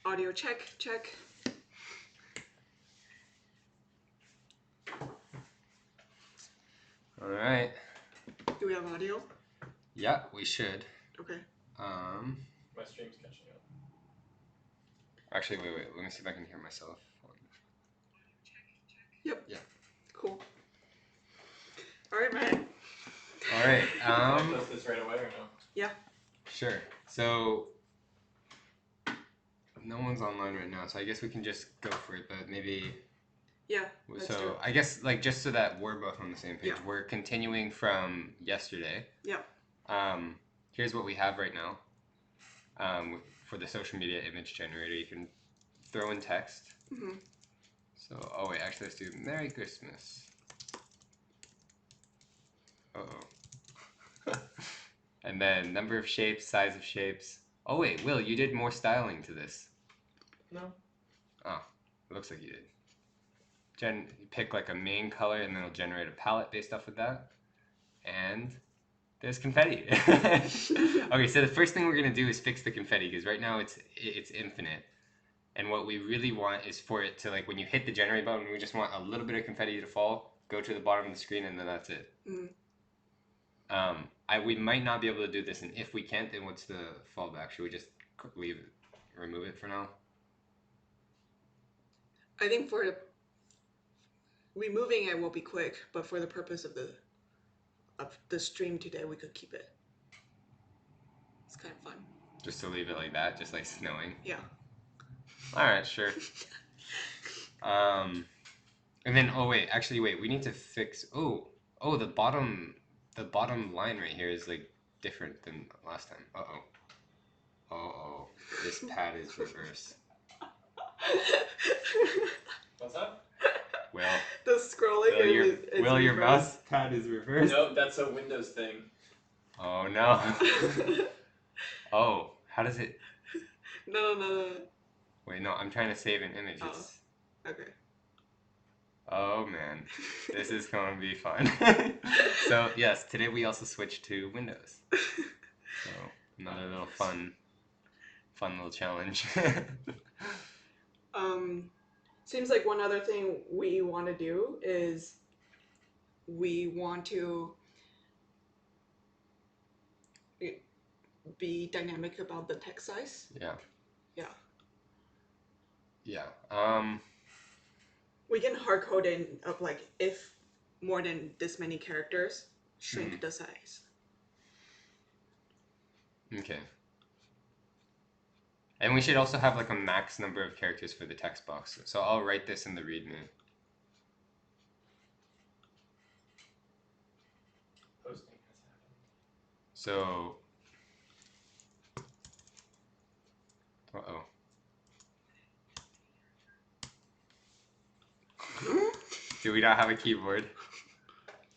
Audio check, check. All right. Do we have audio? Yeah, we should. Okay. My stream's catching up. Actually, wait. Let me see if I can hear myself. Yep. Yeah. Cool. All right, man. All right. Can I post this right away or no? Yeah. Sure. So no one's online right now, so I guess we can just go for it. But maybe. Yeah. Let's do So it. I guess just so that we're both on the same page, Yeah. we're continuing from yesterday. Yeah. Here's what we have right now. For the social media image generator, you can throw in text. Mm-hmm. So, actually, let's do Merry Christmas. Uh-oh. And then number of shapes, size of shapes. Oh, wait, Will, you did more styling to this. No. Oh, it looks like you did. You pick like a main color, and then it'll generate a palette based off of that. And there's confetti. Okay, so the first thing we're going to do is fix the confetti, because right now it's infinite. And what we really want is for it to, like, when you hit the generate button, we just want a little bit of confetti to fall, go to the bottom of the screen, and then that's it. Mm. We might not be able to do this, and if we can't, then what's the fallback? Should we just remove it for now? I think for removing it will be quick, but for the purpose of the stream today, we could keep it. It's kind of fun. Just to leave it like that, just like snowing? Yeah. Alright, sure. And then, wait, we need to fix, the bottom line right here is like different than last time. This pad is reverse. What's up? Will, The scrolling is your reversed. mouse pad is reversed? No, that's a Windows thing. Oh no. Oh, how does it? No. Wait, no, I'm trying to save an image. It's... Okay. Oh man, this is going to be fun. So yes, today we also switched to Windows. So another little fun little challenge. Seems like one other thing we want to do is we want to be dynamic about the text size. Yeah. We can hard code in of like if more than this many characters, shrink the size. Okay. And we should also have like a max number of characters for the text box. So I'll write this in the README. Posting has happened. So, uh-oh. Do we not have a keyboard?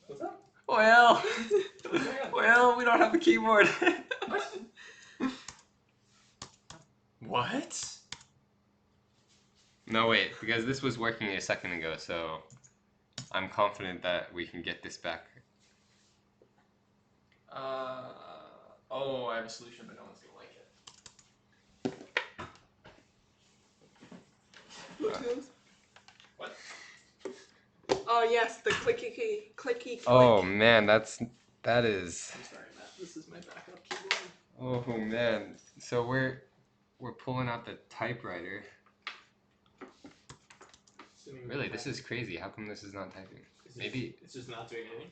What's up? Well, What's going on? well, we don't have a keyboard. What? No, wait, because this was working a second ago, so I'm confident that we can get this back. I have a solution, but no one's gonna like it. Bluetooth? What? Oh yes, the clicky click. Oh man, that is. I'm sorry, Matt. This is my backup keyboard. Oh man, so we're pulling out the typewriter. Really, this is crazy. How come this is not typing? Maybe it's just not doing anything.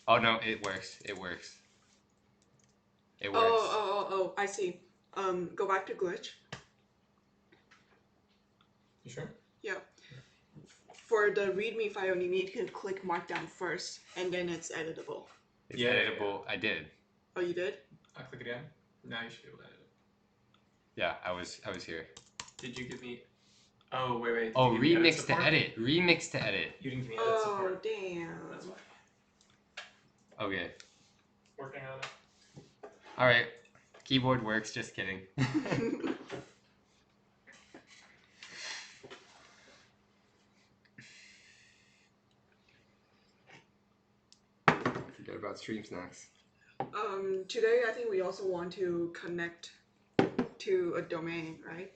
Oh no, it works. It works. It works. Oh, I see. Go back to glitch. You sure? Yeah. For the README file, you need to click Markdown first, and then it's editable. It's editable. Yeah. I did. Oh, you did? I'll click again. Now you should be able to edit it. Yeah, I was here. Did you give me? Oh wait. Oh, remix to edit. Remix to edit. You didn't give me edit support. Oh damn. That's why. Okay. Working on it. All right. Keyboard works. Just kidding. Forget about Stream Snacks. Today I think we also want to connect to a domain, right?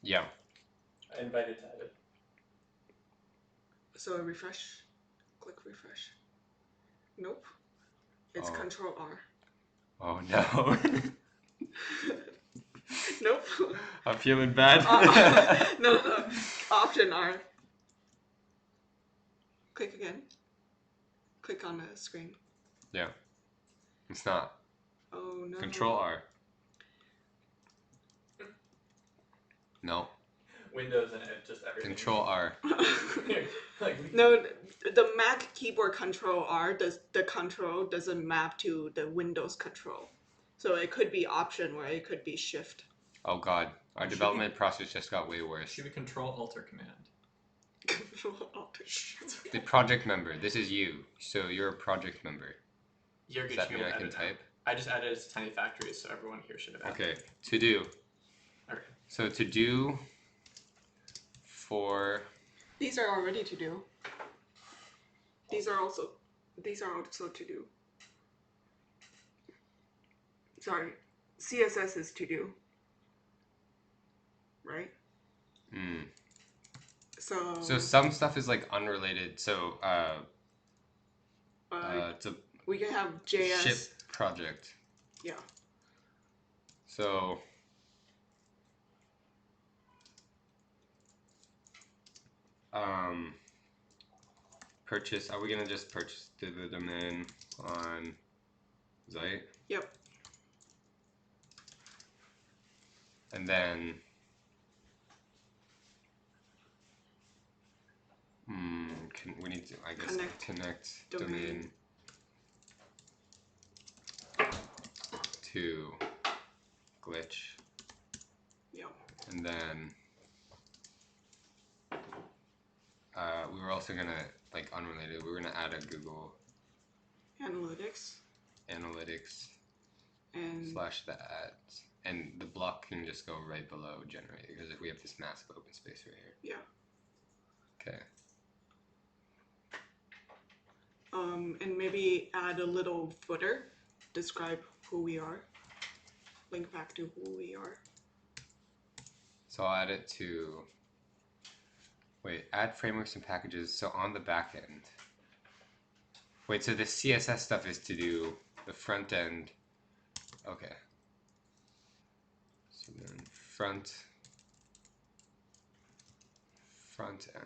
Yeah. I invited to edit. So refresh, click refresh. Nope. It's Oh. Control R. Oh no. Nope. I'm feeling bad. No. Option R. Click again. Click on the screen. Yeah. It's not. Oh no. Control R. No. Windows and just everything. Control R. Like, No, the Mac keyboard Control R the control doesn't map to the Windows control, so it could be Option or it could be Shift. Oh god. Our Should development process just got way worse. should be Control Alt or Command. Control Alt. The project member. This is you. So you're a project member. You're Does good. that mean I can type? I just added it to Tiny Factories, so everyone here should have added Okay. To do. Okay. So to do for These are already to do. These are also to do. Sorry, CSS is to do. Right. So some stuff is like unrelated. So it's a we can have JS. ship project. Yeah. So purchase. Are we gonna just purchase the domain on Zeit? Yep. And then we need to, I guess, connect domain to glitch. Yep. And then we were also gonna, like, unrelated, we were gonna add a Google Analytics. And / the ads. And the block can just go right below generate, because if we have this massive open space right here. yeah. Okay. And maybe add a little footer, describe who we are, link back to who we are. So I'll add it to, wait, add frameworks and packages. So on the back end. Wait, so the CSS stuff is to do the front end. Okay. So then front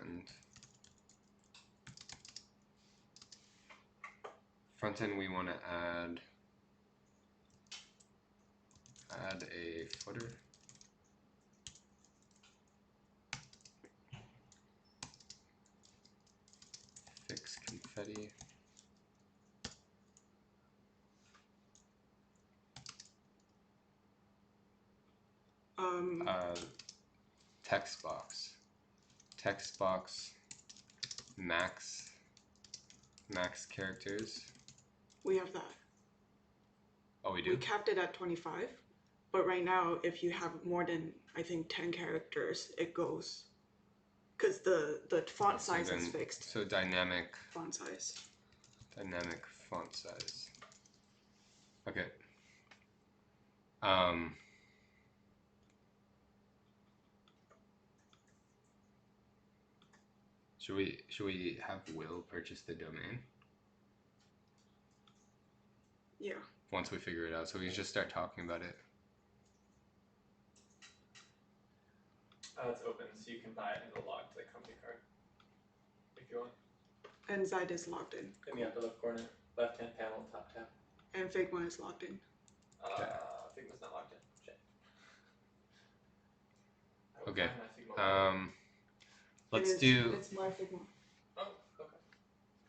end. Front end, we want to add a footer. Fix confetti. Text box max characters. We have that. Oh, we do? We capped it at 25, but right now, if you have more than, I think, 10 characters, it goes, because the font size is fixed. So dynamic Font size. Okay. Should we have Will purchase the domain? Yeah. Once we figure it out, so we can just start talking about it. It's open, so you can buy it in the logged company card if you want. And Zeit is logged in. In the upper left corner, left-hand panel, top tab. And Figma is logged in. Okay. Figma's not logged in. Shit. Okay. Figma Let's do. It's my Figma. Oh, okay.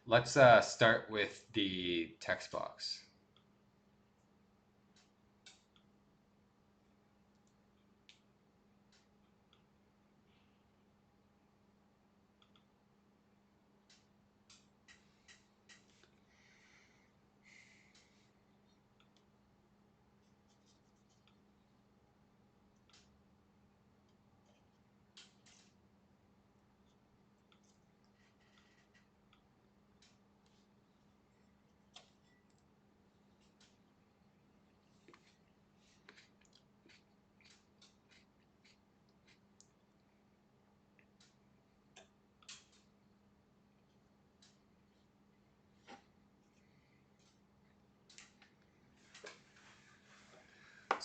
Let's start with the text box.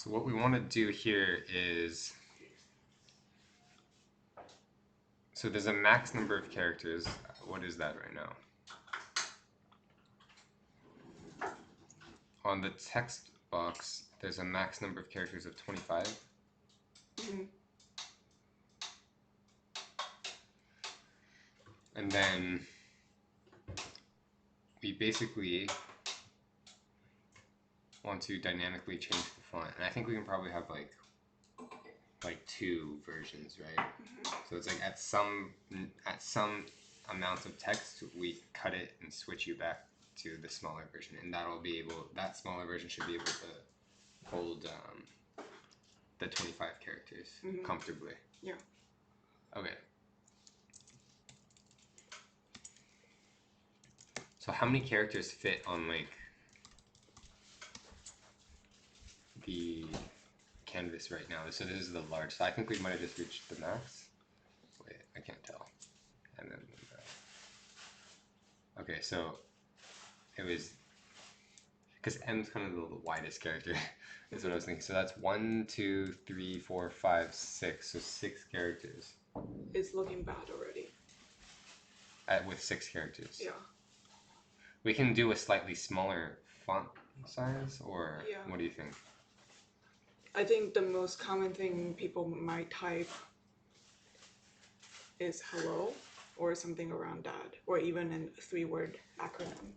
So what we want to do here is, so there's a max number of characters. What is that right now? On the text box, there's a max number of characters of 25. Mm-hmm. And then we basically want to dynamically change the font. And I think we can probably have like 2 versions, right? Mm-hmm. So it's like at some amount of text, we cut it and switch you back to the smaller version, and that smaller version should be able to hold the 25 characters Mm-hmm. comfortably. Yeah. Okay. So how many characters fit on like the canvas right now? So this is the large. So I think we might have just reached the max. Wait, I can't tell. And then okay, so it was because M's kind of the widest character. Is what I was thinking. So that's 1, 2, 3, 4, 5, 6. So 6 characters. It's looking bad already. With 6 characters. Yeah. We can do a slightly smaller font size, or Yeah. what do you think? I think the most common thing people might type is hello or something around that, or even a 3-word acronym.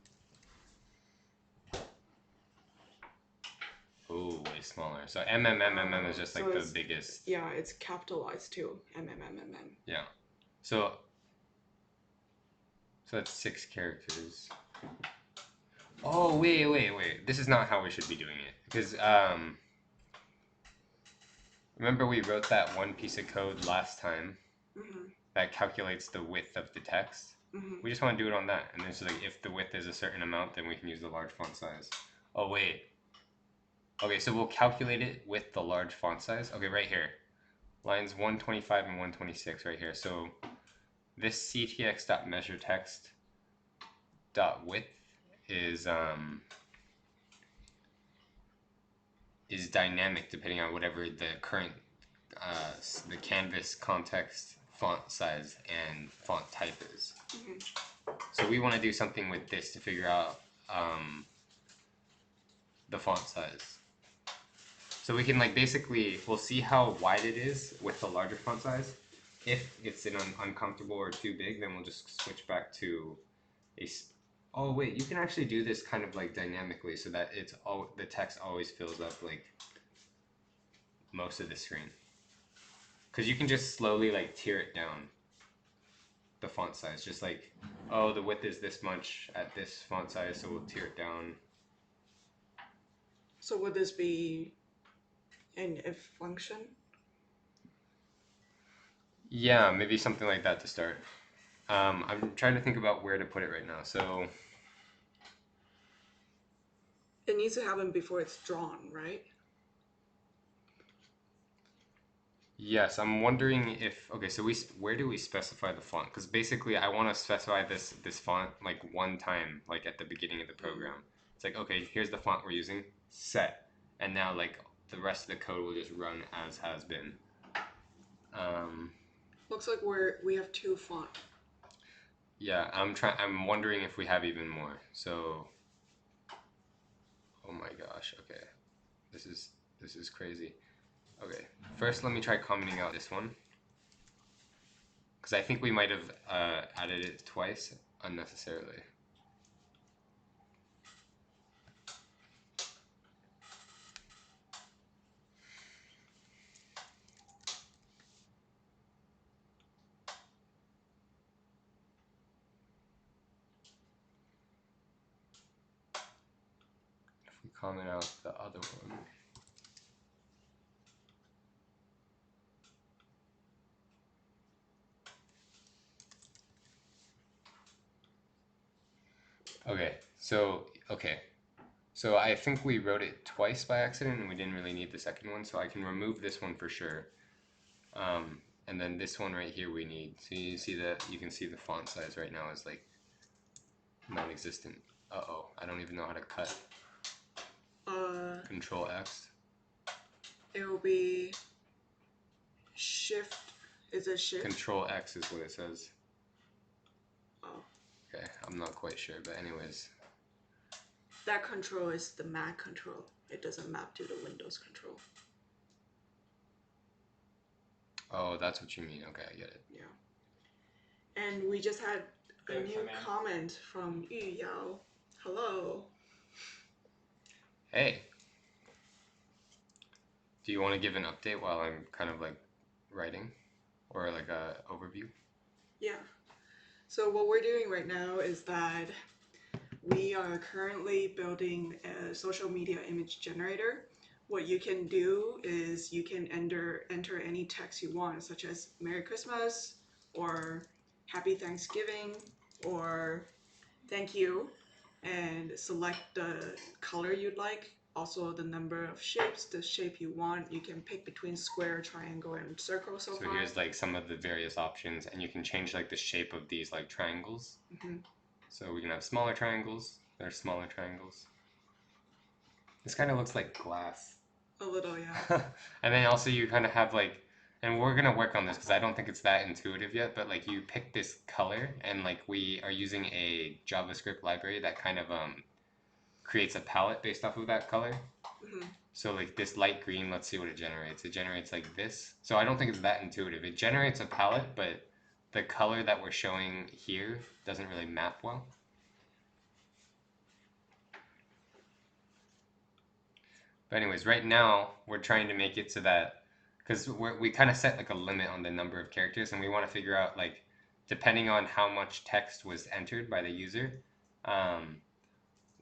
Oh, way smaller. So MMMMM is just like So the it's- biggest. Yeah, it's capitalized too. MMMMM. Yeah. So that's 6 characters. Oh, wait. This is not how we should be doing it. Because, remember we wrote that one piece of code last time Mm-hmm. that calculates the width of the text? Mm-hmm. We just want to do it on that. And then it's like, if the width is a certain amount, then we can use the large font size. Oh, wait. Okay, so we'll calculate it with the large font size. Okay, right here. Lines 125 and 126 right here. So this ctx.measureText.width is dynamic depending on whatever the current the canvas context font size and font type is. Mm-hmm. So we want to do something with this to figure out the font size. So we can like basically, we'll see how wide it is with the larger font size. If it's uncomfortable or too big, then we'll just switch back to oh wait, you can actually do this kind of like dynamically so that the text always fills up like most of the screen. Because you can just slowly like tier it down, the font size. Just like, oh, the width is this much at this font size, so we'll tier it down. So would this be an if function? Yeah, maybe something like that to start. I'm trying to think about where to put it right now. So It needs to happen before it's drawn, right? yes, I'm wondering if, okay, so where do we specify the font? Because basically I want to specify this font like one time, like at the beginning of the program. It's like, okay, here's the font we're using, set. And now like the rest of the code will just run as has been. Looks like we have 2 font. Yeah, I'm wondering if we have even more. So, oh my gosh, okay. This is crazy. Okay, first let me try commenting out this one. Because I think we might have added it twice unnecessarily. If we comment out the other one. Okay, so I think we wrote it twice by accident and we didn't really need the second one, so I can remove this one for sure. And then this one right here we need. So you can see the font size right now is like non-existent. Uh-oh, I don't even know how to cut. Uh, Control X. It will be shift. Is it shift? Control X is what it says. Oh. Okay, I'm not quite sure, but anyways. That control is the Mac control. It doesn't map to the Windows control. Oh, that's what you mean. Okay, I get it. Yeah. And we just had a Good new command. comment from Yu Yao. Hello. Hey. Do you want to give an update while I'm kind of like writing? Or like a overview? Yeah. So what we're doing right now is that we are currently building a social media image generator. What you can do is you can enter any text you want, such as Merry Christmas or Happy Thanksgiving or thank you, and select the color you'd like. Also the number of shapes, the shape you want. You can pick between square, triangle, and circle so So far. here's like some of the various options, and you can change like the shape of these like triangles. Mhm. So we can have smaller triangles. There's smaller triangles. This kind of looks like glass. A little, yeah. And then also you kind of have like, and we're gonna work on this because I don't think it's that intuitive yet, but like you pick this color and like we are using a JavaScript library that kind of creates a palette based off of that color. Mhm. So like this light green, let's see what it generates. It generates like this. So I don't think it's that intuitive. It generates a palette, but the color that we're showing here doesn't really map well. But anyways, right now we're trying to make it so that, because we kind of set like a limit on the number of characters, and we want to figure out like, depending on how much text was entered by the user,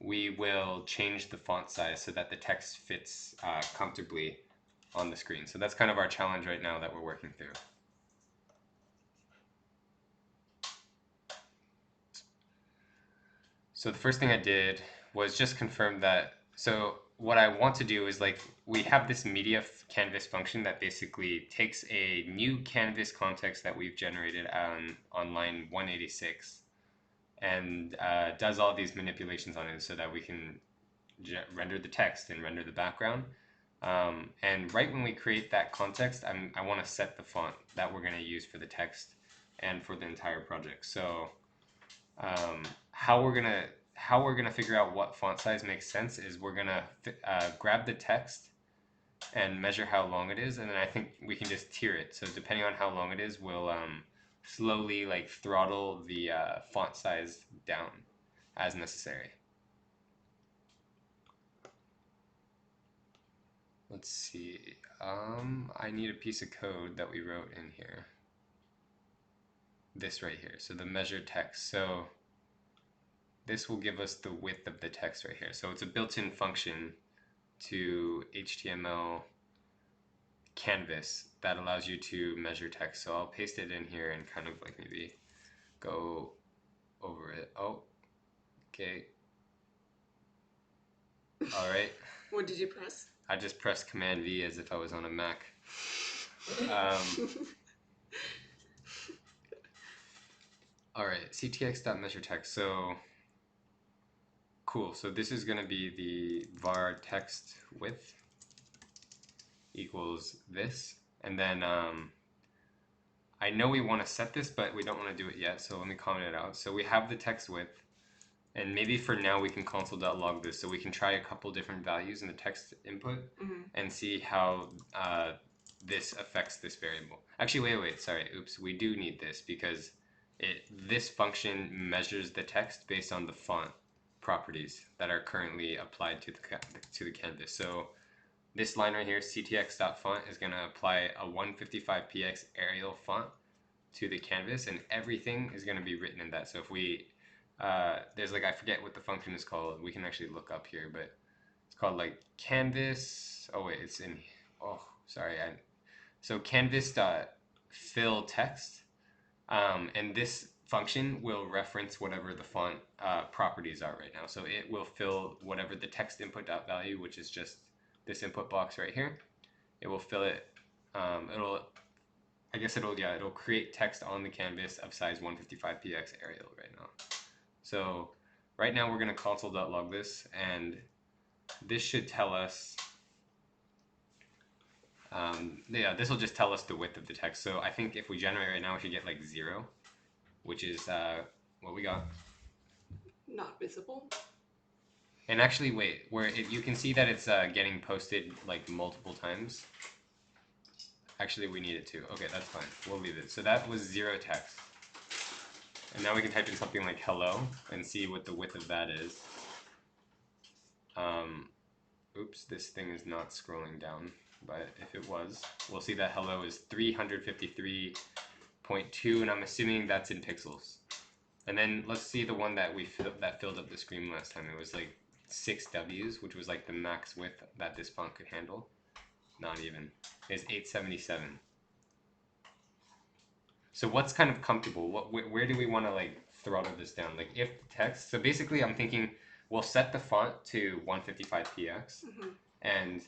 we will change the font size so that the text fits comfortably on the screen. So that's kind of our challenge right now that we're working through. So the first thing I did was just confirm that, so what I want to do is like, we have this media canvas function that basically takes a new canvas context that we've generated on line 186 and does all these manipulations on it so that we can render the text and render the background. And right when we create that context, I want to set the font that we're going to use for the text and for the entire project. So how we're gonna figure out what font size makes sense is we're gonna grab the text and measure how long it is, and then I think we can just tier it. So depending on how long it is, we'll slowly like throttle the font size down as necessary. Let's see. I need a piece of code that we wrote in here. This right here. So the measure text. So this will give us the width of the text right here. So it's a built-in function to HTML canvas that allows you to measure text. So I'll paste it in here and kind of like maybe go over it. Oh, okay. All right. What did you press? I just pressed Command V as if I was on a Mac. All right, ctx.measureText. So cool. So this is going to be the var text width equals this, and then I know we want to set this, but we don't want to do it yet. So let me comment it out. So we have the text width, and maybe for now we can console.log this, so we can try a couple different values in the text input and see how this affects this variable. Actually, wait, sorry, oops, we do need this because this function measures the text based on the font properties that are currently applied to the canvas. So this line right here, ctx.font, is going to apply a 155px Arial font to the canvas, and everything is going to be written in that. So if we there's like, I forget what the function is called. We can actually look up here, but it's called like canvas. Oh wait, it's in. Oh, sorry. So canvas.fill text, and this function will reference whatever the font properties are right now. So it will fill whatever the text input value, which is just this input box right here. It will fill it. It'll create text on the canvas of size 155px Arial right now. So right now we're going to console.log this, and this should tell us Yeah, this will just tell us the width of the text. So I think if we generate right now, we should get like 0, which is what we got. Not visible. And actually, wait, you can see that it's getting posted like multiple times. Actually, we need it to. Okay, that's fine. We'll leave it. So that was 0 text. And now we can type in something like hello and see what the width of that is. Oops, this thing is not scrolling down, but if it was, we'll see that hello is 353.2, and I'm assuming that's in pixels. And then let's see the one that that filled up the screen last time. It was like 6 W's, which was like the max width that this font could handle. Not even. It's 877. So what's kind of comfortable? Where do we want to like throttle this down? Like if text. So basically, I'm thinking we'll set the font to 155px, and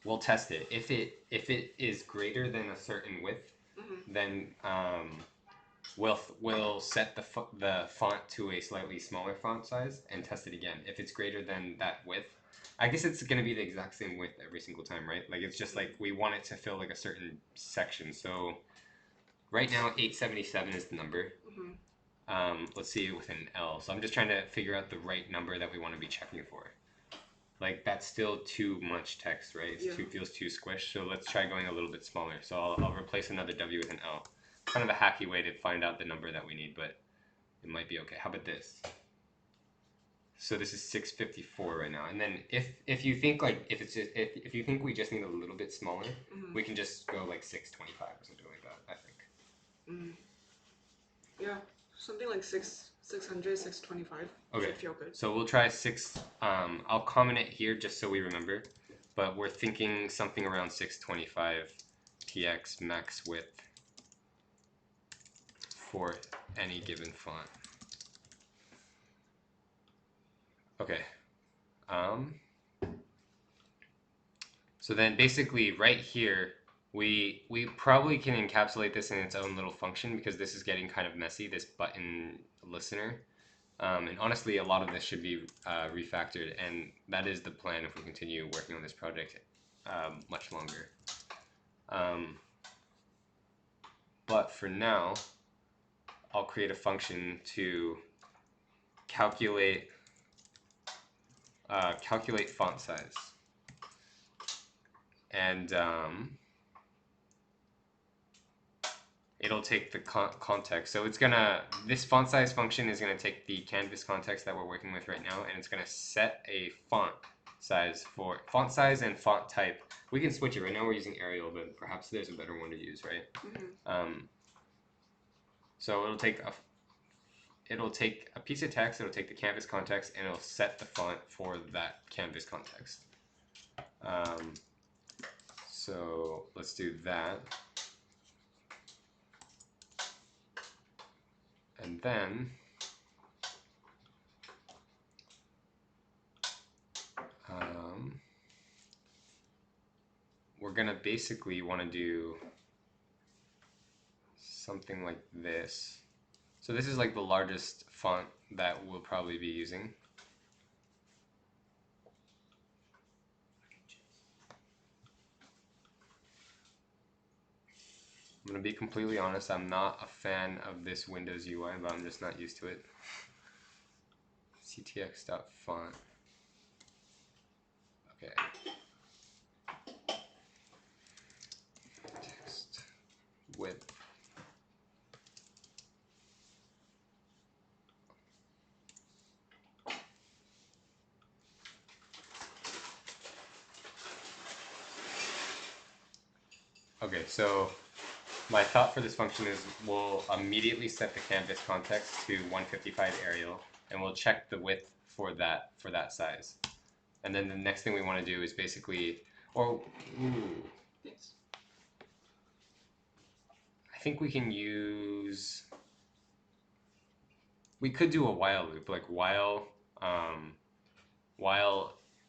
we'll test it. If it is greater than a certain width, then we'll set the font to a slightly smaller font size and test it again. If it's greater than that width, I guess it's going to be the exact same width every single time, right? Like it's just like we want it to fill like a certain section. So right now 877 is the number. Let's see with an L. So I'm just trying to figure out the right number that we want to be checking for. Like that's still too much text, right? It feels too squished. So let's try going a little bit smaller. So I'll replace another W with an L. Kind of a hacky way to find out the number that we need, but it might be okay. How about this? So this is 654 right now. And then if you think like if you think we just need a little bit smaller, we can just go like 625 or something like that, I think. Yeah, something like 600, 625 should feel good. So we'll try 6. I'll comment it here just so we remember. But we're thinking something around 625 px max width for any given font. Okay. So then basically right here, we probably can encapsulate this in its own little function because this is getting kind of messy, this button listener. And honestly, a lot of this should be refactored, and that is the plan if we continue working on this project much longer. But for now, I'll create a function to calculate font size, and it'll take the context. So this font size function is gonna take the canvas context that we're working with right now, and it's gonna set a font size and font type. We can switch it. Right now we're using Arial, but perhaps there's a better one to use, right? So it'll take a piece of text, it'll take the canvas context, and it'll set the font for that canvas context. So let's do that. And then we're gonna basically want to do something like this. So this is like the largest font that we'll probably be using. I'm gonna be completely honest, I'm not a fan of this Windows UI, but I'm just not used to it. ctx.font. Okay. Text width. Okay, so my thought for this function is we'll immediately set the canvas context to 155 Arial, and we'll check the width for that size. And then the next thing we want to do is basically, Thanks. I think we can use, we could do a while loop, like while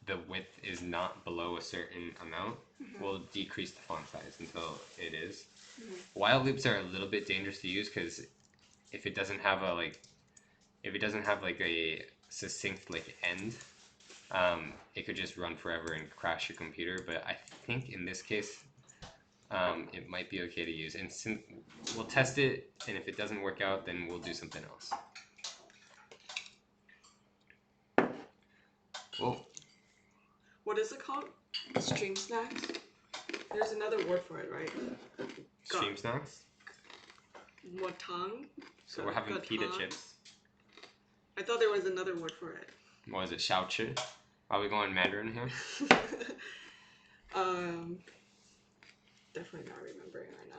the width is not below a certain amount, we'll decrease the font size until it is. While loops are a little bit dangerous to use because if it doesn't have a succinct like end, it could just run forever and crash your computer. But I think in this case, it might be okay to use. And we'll test it, and if it doesn't work out, then we'll do something else. Well, What is it called? Stream snacks? There's another word for it, right? stream snacks. Watang? So we're having pita Gatang? chips. I thought there was another word for it. What is it? Xiaochi? Are we going Mandarin here? Definitely not remembering right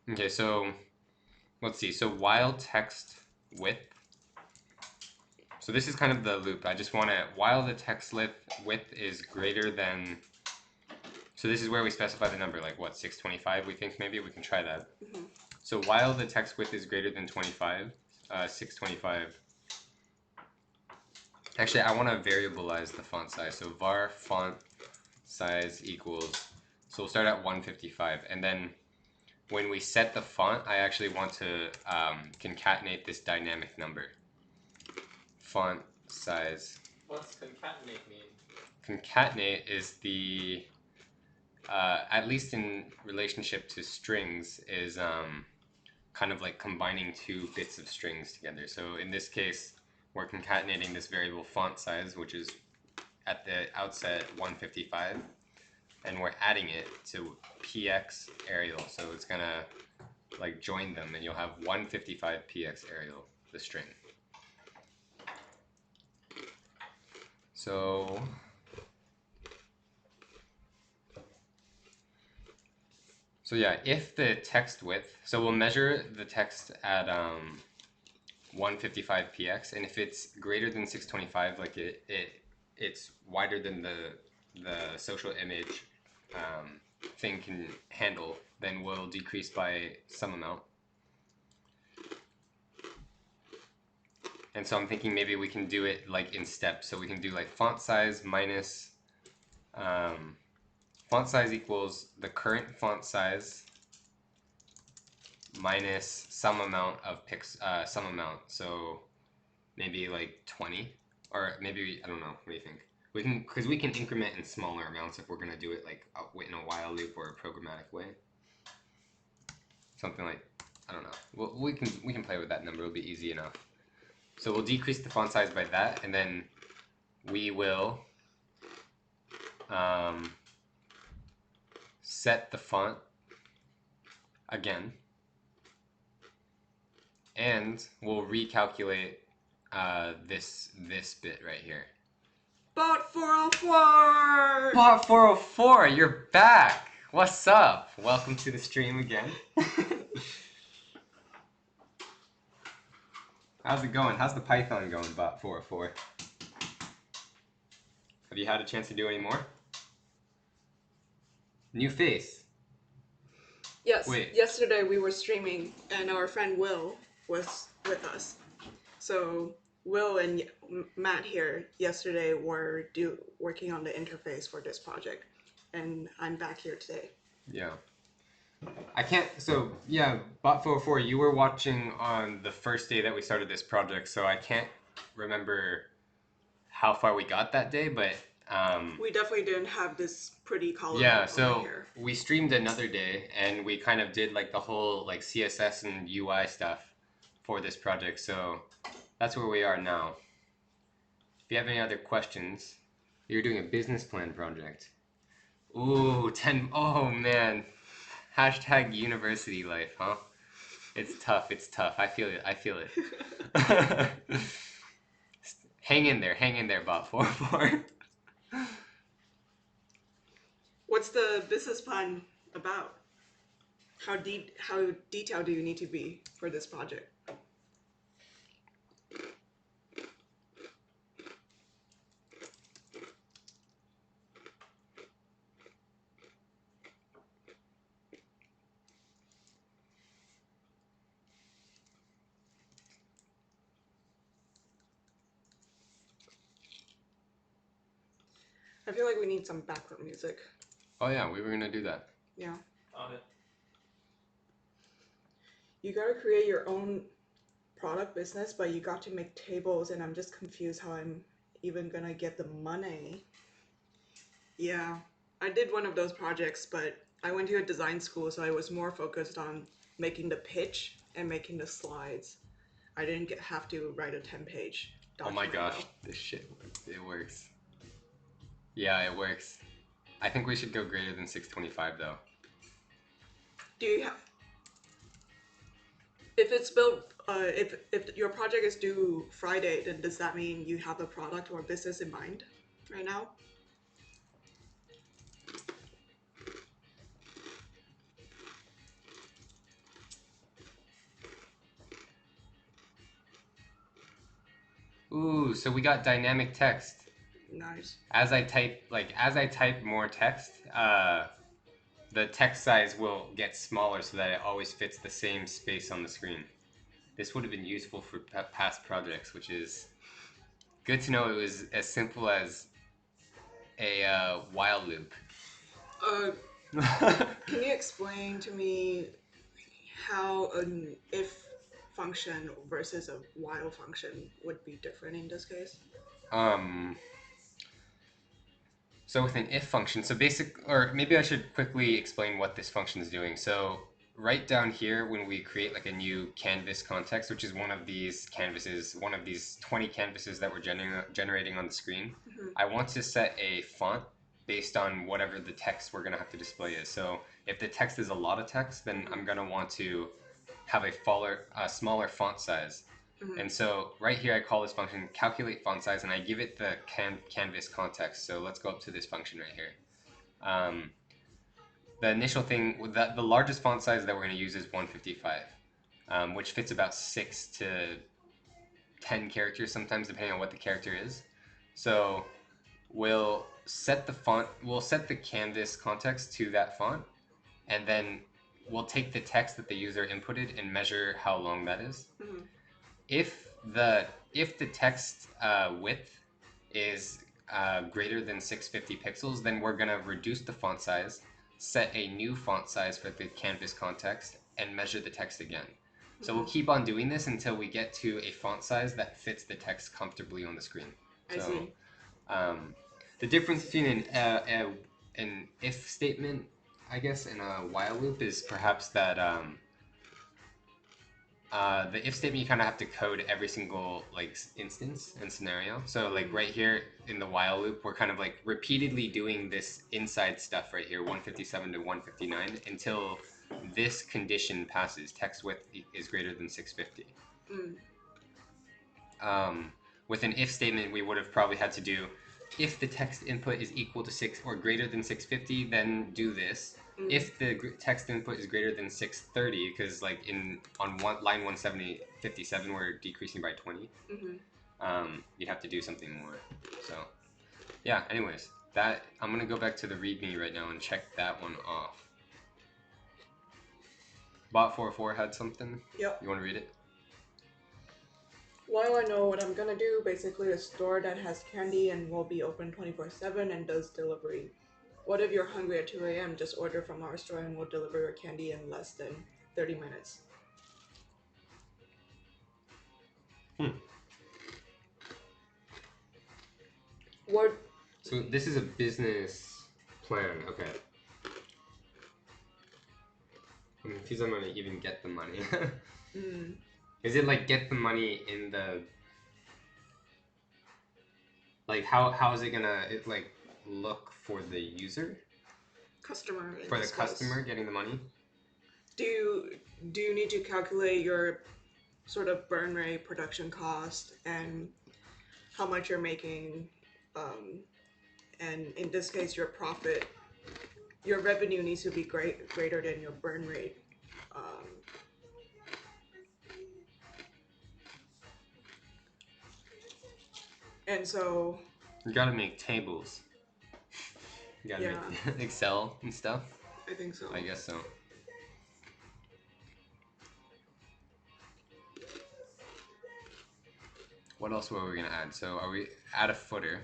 now. Okay, so let's see. So while text width. So this is kind of the loop. I just want to, while the text width is greater than, so this is where we specify the number, like what, 625 we think maybe? We can try that. Mm-hmm. So while the text width is greater than 625, actually I want to variabilize the font size. So var font size equals, so we'll start at 155, and then when we set the font, I actually want to concatenate this dynamic number. Font size. What's concatenate mean? Concatenate is the, at least in relationship to strings, is kind of like combining two bits of strings together. So in this case, we're concatenating this variable font size, which is at the outset 155, and we're adding it to px Arial. So it's gonna like join them, and you'll have 155 px Arial, the string. So yeah, if the text width, so we'll measure the text at 155 px, and if it's greater than 625, like it's wider than the social image thing can handle, then we'll decrease by some amount. And so I'm thinking maybe we can do it like in steps. So we can do like font size minus font size equals the current font size minus some amount of some amount. So maybe like 20, or maybe, I don't know. What do you think? We can, because we can increment in smaller amounts if we're gonna do it like in a while loop or a programmatic way. Something like, I don't know. Well, we can play with that number. It'll be easy enough. So we'll decrease the font size by that, and then we will set the font again, and we'll recalculate this bit right here. Bot 404! Bot 404, you're back! What's up? Welcome to the stream again. How's it going? How's the Python going, Bot 404? Have you had a chance to do any more? New face. Yes. Wait. Yesterday we were streaming and our friend Will was with us. So Will and Matt here yesterday were working on the interface for this project, and I'm back here today. Yeah. I can't, so yeah, Bot404, you were watching on the first day that we started this project, so I can't remember how far we got that day, but we definitely didn't have this pretty column. Yeah, so here. We streamed another day, and we kind of did like the whole like CSS and UI stuff for this project, so that's where we are now. If you have any other questions, you're doing a business plan project. Ooh, 10, oh man. Hashtag university life, huh? It's tough, it's tough. I feel it, I feel it. hang in there, Bot404. What's the business plan about? How detailed do you need to be for this project? I feel like we need some background music. Oh yeah, we were gonna do that. Yeah. On it. You gotta create your own product business, but you got to make tables, and I'm just confused how I'm even gonna get the money. Yeah, I did one of those projects, but I went to a design school, so I was more focused on making the pitch and making the slides. I didn't have to write a 10-page Oh my document. gosh, this shit works. It works. Yeah, it works. I think we should go greater than 625 though. Do you have? If it's built, if your project is due Friday, then does that mean you have a product or business in mind right now? Ooh, so we got dynamic text. Nice. As I type more text, the text size will get smaller so that it always fits the same space on the screen. This would have been useful for past projects, which is good to know. It was as simple as a while loop. Can you explain to me how an if function versus a while function would be different in this case? So with an if function, or maybe I should quickly explain what this function is doing. So right down here, when we create like a new canvas context, which is one of these canvases, one of these 20 canvases that we're generating on the screen, I want to set a font based on whatever the text we're gonna have to display is. So if the text is a lot of text, then I'm gonna want to have a smaller font size. And so right here I call this function calculate font size, and I give it the canvas context. So let's go up to this function right here. The initial thing, the largest font size that we're going to use is 155, which fits about 6 to 10 characters sometimes, depending on what the character is. So we'll set the canvas context to that font, and then we'll take the text that the user inputted and measure how long that is. If the text width is greater than 650 pixels, then we're gonna reduce the font size, set a new font size for the canvas context, and measure the text again. So we'll keep on doing this until we get to a font size that fits the text comfortably on the screen. I see. The difference between an if statement, I guess, and a while loop is perhaps that the if statement, you kind of have to code every single like instance and scenario. So like right here in the while loop, we're kind of like repeatedly doing this inside stuff right here, 157 to 159, until this condition passes. Text width is greater than 650. With an if statement, we would have probably had to do, if the text input is equal to 6 or greater than 650, then do this. If the text input is greater than 630, because like on line 157 we're decreasing by 20, you'd have to do something more. So yeah, anyways, that I'm gonna go back to the README right now and check that one off. Bot44 had something. Yep. You want to read it? Well, I know what I'm gonna do. Basically, a store that has candy and will be open 24/7 and does delivery. What if you're hungry at 2 a.m.? Just order from our store and we'll deliver your candy in less than 30 minutes. What? So this is a business plan. Okay. I'm confused on how to even get the money. Is it like get the money in the, like how is it gonna look for the user? Customer. For the customer getting the money? Do you need to calculate your sort of burn rate, production cost, and how much you're making, and in this case your profit, your revenue needs to be greater than your burn rate. And so You gotta make tables. You gotta make Excel and stuff. I think so. I guess so. What else were we gonna add? So are we add a footer?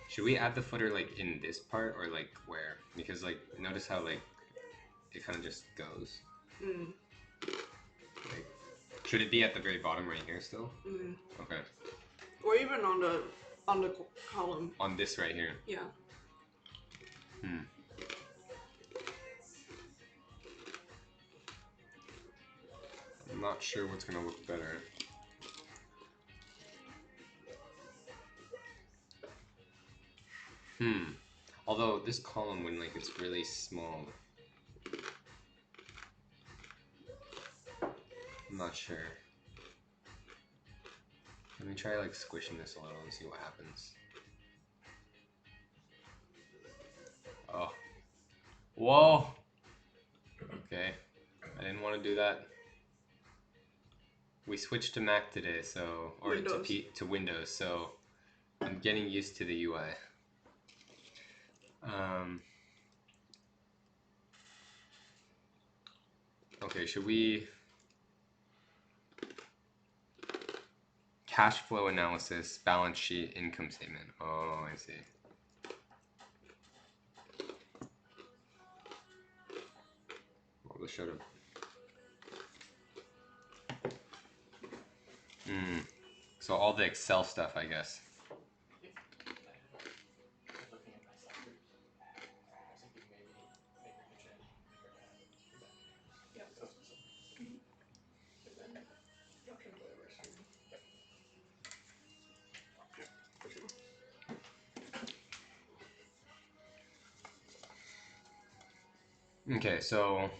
Should we add the footer like in this part or like where? Because like notice how like it kind of just goes. Like, should it be at the very bottom right here still? Okay. Or even on the on the column. On this right here. Yeah. Hmm. I'm not sure what's gonna look better. Although this column, when like it's really small, I'm not sure. Let me try like squishing this a little and see what happens. Oh. Whoa! Okay. I didn't want to do that. We switched to Mac today, so or Windows. to Windows, so I'm getting used to the UI. Okay, should we cash flow analysis, balance sheet, income statement? Oh, I see. Well, this should have. So all the Excel stuff, I guess. Looking at my Slack groups, I was thinking maybe make a kitchen for dad. Yeah. So, and then Okay, whatever works for you. Yeah, for sure. Okay, so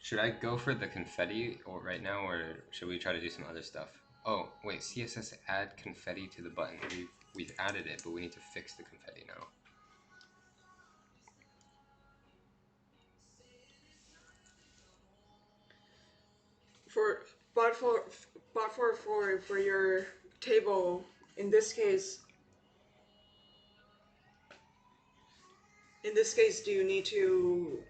should I go for the confetti or right now, or should we try to do some other stuff? Oh, wait, CSS add confetti to the button. We've added it, but we need to fix the confetti now. For your table, in this case, do you need to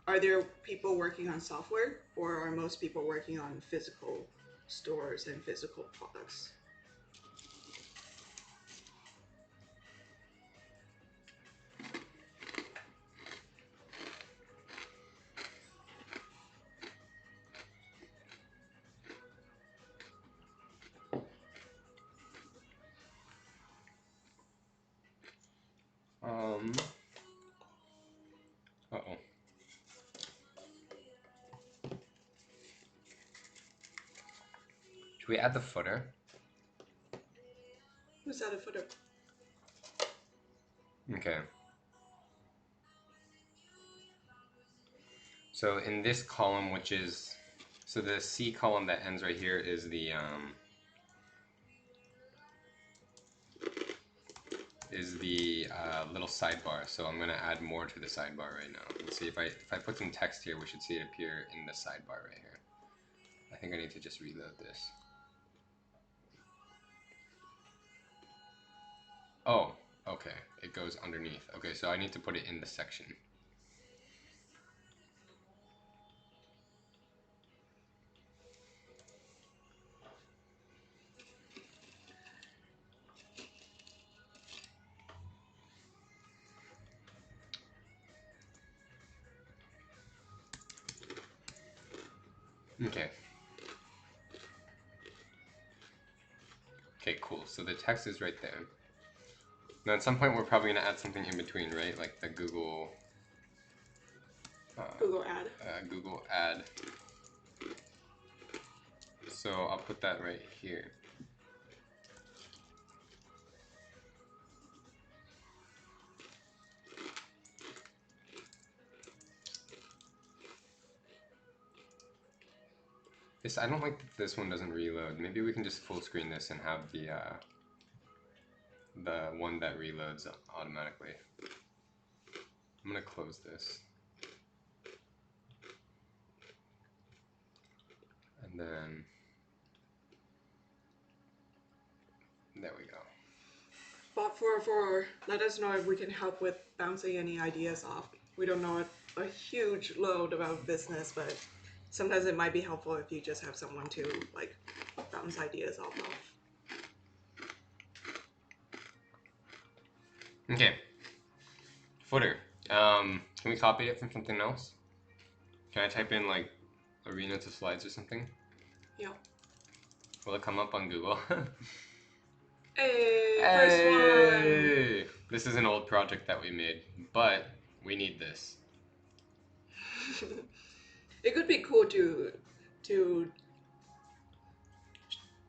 are there people working on software, or are most people working on physical stores and physical products? Uh-oh. Should we add the footer? Who's that a footer? Okay. So in this column, which is, so the C column that ends right here is the little sidebar. So I'm gonna add more to the sidebar right now. Let's see if I put some text here, we should see it appear in the sidebar right here. I think I need to just reload this. Oh, okay. It goes underneath. Okay, so I need to put it in the section. Okay. Okay, cool. So the text is right there. Now at some point we're probably gonna add something in between, right? Like the Google Google Ad. Google Ad. So I'll put that right here. I don't like that this one doesn't reload. Maybe we can just full screen this and have the one that reloads automatically. I'm gonna close this. And then, there we go. But for let us know if we can help with bouncing any ideas off. We don't know a huge load about business, but sometimes it might be helpful if you just have someone to like bounce ideas off of. Okay. Footer. Can we copy it from something else? Can I type in like arena to slides or something? Yeah. Will it come up on Google? Hey, first one. Hey! This is an old project that we made, but we need this. It could be cool to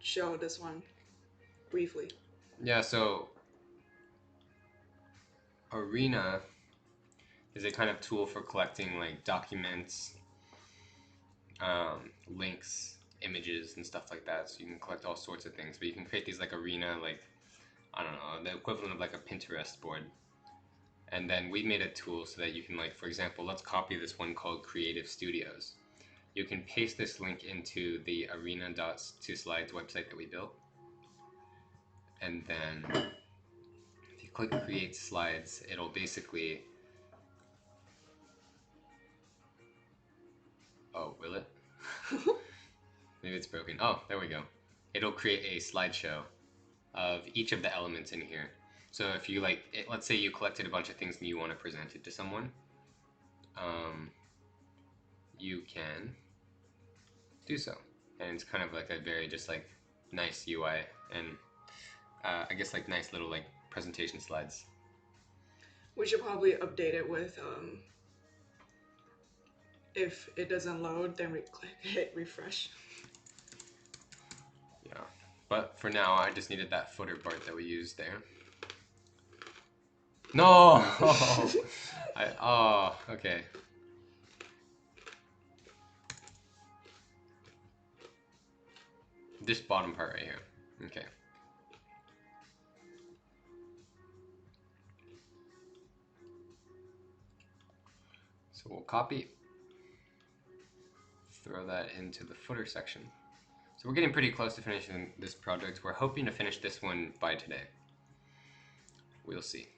show this one briefly. Yeah, so Arena is a kind of tool for collecting like documents, links, images, and stuff like that. So you can collect all sorts of things, but you can create these like Arena, like I don't know, the equivalent of like a Pinterest board. And then we made a tool so that you can like, for example, let's copy this one called Creative Studios. You can paste this link into the arena.toslides website that we built. And then if you click create slides, it'll basically, oh, will it? Maybe it's broken. Oh, there we go. It'll create a slideshow of each of the elements in here. So if you like, let's say you collected a bunch of things and you want to present it to someone, you can do so. And it's kind of like a very just like nice UI and I guess like nice little like presentation slides. We should probably update it with if it doesn't load, then we hit refresh. Yeah, but for now I just needed that footer part that we used there. No! Okay. This bottom part right here. Okay. So we'll copy, throw that into the footer section. So we're getting pretty close to finishing this project. We're hoping to finish this one by today. We'll see.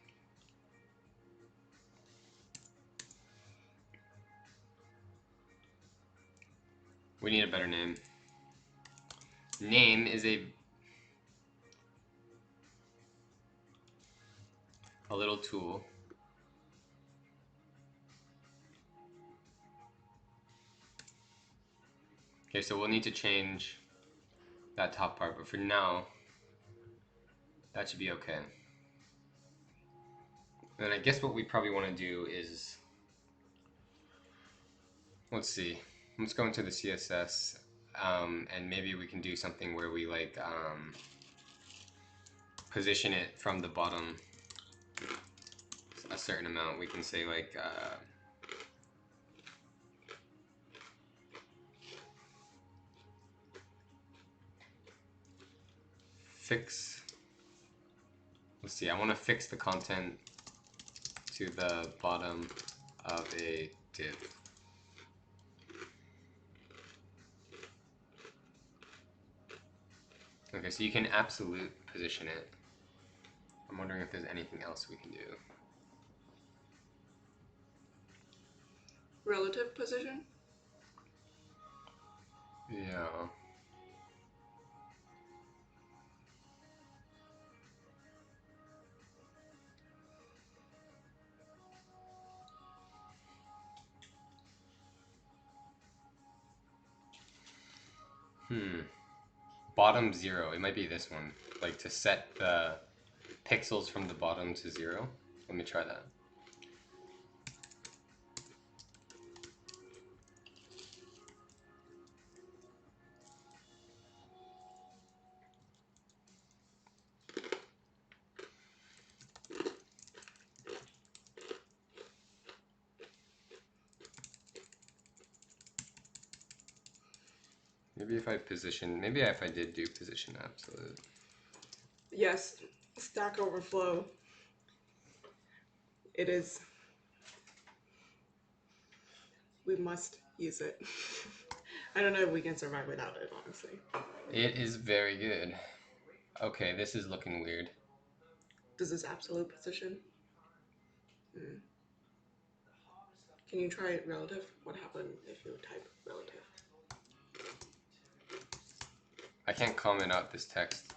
We need a better name. Name is a little tool. Okay, so we'll need to change that top part, but for now, that should be okay. And I guess what we probably want to do is, let's see, let's go into the CSS, and maybe we can do something where we like position it from the bottom a certain amount. We can say like fix, let's see, I want to fix the content to the bottom of a div. Okay, so you can absolute position it. I'm wondering if there's anything else we can do. Relative position? Yeah. Bottom 0. It might be this one. Like to set the pixels from the bottom to 0. Let me try that. Maybe if I did do position absolute. Yes, Stack Overflow. It is. We must use it. I don't know if we can survive without it, honestly. It is very good. Okay, this is looking weird. Does this absolute position? Can you try relative? What happened if you type relative? I can't comment out this text.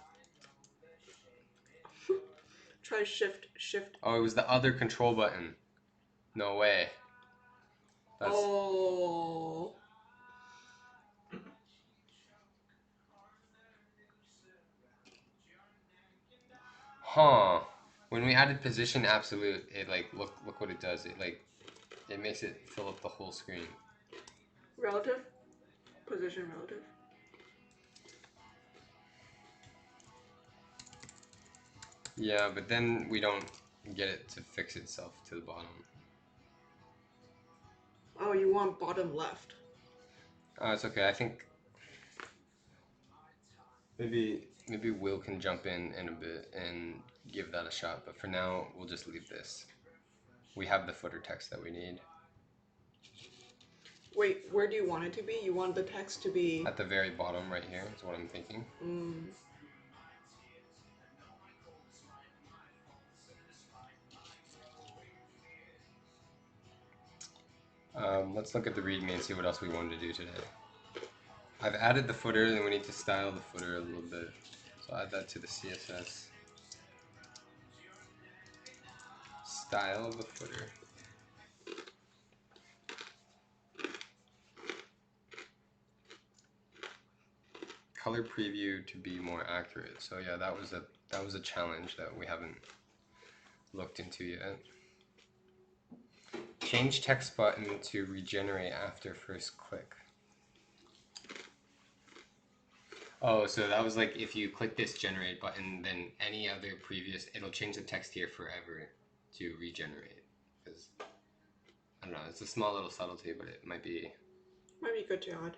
Try shift. Oh, it was the other control button. No way. That's... Oh. Huh. When we added position absolute, it like look what it does. It makes it fill up the whole screen. Relative? Position relative. Yeah, but then we don't get it to fix itself to the bottom. Oh, you want bottom left. It's okay. I think maybe Will can jump in a bit and give that a shot. But for now, we'll just leave this. We have the footer text that we need. Wait, where do you want it to be? You want the text to be... At the very bottom right here is what I'm thinking. Let's look at the README and see what else we wanted to do today. I've added the footer, and we need to style the footer a little bit. So I'll add that to the CSS. Style the footer. Color preview to be more accurate. So yeah, that was a challenge that we haven't looked into yet. Change text button to regenerate after first click. Oh, so that was like if you click this generate button, then any other previous, it'll change the text here forever to regenerate. Because I don't know, it's a small little subtlety, but it might be good to add.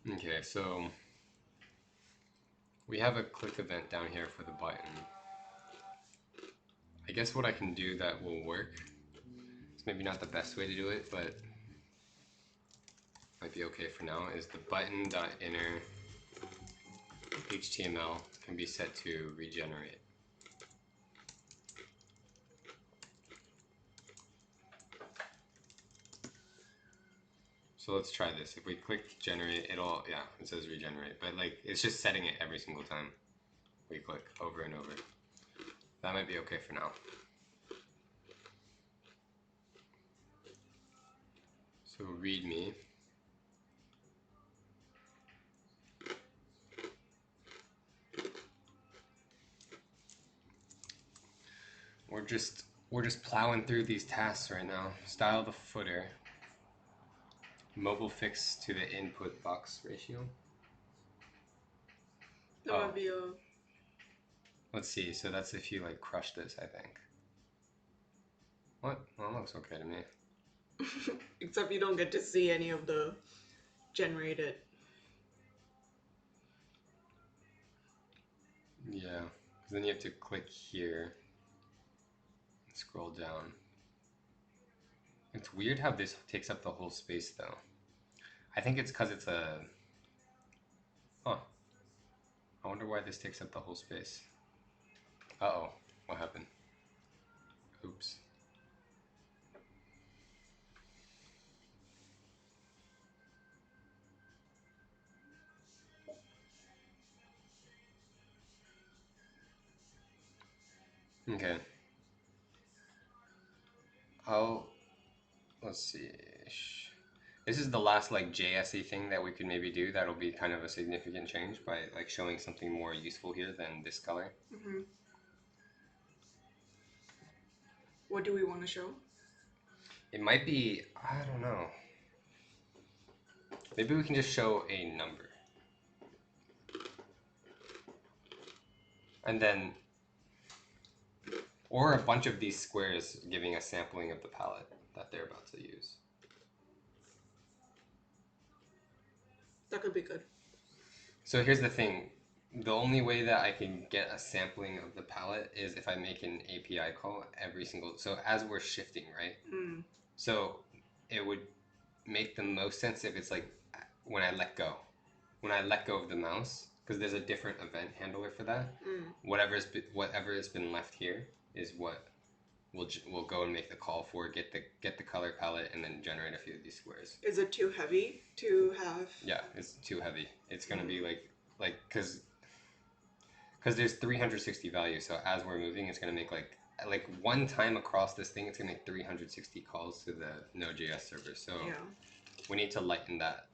Okay, so we have a click event down here for the button. I guess what I can do that will work, it's maybe not the best way to do it, but might be okay for now, is the button.inner HTML can be set to regenerate. So let's try this. If we click generate, it says regenerate, but like it's just setting it every single time we click over and over. That might be okay for now. So readme. We're just plowing through these tasks right now. Style the footer. Mobile fix to the input box ratio. That would be a... Let's see, so that's if you like crush this, I think. What? Well, that looks okay to me. Except you don't get to see any of the generated. Yeah, because then you have to click here and scroll down. It's weird how this takes up the whole space though. I think it's because it's a... Huh. I wonder why this takes up the whole space. Uh-oh. What happened? Oops. Okay. Let's see. This is the last like JS-y thing that we could maybe do that'll be kind of a significant change by like showing something more useful here than this color. What do we want to show? It might be, I don't know. Maybe we can just show a number. And then, or a bunch of these squares giving a sampling of the palette that they're about to use. That could be good. So here's the thing. The only way that I can get a sampling of the palette is if I make an API call every single... So as we're shifting, right? So it would make the most sense if it's like when I let go. When I let go of the mouse, because there's a different event handler for that. Whatever has been left here is what we'll go and make the call for get the color palette and then generate a few of these squares. Is it too heavy to have? Yeah, it's too heavy. It's gonna be like because there's 360 values. So as we're moving, it's gonna make like one time across this thing, it's gonna make 360 calls to the Node.js server. So Yeah. we need to lighten that.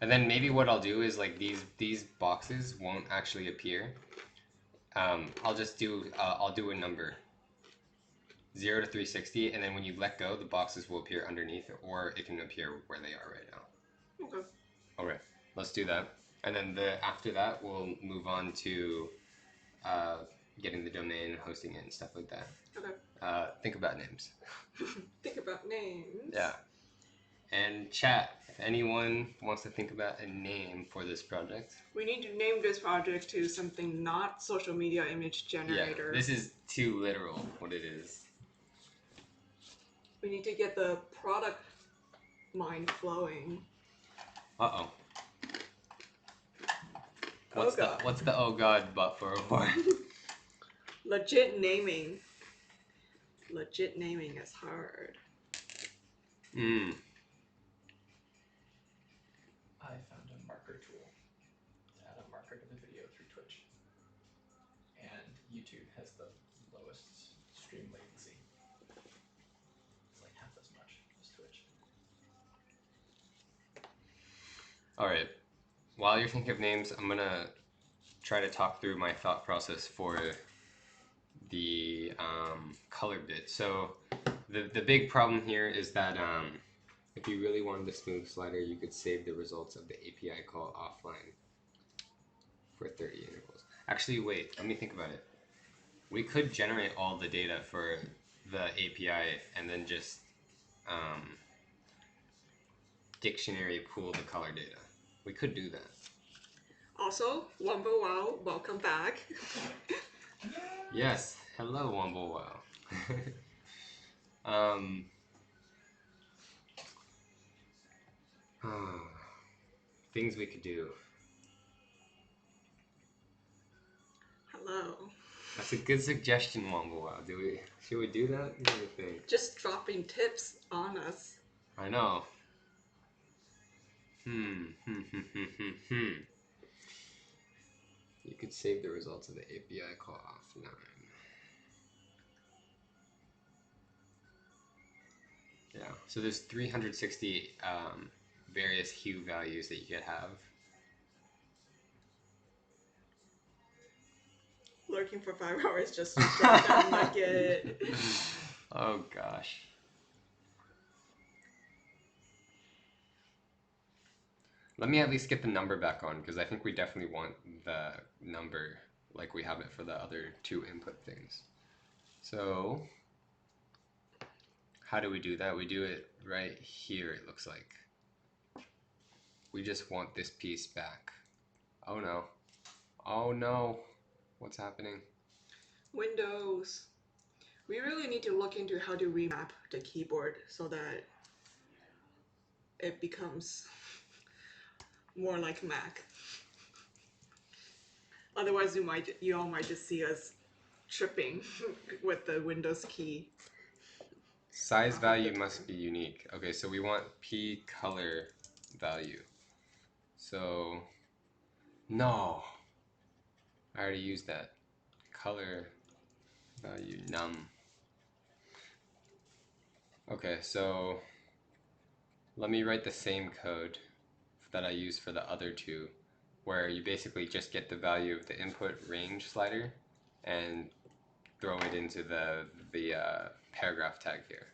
And then maybe what I'll do is like these boxes won't actually appear. I'll just do I'll do a number 0 to 360, and then when you let go, the boxes will appear underneath, or it can appear where they are right now. Okay. All right, let's do that. And then after that, we'll move on to getting the domain and hosting it and stuff like that. Okay. Think about names. Think about names. Yeah. And chat, if anyone wants to think about a name for this project. We need to name this project to something not social media image generator. Yeah, this is too literal what it is. We need to get the product mind flowing. Uh-oh. Oh god. What's the oh god but for? Legit naming. Legit naming is hard. I found a marker tool to add a marker to the video through Twitch. And YouTube has the lowest stream latency. It's like half as much as Twitch. Alright. While you're thinking of names, I'm gonna try to talk through my thought process for the color bit. So the big problem here is that if you really wanted the smooth slider, you could save the results of the API call offline for 30 intervals. Actually, wait, let me think about it. We could generate all the data for the API and then just dictionary pool the color data. We could do that. Also, Wombo Wow, welcome back. Yes, hello Wombo Wow. Things we could do. Hello. That's a good suggestion, Wombo Wow. Should we do that? What do you think? Just dropping tips on us. I know. You could save the results of the API call offline. Yeah, so there's 360 various hue values that you could have. Lurking for 5 hours just to drop that nugget. Oh gosh. Let me at least get the number back on, because I think we definitely want the number like we have it for the other two input things. So how do we do that? We do it right here, it looks like. We just want this piece back. Oh no. Oh no. What's happening? Windows. We really need to look into how to remap the keyboard so that it becomes more like Mac. Otherwise, you all might just see us tripping with the Windows key. Size value must be unique. Okay, so we want p color value. So, no. I already used that. Color value num. Okay, so let me write the same code that I used for the other two, where you basically just get the value of the input range slider and throw it into the paragraph tag here.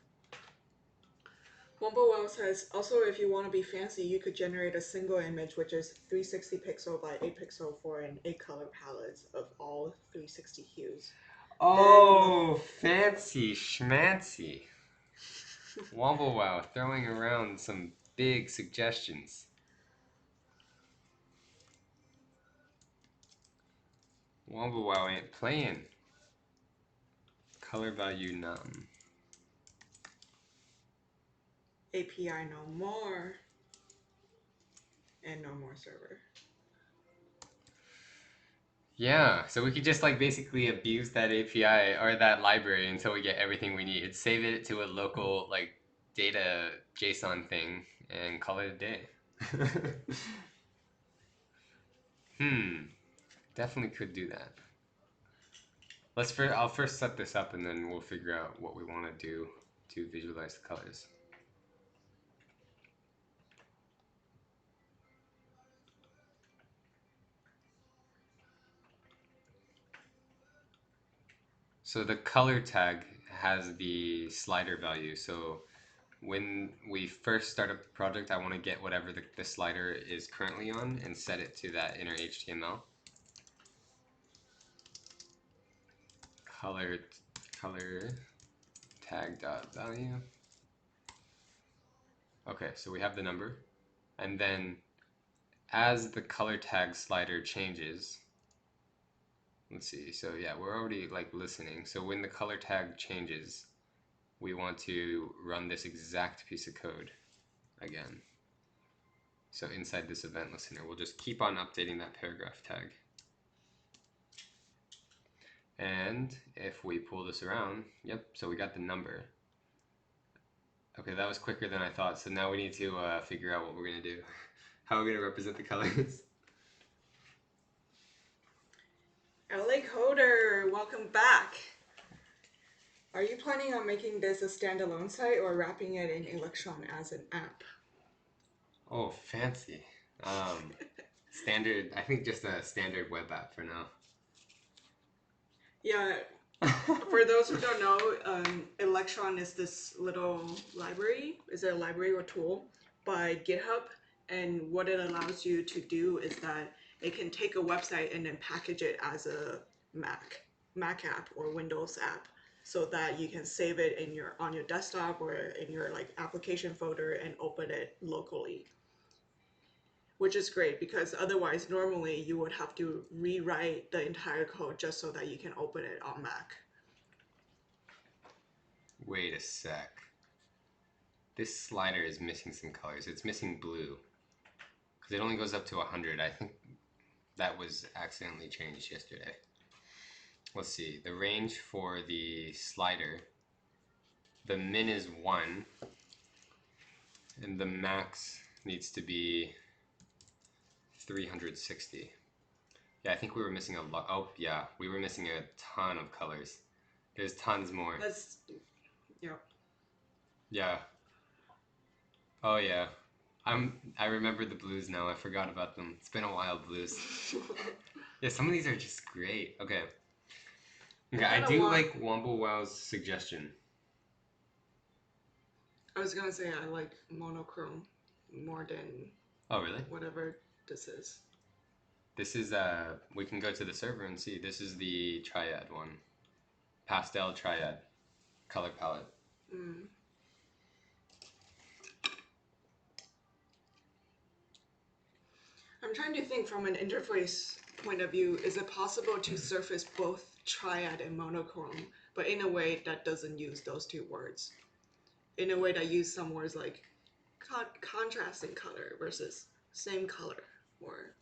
Wombo Wow says, also if you want to be fancy, you could generate a single image which is 360 pixel by 8 pixel for an 8 color palette of all 360 hues. Oh, fancy schmancy. Wombo Wow throwing around some big suggestions. Wombo Wow ain't playing. Color value num. API no more. And no more server. Yeah, so we could just like basically abuse that API or that library until we get everything we need. Save it to a local like data JSON thing and call it a day. Definitely could do that. I'll first set this up and then we'll figure out what we want to do to visualize the colors. So the color tag has the slider value. So when we first start a project, I want to get whatever the slider is currently on and set it to that inner HTML. Color tag dot value. Okay, so we have the number, and then as the color tag slider changes, let's see. So yeah, we're already like listening. So when the color tag changes, we want to run this exact piece of code again. So inside this event listener, we'll just keep on updating that paragraph tag. And if we pull this around, yep, so we got the number. Okay, that was quicker than I thought. So now we need to figure out what we're going to do. How we're going to represent the colors. LA Coder, welcome back. Are you planning on making this a standalone site or wrapping it in Electron as an app? Oh, fancy. Standard, I think just a standard web app for now. Yeah, for those who don't know, Electron is this little library. Is it a library or tool by GitHub? And what it allows you to do is that it can take a website and then package it as a Mac app or Windows app, so that you can save it in on your desktop or in your like application folder and open it locally. Which is great because otherwise normally you would have to rewrite the entire code just so that you can open it on Mac. Wait a sec. This slider is missing some colors. It's missing blue. Because it only goes up to 100. I think that was accidentally changed yesterday. Let's see. The range for the slider, the min is 1. And the max needs to be 360. Yeah, I think we were missing a lot. Oh, yeah. We were missing a ton of colors. There's tons more. That's, yeah. Yeah. Oh, yeah. I remember the blues now. I forgot about them. It's been a while, blues. Yeah, some of these are just great. Okay. Okay, I do like Womble Wow's suggestion. I was gonna say I like monochrome more than Oh, really? whatever this is. This is, we can go to the server and see. This is the Triad one. Pastel Triad color palette. Mm. I'm trying to think from an interface point of view, is it possible to surface both triad and monochrome, but in a way that doesn't use those two words? In a way that use some words like contrasting color versus same color, or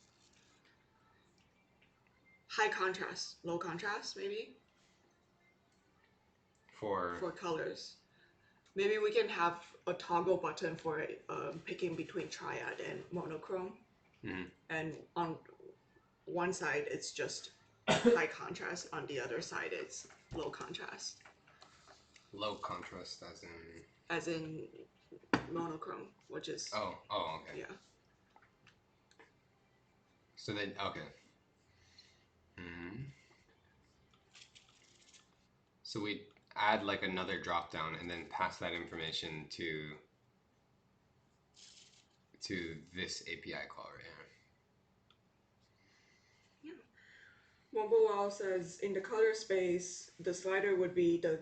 high contrast, low contrast, maybe? For colors. Maybe we can have a toggle button for picking between triad and monochrome. Mm-hmm. And on one side it's just high contrast, on the other side it's low contrast. Low contrast as in monochrome, which is oh okay. Yeah. So then okay. Mm-hmm. So we add like another drop down and then pass that information to this API call right here. Womblewow says in the color space, the slider would be the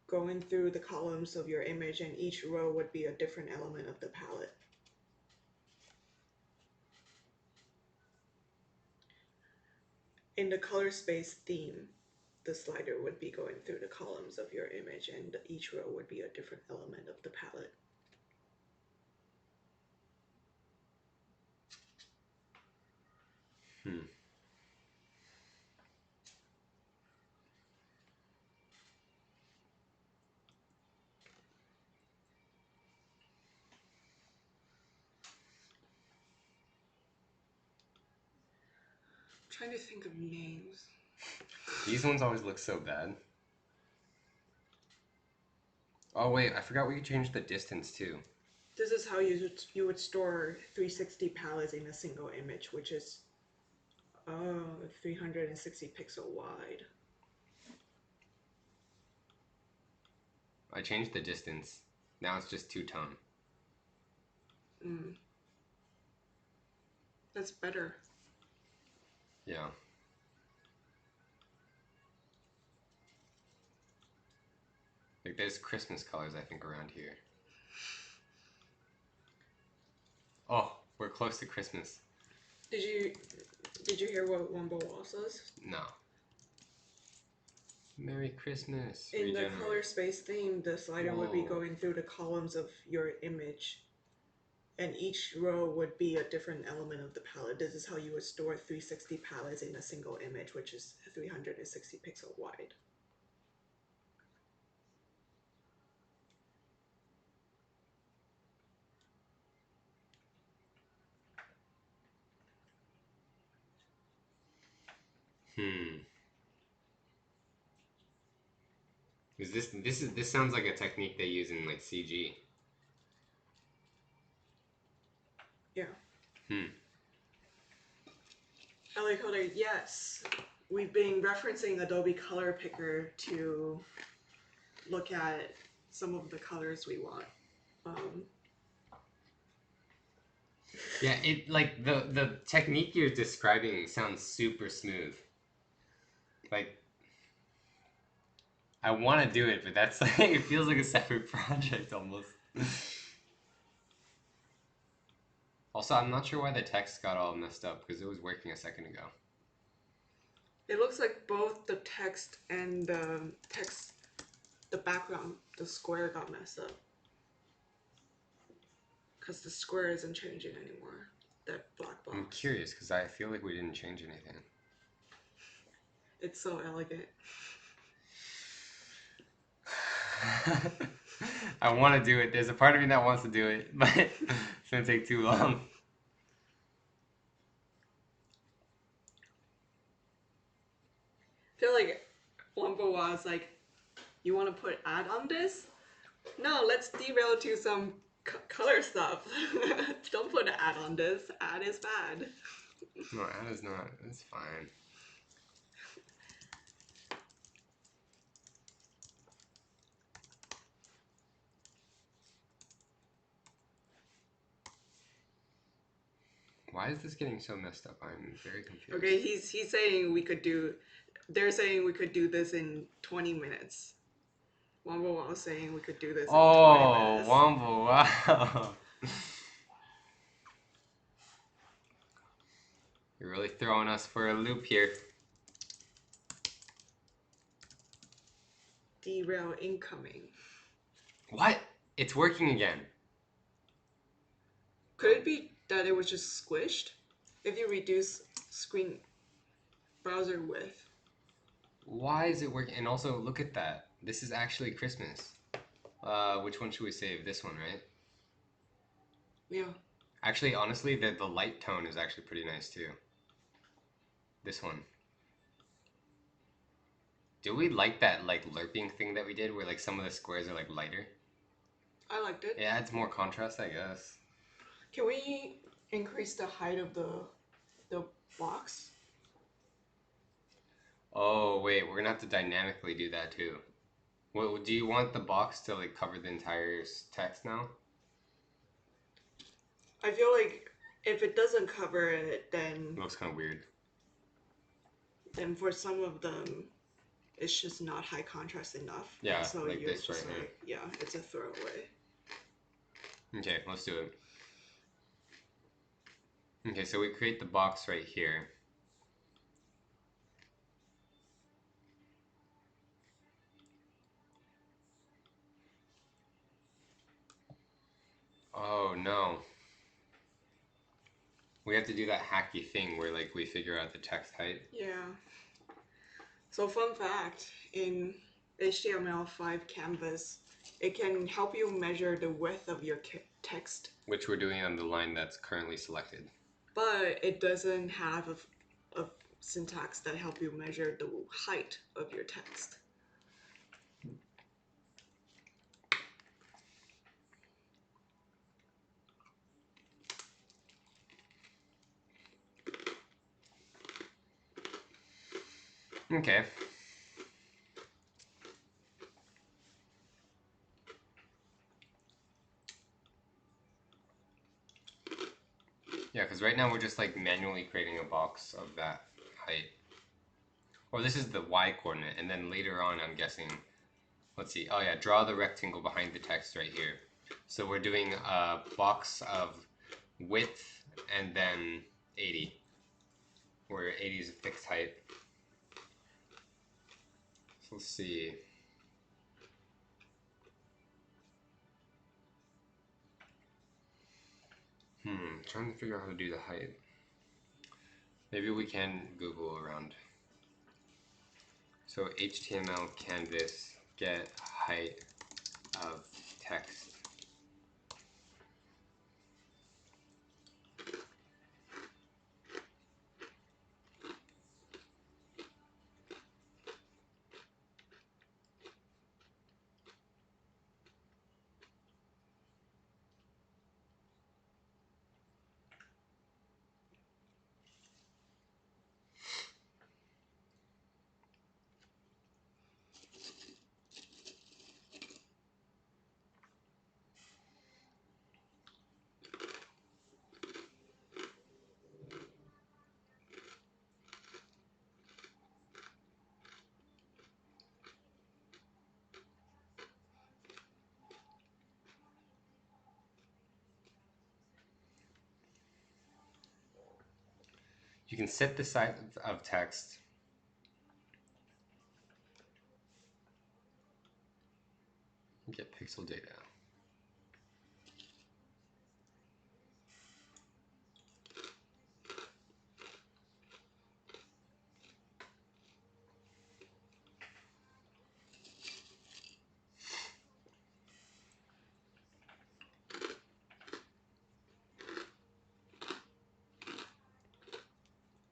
going through the columns of your image, and each row would be a different element of the palette. In the color space theme, the slider would be going through the columns of your image, and each row would be a different element of the palette. trying to think of names. These ones always look so bad. Oh wait, I forgot we could change the distance too. This is how you would store 360 palettes in a single image, which is 360 pixel wide. I changed the distance. Now it's just two-tone. That's better. Yeah. Like there's Christmas colors I think around here. Oh, we're close to Christmas. Did you hear what Wombo Wall says? No. Merry Christmas. In the Regenerate. color space theme, the slider would be Whoa. going through the columns of your image, and each row would be a different element of the palette. This is how you would store 360 palettes in a single image, which is 360 pixel wide. This sounds like a technique they use in like CG. Yeah. I like how yes, we've been referencing Adobe Color Picker to look at some of the colors we want. Yeah, it like the technique you're describing sounds super smooth. Like I want to do it, but that's like it feels like a separate project almost. Also, I'm not sure why the text got all messed up because it was working a second ago. It looks like both the text and the background, the square got messed up. Because the square isn't changing anymore. That black box. I'm curious because I feel like we didn't change anything. It's so elegant. I want to do it. There's a part of me that wants to do it, but it's going to take too long. I feel like Wombo was like, you want to put ad on this? No, let's derail to some color stuff. Don't put an ad on this. Ad is bad. No, ad is not. It's fine. Why is this getting so messed up? I'm very confused. Okay, he's saying we could do. They're saying we could do this in 20 minutes. Wombo was saying we could do this in 20 minutes. Wombo, wow. You're really throwing us for a loop here. Derail incoming. What? It's working again. Could it be that it was just squished? If you reduce screen browser width. Why is it working? And also, look at that. This is actually Christmas. Which one should we save? This one, right? Yeah. Actually, honestly, the light tone is actually pretty nice too. This one. Do we like that like lerping thing that we did where like some of the squares are like lighter? I liked it. It adds more contrast, I guess. Can we increase the height of the box? Oh, wait, we're gonna have to dynamically do that too. Well, do you want the box to like cover the entire text now? I feel like if it doesn't cover it, It looks kind of weird. then for some of them, it's just not high contrast enough. Yeah, so like you're this just right like, yeah, it's a throwaway. Okay, let's do it. Okay, so we create the box right here. Oh no. We have to do that hacky thing where like we figure out the text height. Yeah. So fun fact, in HTML5 Canvas, it can help you measure the width of your text, Which we're doing on the line that's currently selected. but it doesn't have syntax that help you measure the height of your text. Okay. Yeah, because right now we're just like manually creating a box of that height. Or this is the y coordinate, and then later on I'm guessing, let's see, oh yeah, draw the rectangle behind the text right here. So we're doing a box of width and then 80, where 80 is a fixed height. So let's see. Trying to figure out how to do the height. Maybe we can Google around. So HTML canvas get height of text. You can set the size of text. Get pixel data.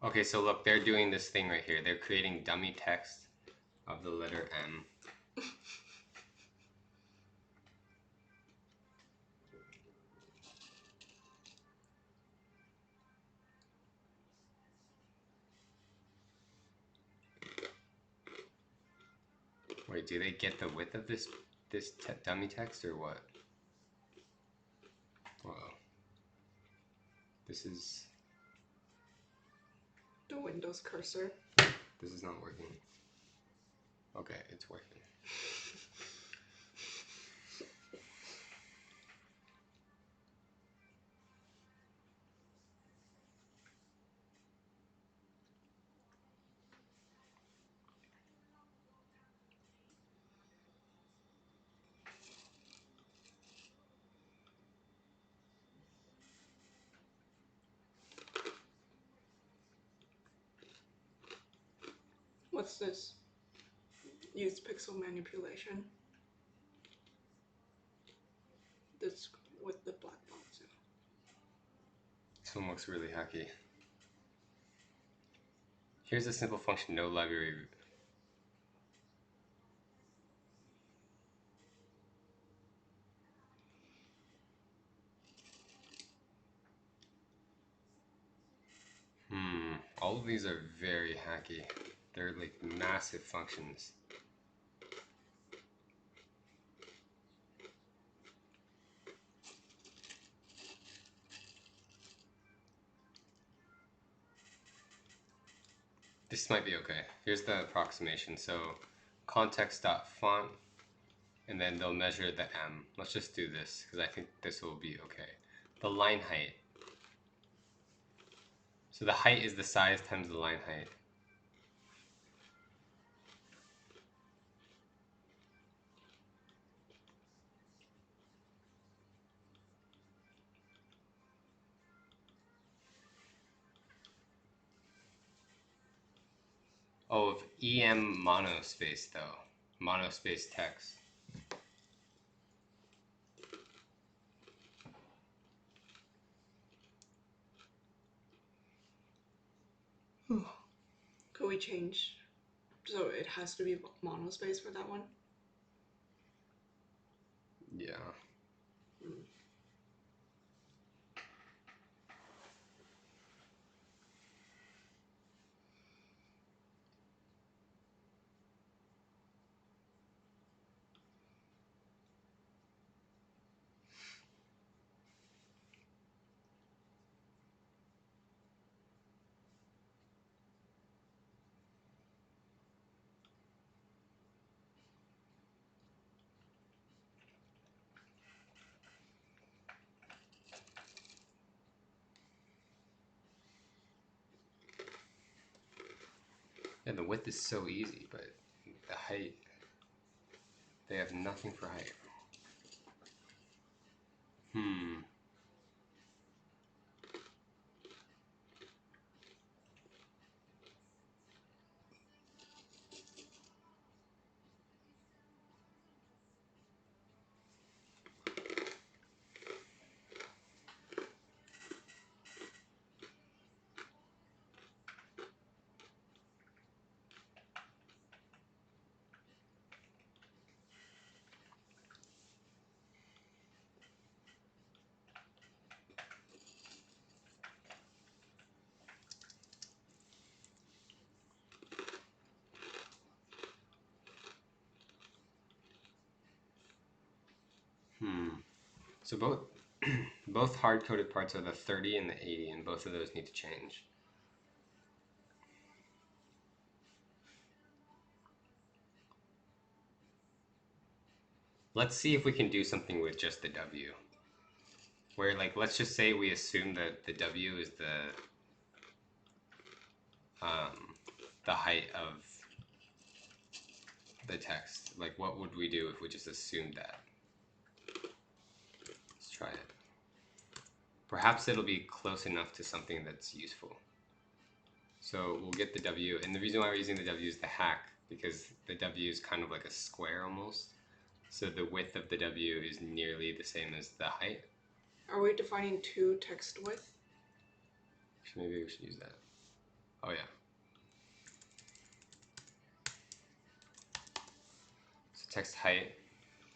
Okay, so look, they're doing this thing right here. They're creating dummy text of the letter M. Wait, do they get the width of this dummy text or what? Whoa. This is The Windows cursor. this is not working. Okay, it's working. What's this? Use pixel manipulation. This with the black box. This one looks really hacky. Here's a simple function, no library. All of these are very hacky. They're like massive functions. This might be okay. Here's the approximation. So context.font, and then they'll measure the M. Let's just do this because I think this will be okay. The line height. So the height is the size times the line height. Oh, of EM monospace though. Monospace text. we change, so it has to be monospace for that one? Yeah. Yeah, the width is so easy, but the height, they have nothing for height. Hmm. So both hard-coded parts are the 30 and the 80, and both of those need to change. Let's see if we can do something with just the W. Where, like, let's just say we assume that the W is the height of the text. Like, what would we do if we just assumed that? Let's try it. Perhaps it'll be close enough to something that's useful. So we'll get the W, and the reason why we're using the W is the hack, because the W is kind of like a square almost. So the width of the W is nearly the same as the height. Are we defining two text width? Maybe we should use that. Oh yeah. So text height,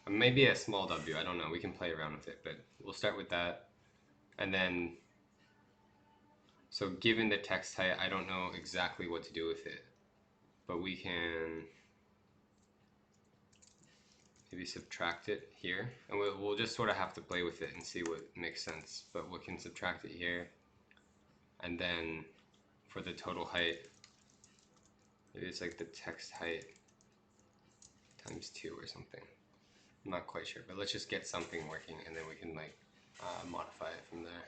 maybe a small W, I don't know, we can play around with it, but we'll start with that. And then, so given the text height, I don't know exactly what to do with it, but we can maybe subtract it here, and we'll just sort of have to play with it and see what makes sense. But we can subtract it here, and then for the total height, maybe it's like the text height times 2 or something. I'm not quite sure, but let's just get something working, and then we can like modify it from there.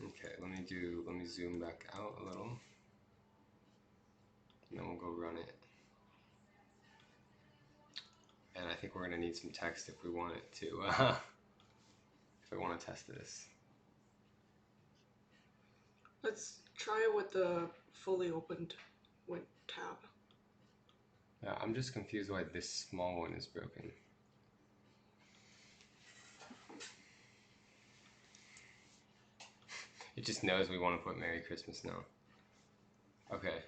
Okay, let me zoom back out a little, and then we'll go run it. And I think we're gonna need some text if we want it to, if I want to test this. Let's try it with the fully opened tab. Yeah, I'm just confused why this small one is broken. It just knows we want to put Merry Christmas now. Okay.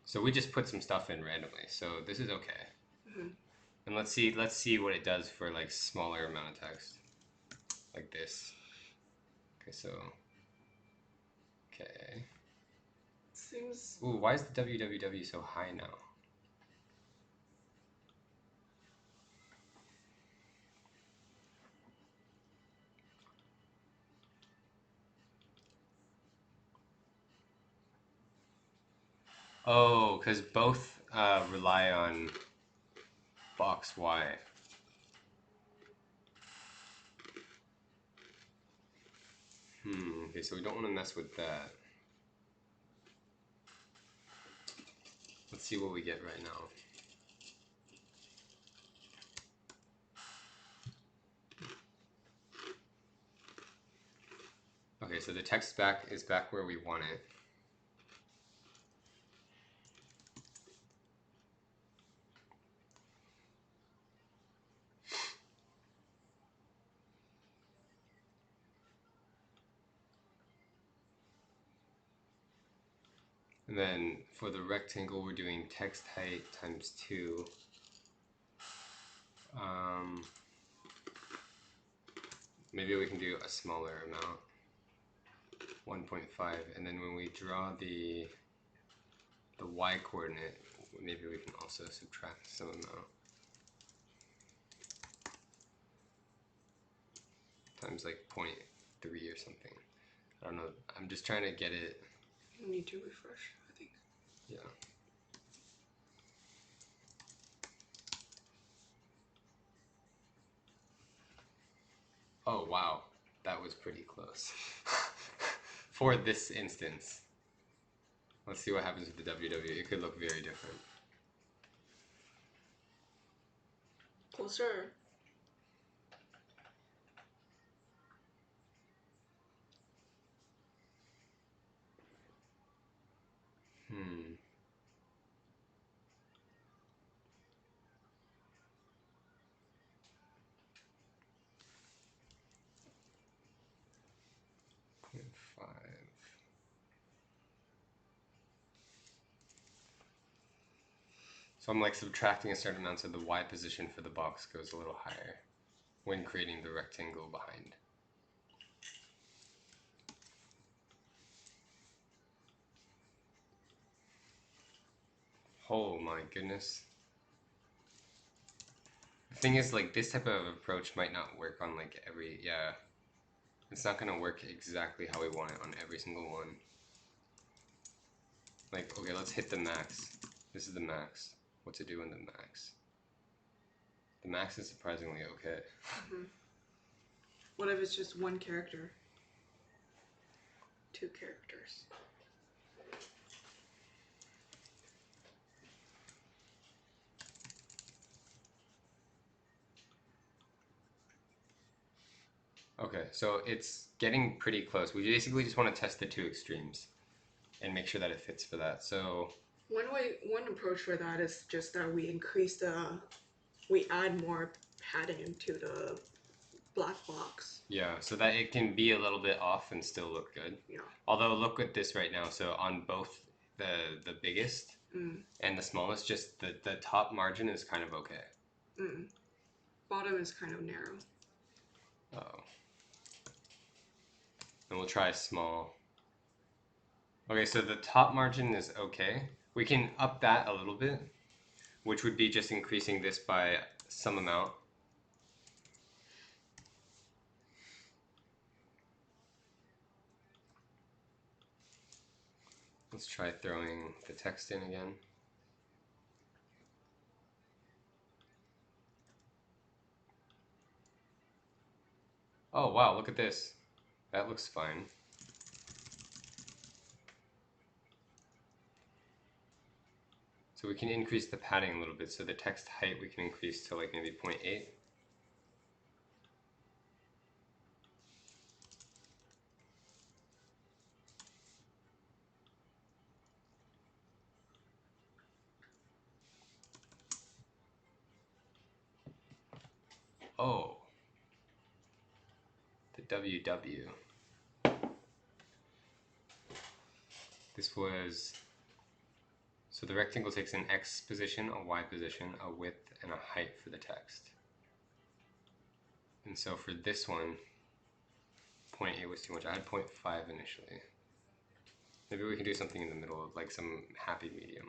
So we just put some stuff in randomly, so this is okay. Mm-hmm. And let's see what it does for like smaller amount of text. Like this. Okay, so okay. Seems. Ooh, why is the www so high now? Oh, because both rely on box Y. Okay, so we don't want to mess with that. Let's see what we get right now. Okay, so the text is back where we want it. And then for the rectangle, we're doing text height times 2. Maybe we can do a smaller amount, 1.5, and then when we draw the y coordinate, maybe we can also subtract some amount times like 0.3 or something. I don't know. I'm just trying to get it. You need to refresh, I think. Yeah. Oh wow, that was pretty close. For this instance. Let's see what happens with the WW. It could look very different. Closer. Hmm. Point 5. So I'm like subtracting a certain amount so the y position for the box goes a little higher when creating the rectangle behind. Oh my goodness. The thing is, like, this type of approach might not work on like every, yeah. It's not gonna work exactly how we want it on every single one. Like, okay, let's hit the max. This is the max. What's it do in the max? The max is surprisingly okay. What if it's just one character? 2 characters. Okay, so it's getting pretty close. We basically just want to test the 2 extremes and make sure that it fits for that. So One approach for that is just that we add more padding to the black box. yeah, so that it can be a little bit off and still look good. Yeah. Although look at this right now. So on both the biggest and the smallest, just the top margin is kind of okay. Bottom is kind of narrow. Oh. And we'll try small. Okay, so the top margin is okay. We can up that a little bit, which would be just increasing this by some amount. Let's try throwing the text in again. Oh wow, look at this. That looks fine. So we can increase the padding a little bit. So the text height we can increase to like maybe 0.8. Oh, the WW. This was, so the rectangle takes an X position, a Y position, a width, and a height for the text. And so for this one, 0.8 was too much. I had 0.5 initially. Maybe we can do something in the middle, like some happy medium.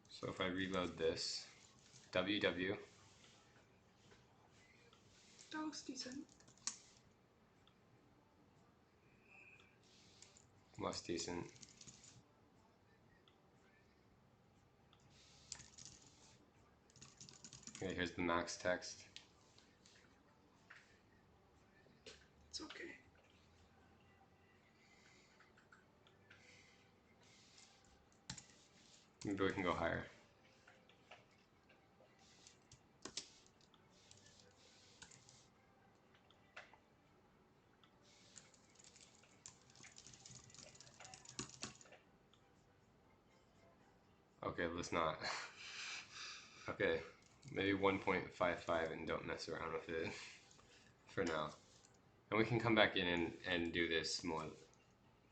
So if I reload this, WW. That looks decent. Less decent. Okay, here's the max text. It's okay. Maybe we can go higher. Okay, let's not. Okay, maybe 1.55 and don't mess around with it for now. And we can come back in and do this more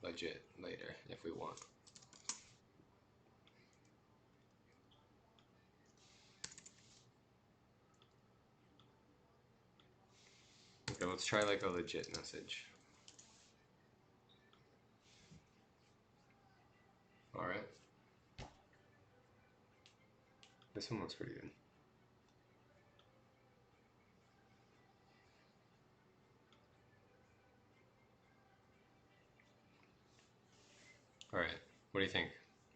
legit later if we want. Okay, let's try like a legit message. Alright. This one looks pretty good. Alright, what do you think?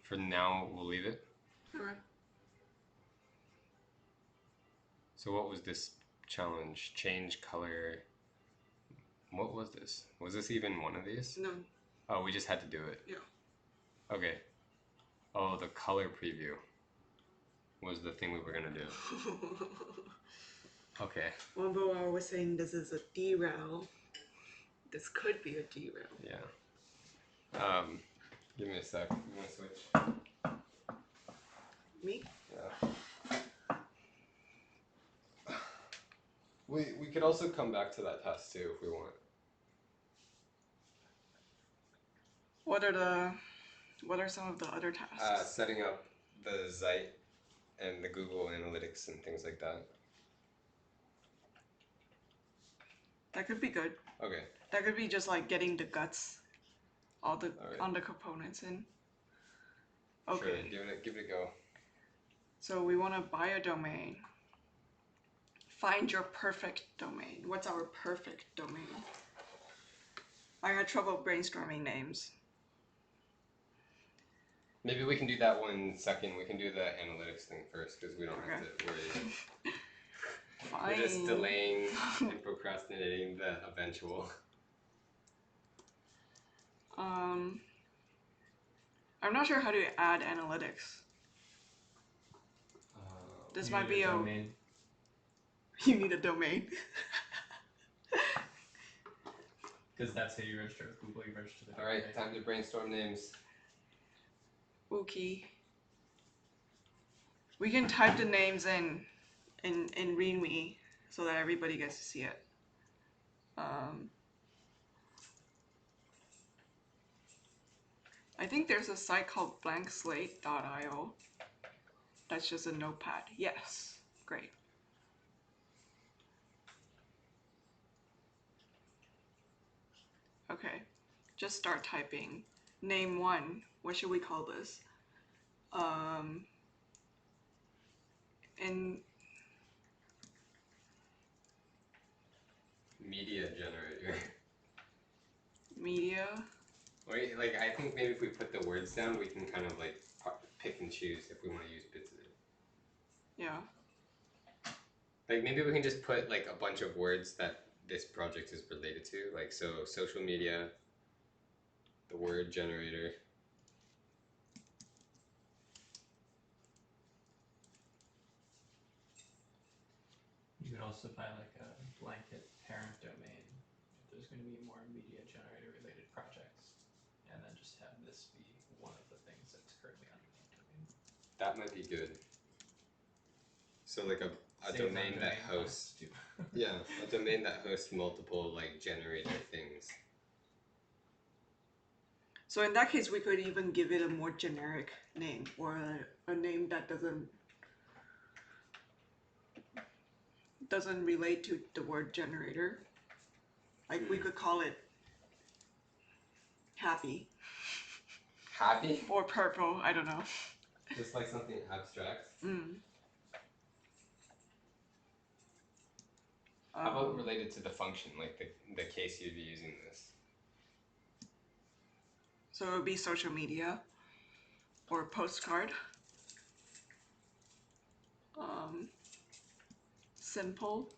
For now, we'll leave it. Alright. So what was this challenge? Change color. What was this? Was this even one of these? No. Oh, we just had to do it. Yeah. Okay. Oh, the color preview was the thing we were gonna do. Okay. Wombo was saying this is a derail. This could be a derail. Yeah. Give me a sec. You wanna switch? Me? Yeah. We could also come back to that task too if we want. What are some of the other tasks? Setting up the Zeit and the Google Analytics and things like that. That could be good. Okay. That could be just like getting the guts, Alright. on the components in. Okay. Sure, give it a go. So we want to buy a domain. Find your perfect domain. What's our perfect domain? I had trouble brainstorming names. Maybe we can do that one second. We can do the analytics thing first because we don't have to worry. Fine. We're just delaying and procrastinating the eventual. I'm not sure how to add analytics. This might be domain. You need a domain. Because that's how you register with Google. You register the domain. Alright, time to brainstorm names. Okay. We can type the names in README so that everybody gets to see it. I think there's a site called blankslate.io. That's just a notepad. Yes, great. Okay, just start typing. Name one. What should we call this? And Media generator. media. Wait, like I think maybe if we put the words down, we can kind of like pick and choose if we want to use bits of it. Yeah. Like maybe we can just put like a bunch of words that this project is related to, like so social media, the word generator. You could also buy like a blanket parent domain if there's going to be more media generator related projects, and then just have this be one of the things that's currently under that domain. That might be good. So like a Saves on domain that domain hosts. costs, too. Yeah, a domain that hosts multiple like generator things. So in that case, we could even give it a more generic name or a name that doesn't relate to the word generator. Like we could call it happy Happy? or purple. I don't know. Just like something abstract. How about related to the function, like the case you'd be using this? So it would be social media or postcard. Simple.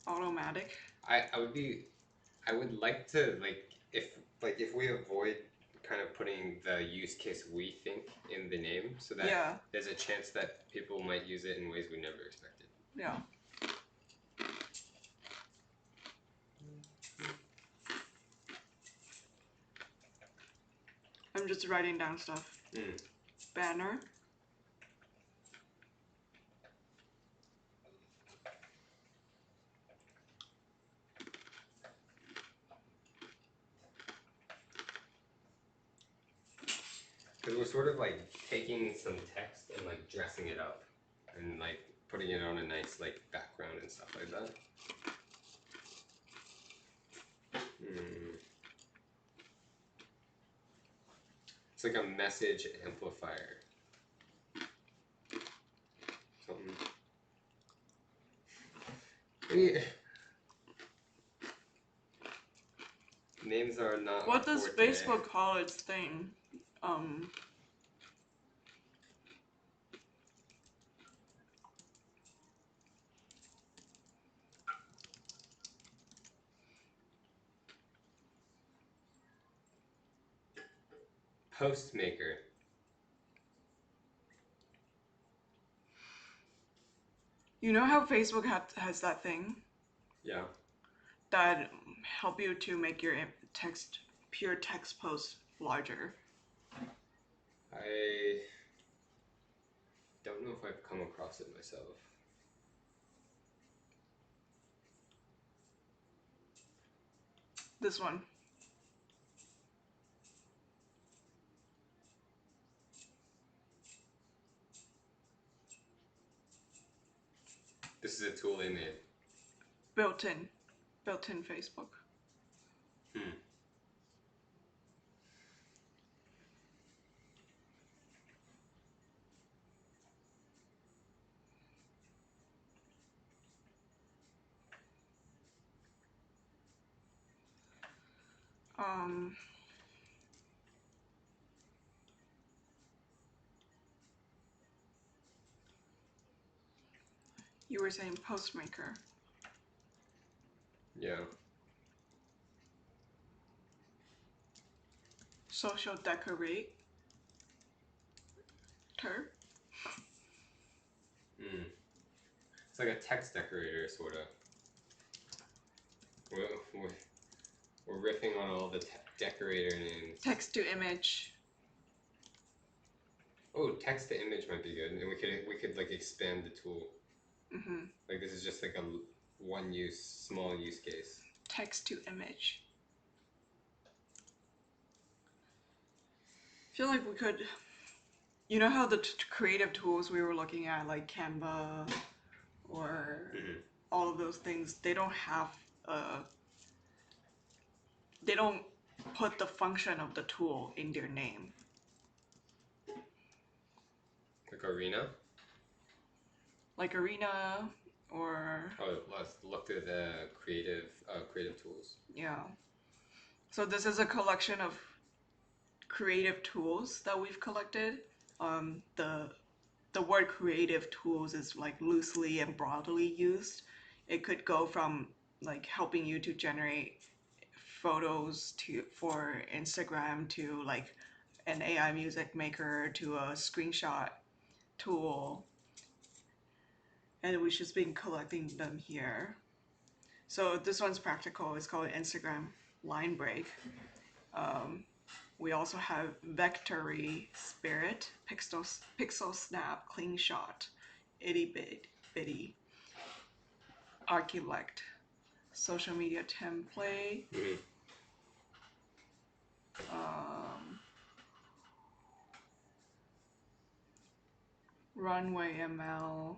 Automatic. I would like to if we avoid kind of putting the use case we think in the name so that there's a chance that people might use it in ways we never expected. Yeah. I'm just writing down stuff. Banner. Because we're sort of like taking some text and like dressing it up and like putting it on a nice like background and stuff like that. Hmm. It's like a message amplifier. Something. Names are not. What our does forte. Facebook call its thing? Postmaker. You know how Facebook has that thing Yeah. that help you to make your pure text post larger? I don't know if I've come across it myself. This one. This is a tool they made. Built-in Facebook. Hmm. Um, you were saying Postmaker. Yeah. Social decorator. Hmm. It's like a text decorator, sort of. We're riffing on all the decorator names. Text to image. Oh, text to image might be good, and we could like expand the tool. Mm-hmm. Like this is just like a small use case. Text to image. I feel like we could. You know how the creative tools we were looking at, like Canva, or all of those things, they don't have they don't put the function of the tool in their name. Like Arena. Like Arena, or Oh, let's look at the creative tools. yeah. So this is a collection of creative tools that we've collected. The word creative tools is like loosely and broadly used. It could go from like helping you to generate photos for Instagram to like an AI music maker to a screenshot tool, and we've just been collecting them here. So this one's practical. It's called Instagram Line Break. We also have Vectory Spirit, Pixel Snap, Clean Shot, Itty Bitty, Archilect, Social Media Template, Runway ML.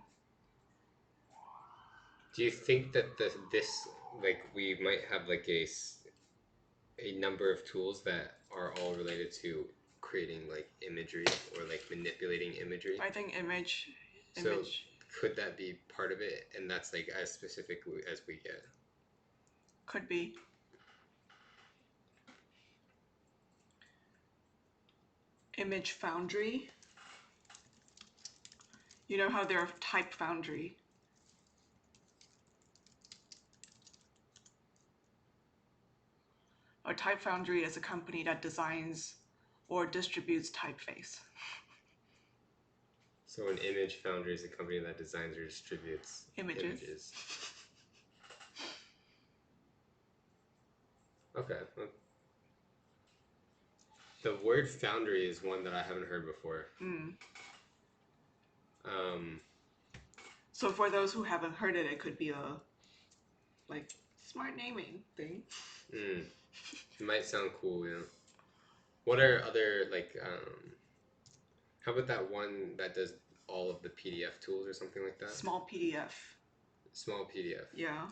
Do you think that this like we might have like a number of tools that are all related to creating like imagery or like manipulating imagery? I think image. So could that be part of it? And that's like as specific as we get. Could be. Image Foundry. You know how they're Type Foundry. A Type Foundry is a company that designs or distributes typeface. So an image foundry is a company that designs or distributes images. Okay. Well, the word foundry is one that I haven't heard before. So for those who haven't heard it, it could be a like smart naming thing. It might sound cool, yeah. What are other like how about that one that does all of the PDF tools or something like that? Small PDF. Small PDF. Yeah.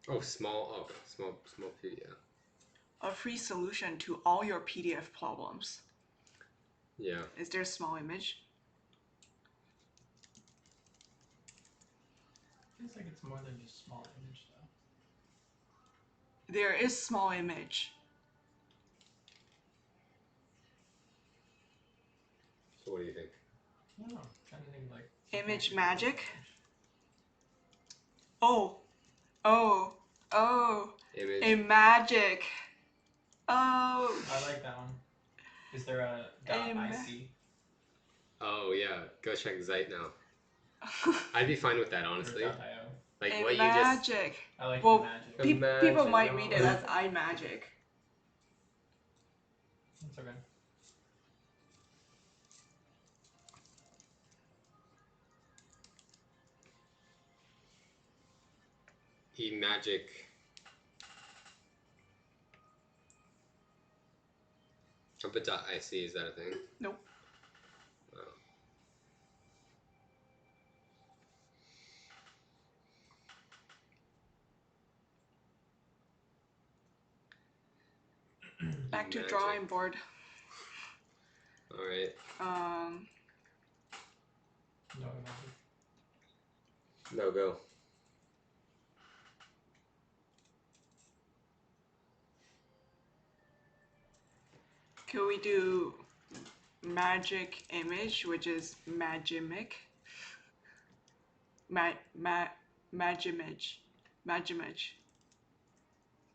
Oh, small PDF. A free solution to all your PDF problems. Yeah. Is there a small image? Feels like it's more than just small image though. There is small image. So what do you think? I don't know. I'm trying to think like Image something magic? image. Oh, oh, oh, Image. a magic. Oh, I like that one. Is there a .ic? Oh yeah. Go check Zeit now. I'd be fine with that, honestly. Or .io? Like a what you just. magic. I like Well, magic. People Imagine, might no. read it as iMagic. That's okay. E-Magic. But .ic, is that a thing? Nope. Wow. Back to E-Magic. drawing board. All right. No magic. No go. Can we do magic image, which is Magimix? Magimage.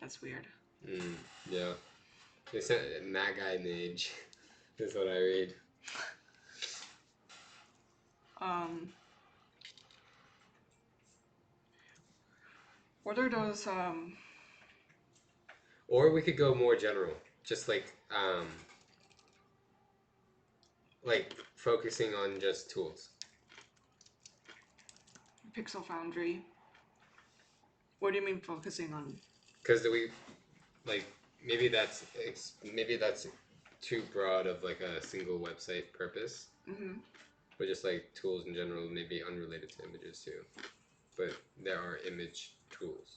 That's weird. Yeah. They said Magi Mage. Is what I read. What are those Or we could go more general. Just like focusing on just tools. Pixel Foundry? What do you mean focusing on? Because maybe that's too broad of like a single website purpose. But just like tools in general, maybe unrelated to images too. But there are image tools.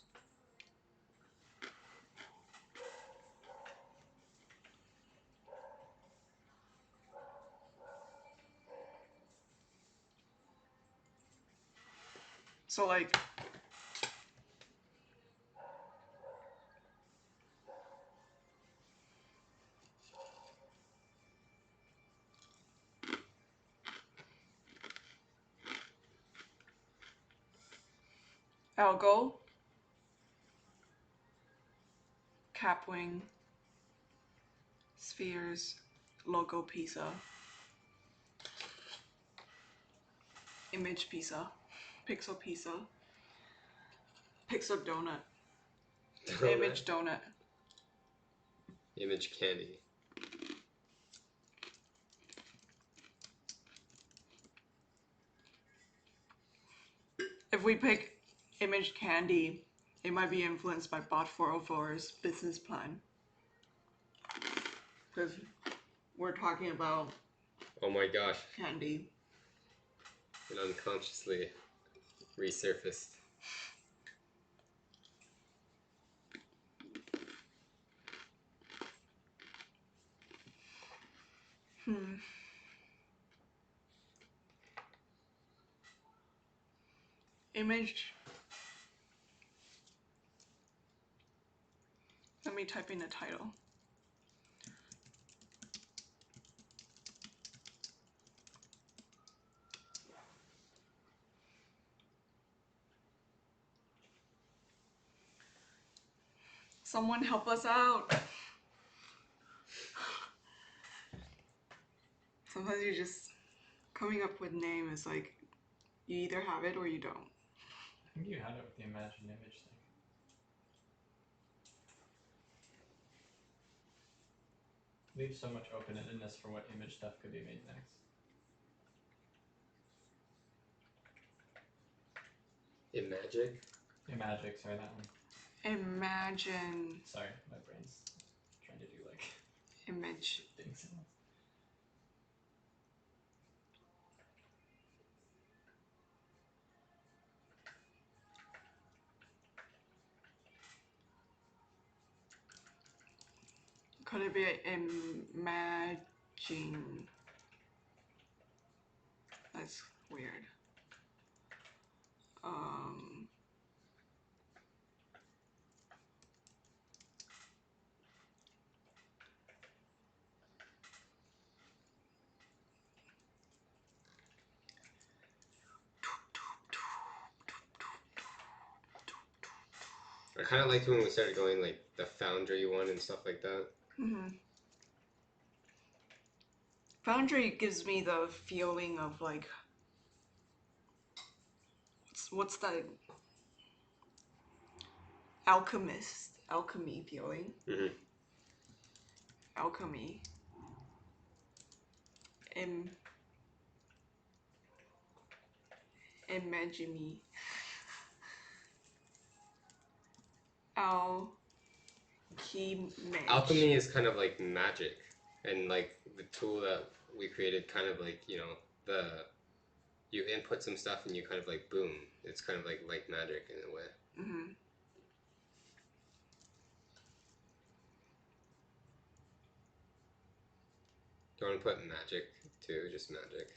So like Algo, Capwing, Spheres, Logo Pizza, Image Pizza, Pixel Pizza, Pixel Donut, Image Donut. Image candy. If we pick Image Candy, it might be influenced by Bot 404's business plan. Because we're talking about Oh my gosh. candy. It unconsciously resurfaced. Image. Let me type in the title. Someone help us out. Sometimes you're just coming up with name is like you either have it or you don't. I think you had it with the Imagine Image thing. Leave so much open-endedness for what image stuff could be made next. Imagic? Imagic, sorry, that one. Imagine Sorry, my brain's trying to do like image. things at once. be imagine. That's weird. I kind of liked when we started going like the Foundry one and stuff like that. Foundry gives me the feeling of like what's that alchemy feeling. Mm-hmm. Alchemy. Imagine me. Alchemy is kind of like magic, and like the tool that we created, kind of like you input some stuff and you kind of like boom. It's kind of like light magic in a way. Mm-hmm. Do you want to put magic too? Just magic.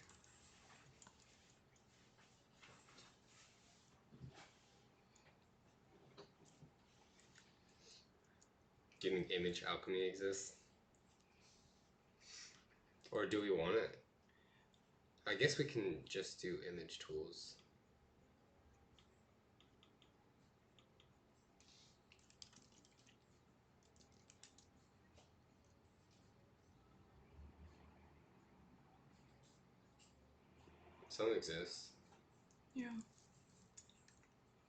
Do you think image alchemy exists? Or do we want it? I guess we can just do image tools. Some exist. Yeah.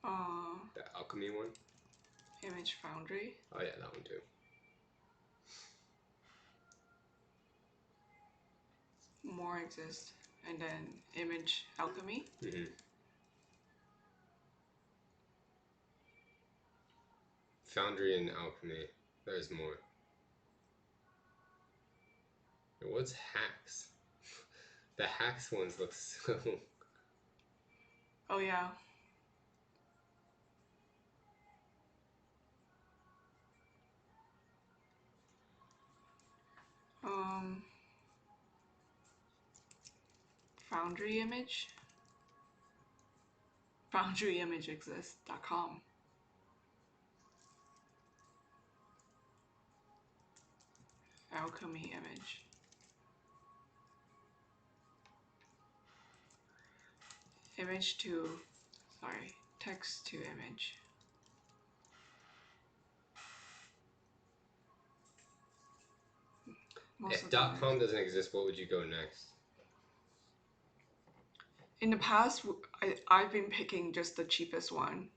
The alchemy one? Image Foundry. Oh yeah, that one too. More exist. And then Image Alchemy. Mm-hmm. Foundry and alchemy. There's more. What's hacks? The hacks ones look so... Oh yeah. Foundry image. FoundryImageExist.com. Alchemy image. Image to, sorry, text to image. If .com doesn't exist, what would you go next? In the past, I've been picking just the cheapest one.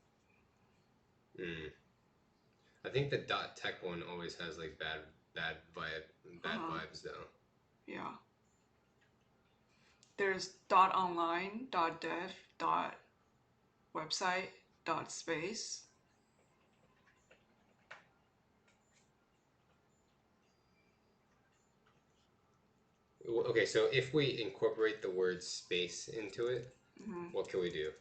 I think the .tech one always has like bad vibes though. Yeah. There's .online, .dev, .website, .space. Okay, so if we incorporate the word space into it, what can we do?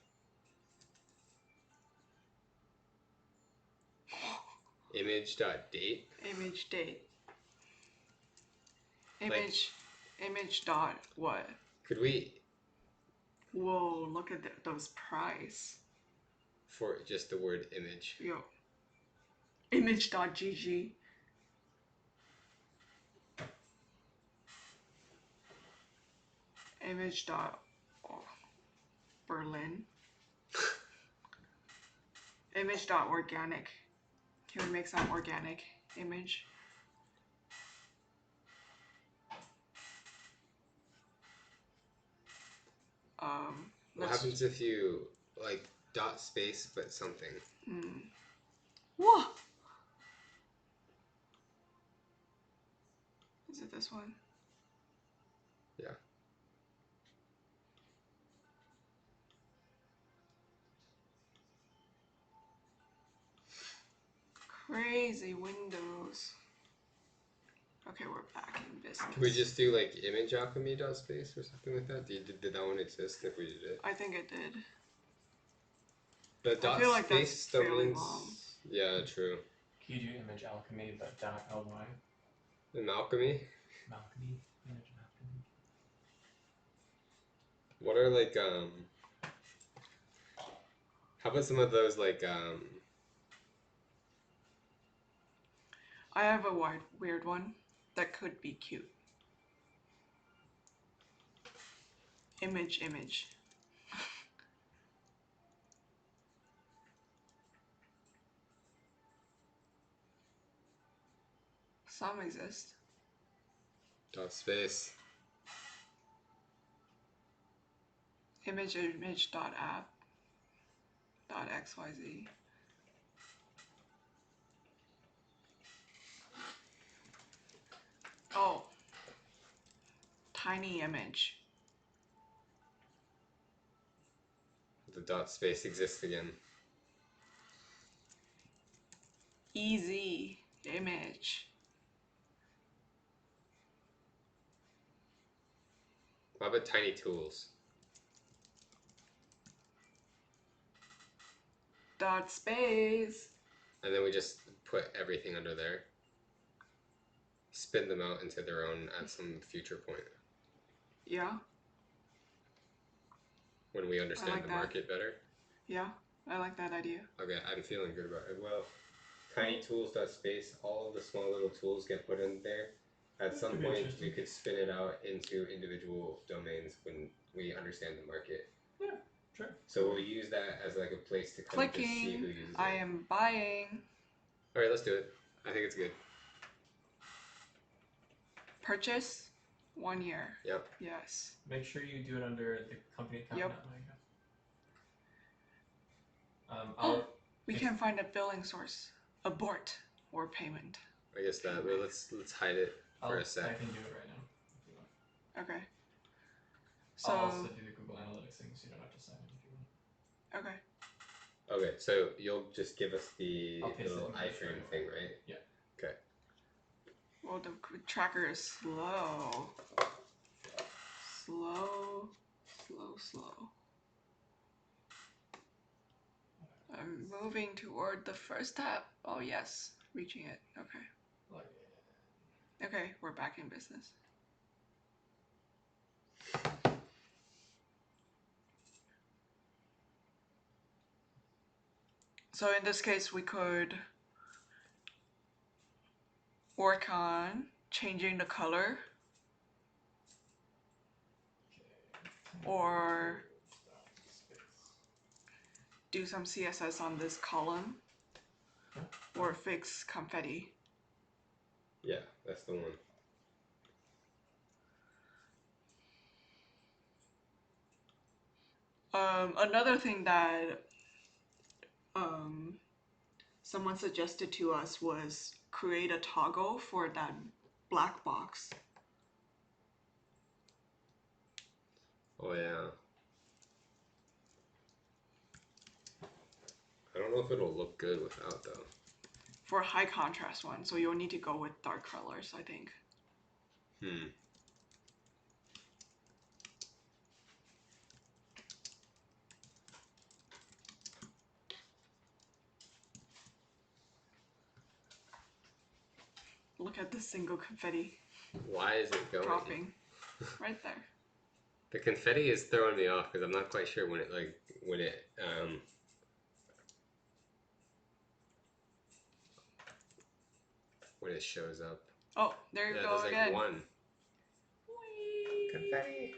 Image.date? Image date. Image dot what? Could we... Whoa, look at those price. For just the word image. Yo. Image.gg. Image.berlin. Image.organic. Can we make some organic image? What happens if you like .space but something? Whoa! Is it this one? Yeah. Crazy windows. Okay, we're back in business. Could we just do like image alchemy.space or something like that? Did that one exist if we did it? I think it did. The I feel like space that's still fairly means... long. Yeah, true. Can you do image alchemy but .ly? And alchemy. Malcolmy, image of alchemy. What are like how about some of those like I have a weird one that could be cute. Image. Some exist. dot space? Image dot app dot xyz. Oh, tiny image. The dot space exists again. Easy image. How about tiny tools? Dot space. And then we just put everything under there. Spin them out into their own at some future point Yeah, when we understand like the that. market better. yeah, I like that idea. Okay, I'm feeling good about it. Well, tiny tools dot space. All of the small little tools get put in there. At some Could be point, we interesting. could spin it out into individual domains when we understand the market. Yeah, sure. So we'll use that as like a place to kind of just see who Clicking. uses I it. am buying. All right, let's do it. I think it's good. Purchase 1 year. Yep. Yes. Make sure you do it under the company account, Yep. not my account. I'll We can find a billing source. Abort or payment. I guess that. But let's hide it for a I sec. can do it right now if you want. Okay. I'll So, also do the Google Analytics thing, so you don't have to sign in if you want. okay. Okay, so you'll just give us the I'll paste it little into the iframe framework. thing, right? Yeah. Okay. Well, the tracker is slow. Slow. I'm moving toward the first tab. Oh, yes. Reaching it. Okay. Log in. Okay, we're back in business. So in this case, we could work on changing the color or do some CSS on this column or fix confetti. Yeah, that's the one. Another thing that someone suggested to us was create a toggle for that black box. Oh yeah. I don't know if it'll look good without though. For a high contrast one, so you'll need to go with dark colors, I think. Look at the single confetti Why is it going? dropping right there. The confetti is throwing me off because I'm not quite sure when it shows up. Oh, there you Yeah, go there's like again. one. Whee! Confetti.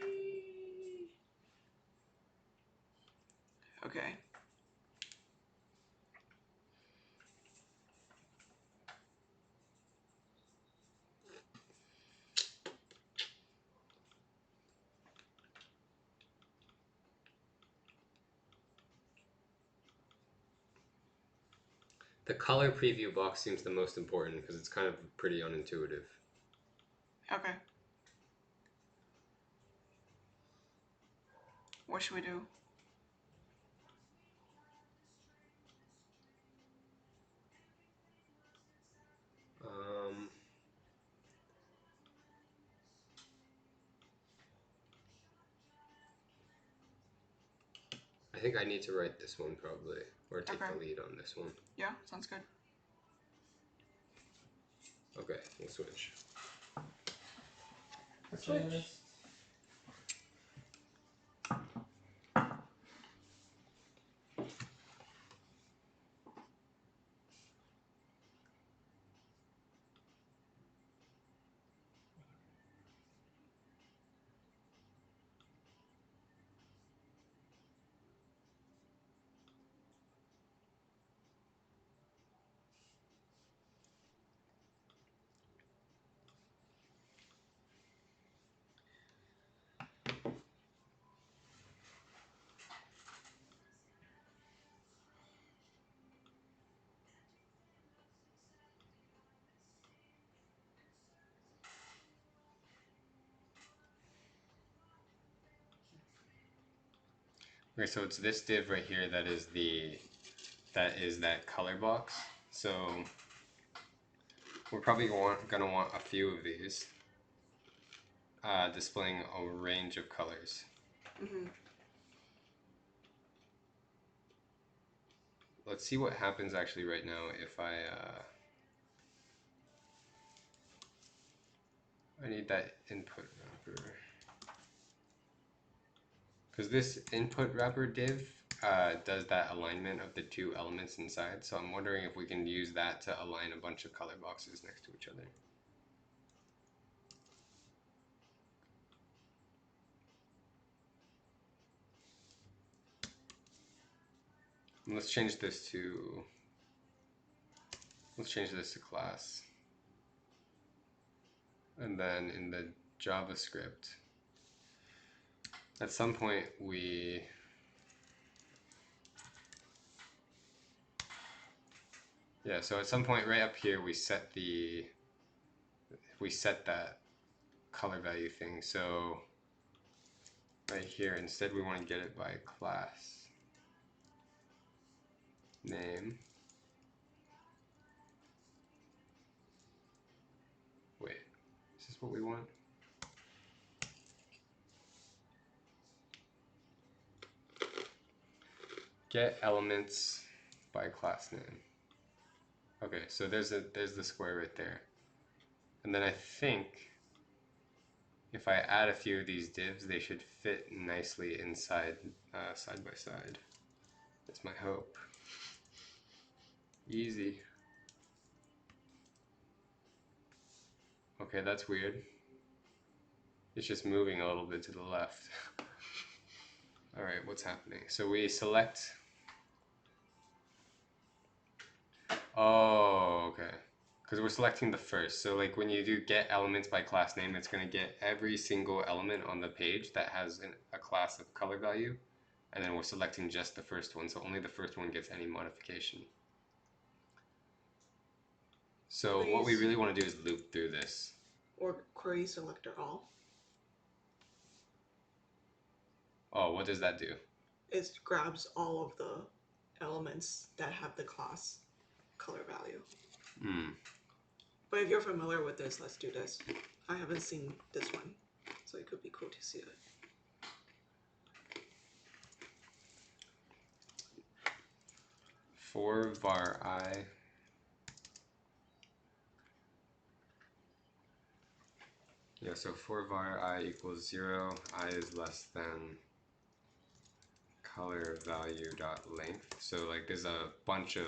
Okay. The color preview box seems the most important because it's kind of pretty unintuitive. Okay. What should we do? I think I need to write this one probably, or take Okay. the lead on this one. Yeah, sounds good. Okay, we'll switch. Switch. Okay, so it's this div right here that is that color box. So we're probably gonna want a few of these, displaying a range of colors. Mm-hmm. Let's see what happens actually right now if I need that input wrapper. Because this input wrapper div does that alignment of the two elements inside, so I'm wondering if we can use that to align a bunch of color boxes next to each other. And let's change this to class. And then in the JavaScript, at some point so at some point right up here we set that color value thing. So right here, instead we want to get it by class name. Wait, is this what we want? Get elements by class name. Okay, so there's the square right there. And then I think if I add a few of these divs, they should fit nicely inside side by side. That's my hope. Easy. Okay, that's weird. It's just moving a little bit to the left. Alright, what's happening? So we select... Oh, okay. Because we're selecting the first. So like when you do get elements by class name, it's going to get every single element on the page that has a class of color value. And then we're selecting just the first one, so only the first one gets any modification. So what we really want to do is loop through this. Or query selector all. Oh, what does that do? It grabs all of the elements that have the class color value. But if you're familiar with this, let's do this. I haven't seen this one, so it could be cool to see it. For var I, yeah, so for var I equals 0, I is less than color value dot length. So like there's a bunch of,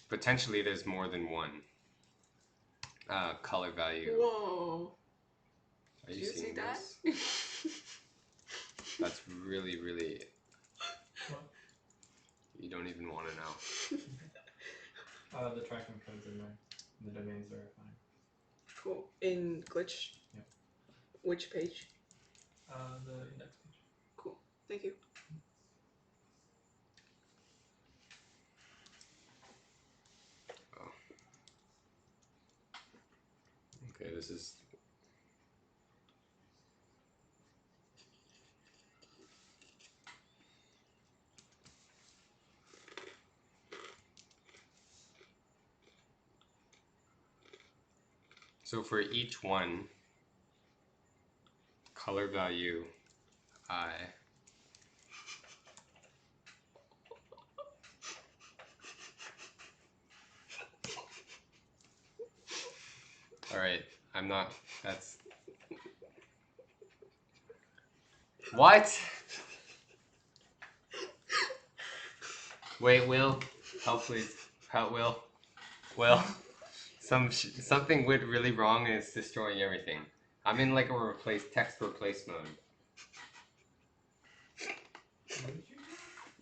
potentially there's more than one color value. Whoa! Are Did you see seeing that? this? That's really, really, What? you don't even want to know. The tracking code's in there. The domain's verifying. Cool. In glitch? Yep. Which page? The index page. Cool. Thank you. Oh. Okay, this is... So for each one, color value I, Alright, I'm not. That's. What? Wait, Will. Help, please. Help, Will. Will. Something went really wrong and it's destroying everything. I'm in like a text replace mode.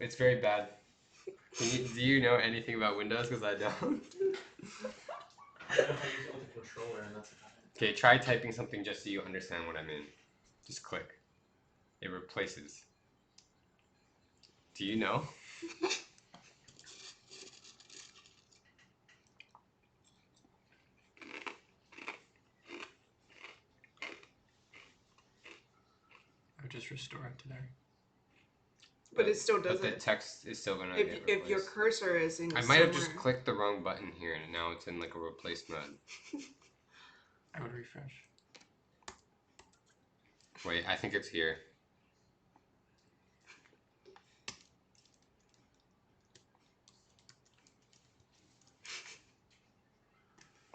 It's very bad. Do you know anything about Windows? Because I don't. I don't know how to use it with a controller, and that's about it. Okay, try typing something just so you understand what I mean. Just click. It replaces. Do you know? I would just restore it to there. But it still But the doesn't. text is still gonna get If your replaced. cursor is in I might have just somewhere- clicked the wrong button here and now it's in like a replace mode. I would refresh. Wait, I think it's here.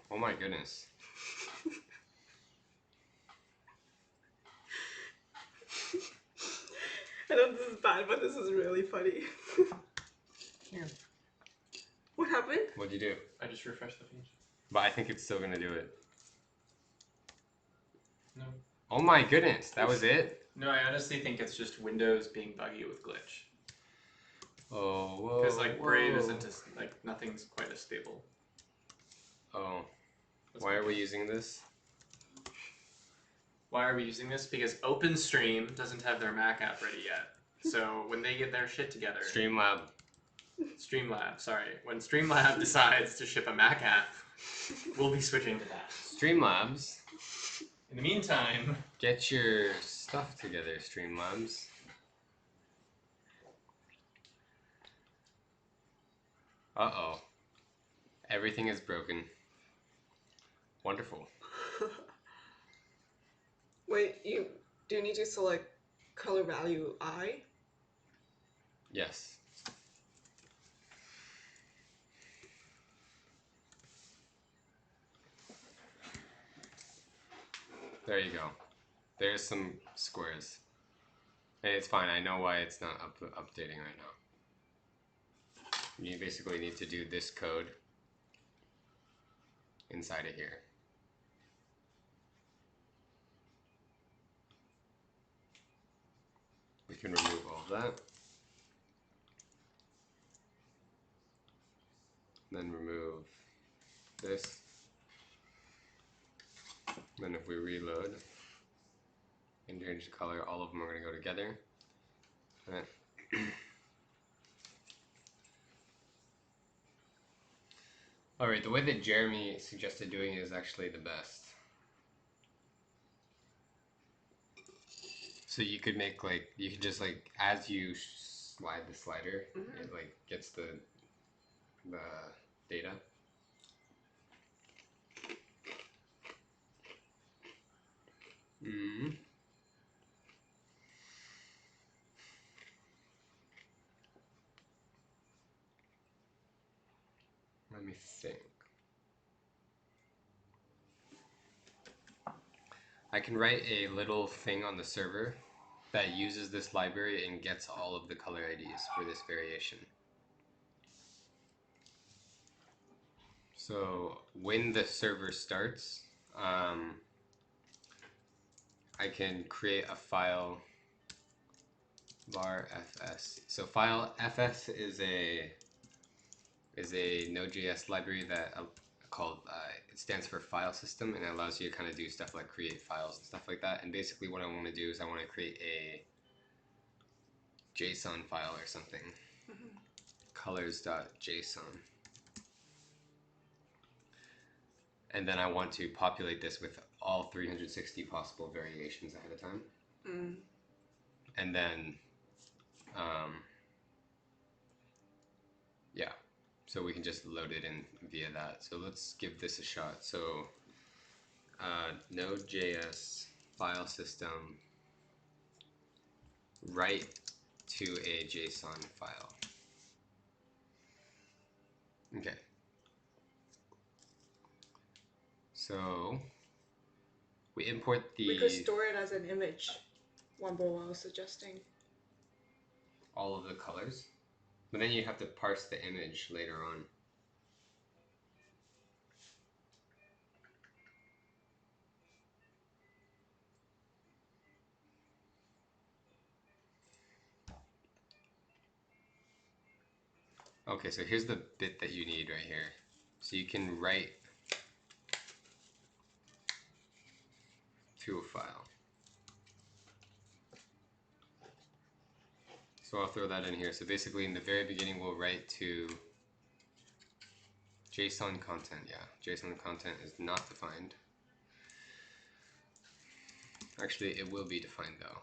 Oh my goodness. I know this is bad, but this is really funny. Here. What happened? What'd you do? I just refreshed the page. But I think it's still gonna do it. No. Oh my goodness, that was it? No, I honestly think it's just Windows being buggy with glitch. Oh, whoa. Because like Brave whoa. isn't as like nothing's quite as stable. Oh, That's why my are we guess. using this? Why are we using this? Because OpenStream doesn't have their Mac app ready yet. So when they get their shit together, Streamlab. Streamlab, sorry, when Streamlab decides to ship a Mac app, we'll be switching to that. Streamlabs. In the meantime, Get your stuff together, Streamlabs. Uh-oh. Everything is broken. Wonderful. Wait, do you need to select color value I? Yes. There you go. There's some squares. And it's fine, I know why it's not updating right now. You basically need to do this code inside of here. We can remove all of that. Then remove this. Then if we reload and change the color, all of them are going to go together. Alright, the way that Jeremy suggested doing it is actually the best. So you could make like, you could just like, as you slide the slider, it like gets the data. Let me think. I can write a little thing on the server that uses this library and gets all of the color IDs for this variation. So when the server starts, I can create a file var fs. So file fs is a Node.js library that called it stands for file system, and it allows you to kind of do stuff like create files and stuff like that. And basically what I want to do is I want to create a JSON file or something. Colors.json. And then I want to populate this with all 360 possible variations ahead of time. And then yeah, so we can just load it in via that. So let's give this a shot. So Node.js file system write to a JSON file. Okay. So we import We could the store it as an image. Wombo was suggesting. all of the colors, but then you have to parse the image later on. Okay, so here's the bit that you need right here. So you can write to a file. So I'll throw that in here. So basically in the very beginning we'll write to JSON content. Yeah, JSON content is not defined. Actually, it will be defined though.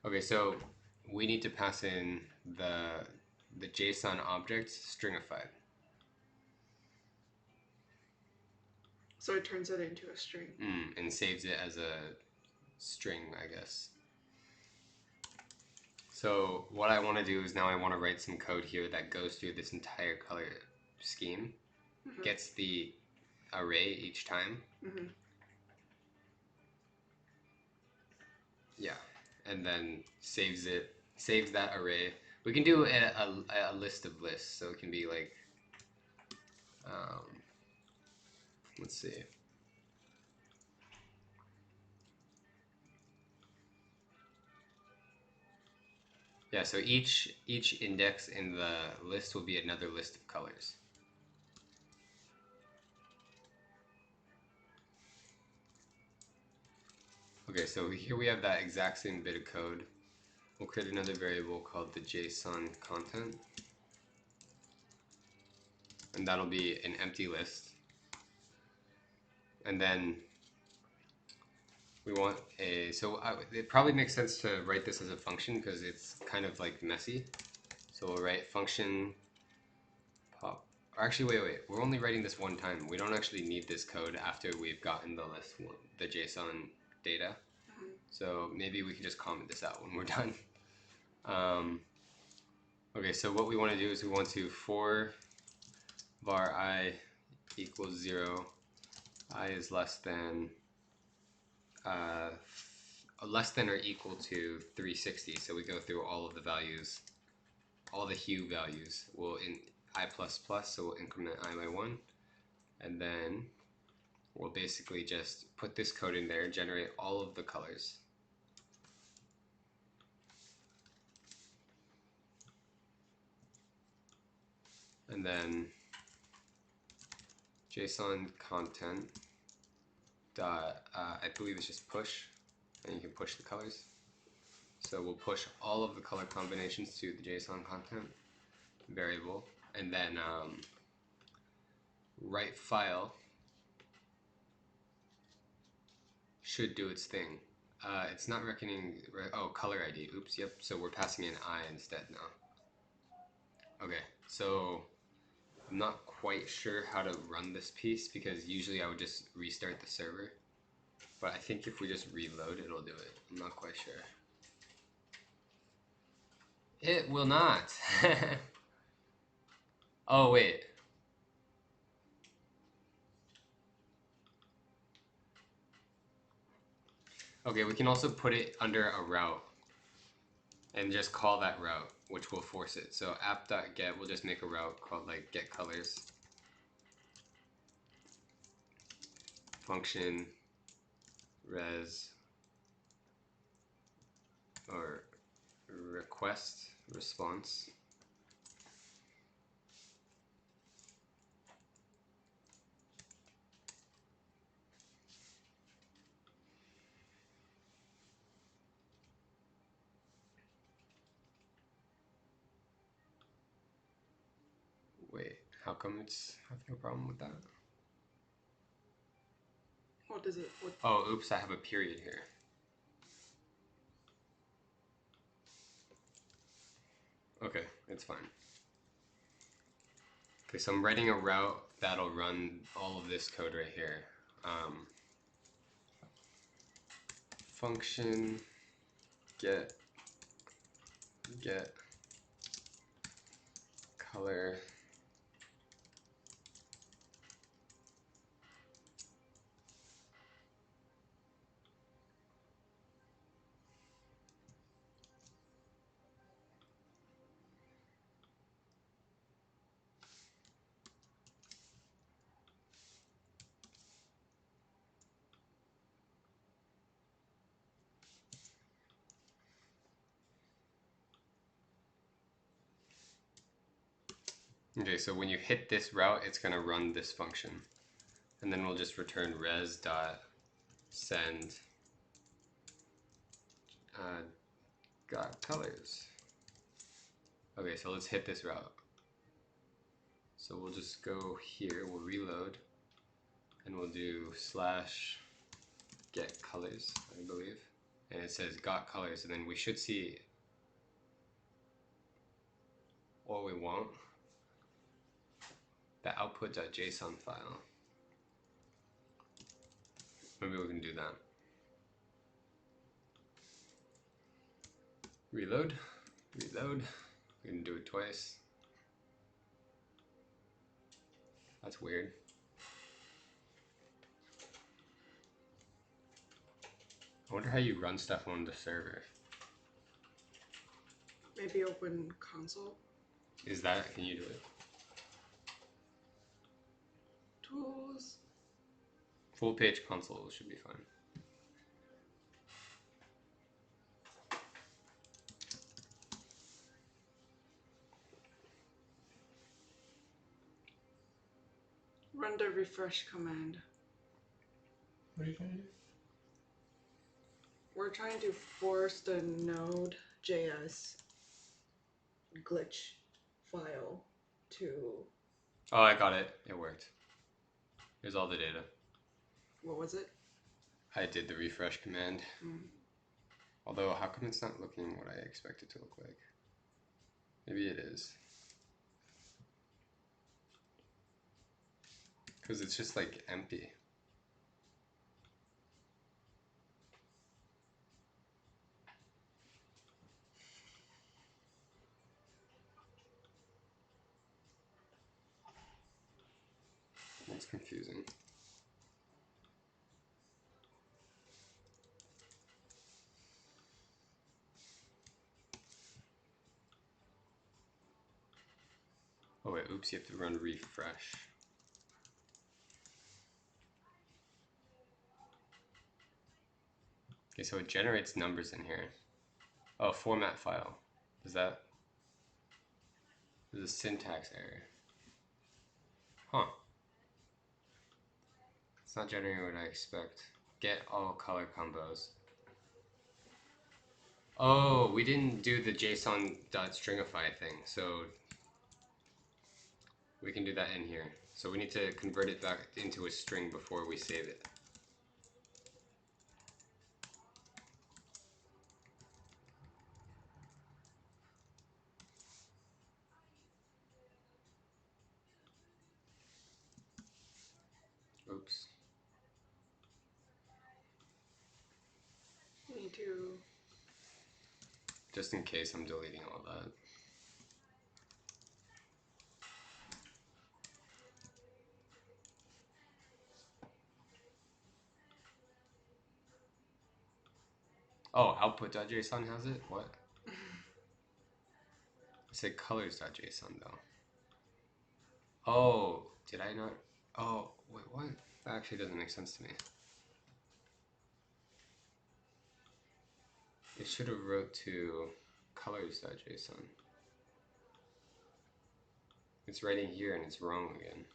Okay, so we need to pass in the JSON object stringified. So it turns it into a string. And saves it as a string, I guess. So what I want to do is now I want to write some code here that goes through this entire color scheme, gets the array each time. Yeah, and then saves that array. We can do a list of lists, so it can be like, let's see. Yeah, so each index in the list will be another list of colors. Okay, so here we have that exact same bit of code. We'll create another variable called the JSON content. And that'll be an empty list. And then we want it probably makes sense to write this as a function because it's kind of like messy. So we'll write function pop. Or actually, wait, we're only writing this one time. We don't actually need this code after we've gotten the list, the JSON data. So maybe we can just comment this out when we're done. Okay, so what we want to do is we want to for var I equals 0, I is less than or equal to 360. So we go through all of the values, all the hue values. We'll in I++, so we'll increment I by 1, and then we'll basically just put this code in there, generate all of the colors. And then JSON content dot, I believe it's just push, and you can push the colors. So we'll push all of the color combinations to the JSON content variable, and then write file should do its thing. It's not reckoning, oh, color ID, oops, yep, so we're passing in I instead now. Okay, so I'm not quite sure how to run this piece because usually I would just restart the server, but I think if we just reload, it'll do it. I'm not quite sure. It will not. Oh, wait. Okay, we can also put it under a route and just call that route, which will force it. So app.get will just make a route called like get colors. Function res or request response. Wait, how come it's having a problem with that? What does it? What? Oh, oops, I have a period here. Okay, it's fine. Okay, so I'm writing a route that'll run all of this code right here. Function get color. Okay, so when you hit this route, it's gonna run this function. And then we'll just return res dot send got colors. Okay, so let's hit this route. So we'll just go here, we'll reload, and we'll do slash get colors, I believe. And it says got colors, and then we should see what we want. The output.json file. Maybe we can do that. Reload, reload. We can do it twice. That's weird. I wonder how you run stuff on the server. Maybe open console. Is that, can you do it? Tools. Full page console should be fine. Run the refresh command. What are you trying to do? We're trying to force the Node.js glitch file to. Oh, I got it. It worked. Here's all the data. What was it? I did the refresh command. Mm. Although, how come it's not looking what I expect it to look like? Maybe it is. Because it's just like empty. It's confusing. Oh wait, oops, you have to run refresh. Okay, so it generates numbers in here. Oh, format file. Is that... There's a syntax error. Huh. It's not generating what I expect. Get all color combos. Oh, we didn't do the JSON.stringify thing, so we can do that in here. So we need to convert it back into a string before we save it. Oops. We need to. Just in case I'm deleting all that. Oh, output.json has it? What? I said colors.json though. Oh, did I not? Oh, wait, what? That actually doesn't make sense to me. It should have wrote to colors.json. It's writing here and it's wrong again.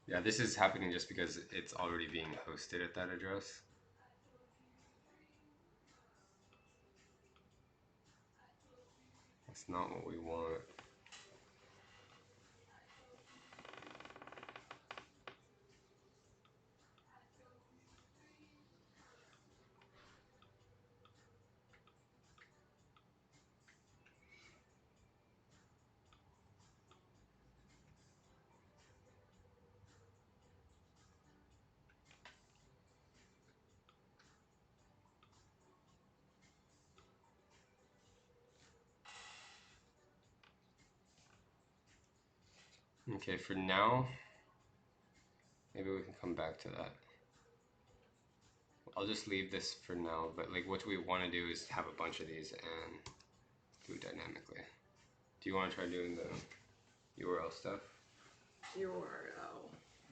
Yeah, this is happening just because it's already being hosted at that address. It's not what we want. Okay, for now, maybe we can come back to that. I'll just leave this for now, but like what we want to do is have a bunch of these and do it dynamically. Do you want to try doing the URL stuff? URL.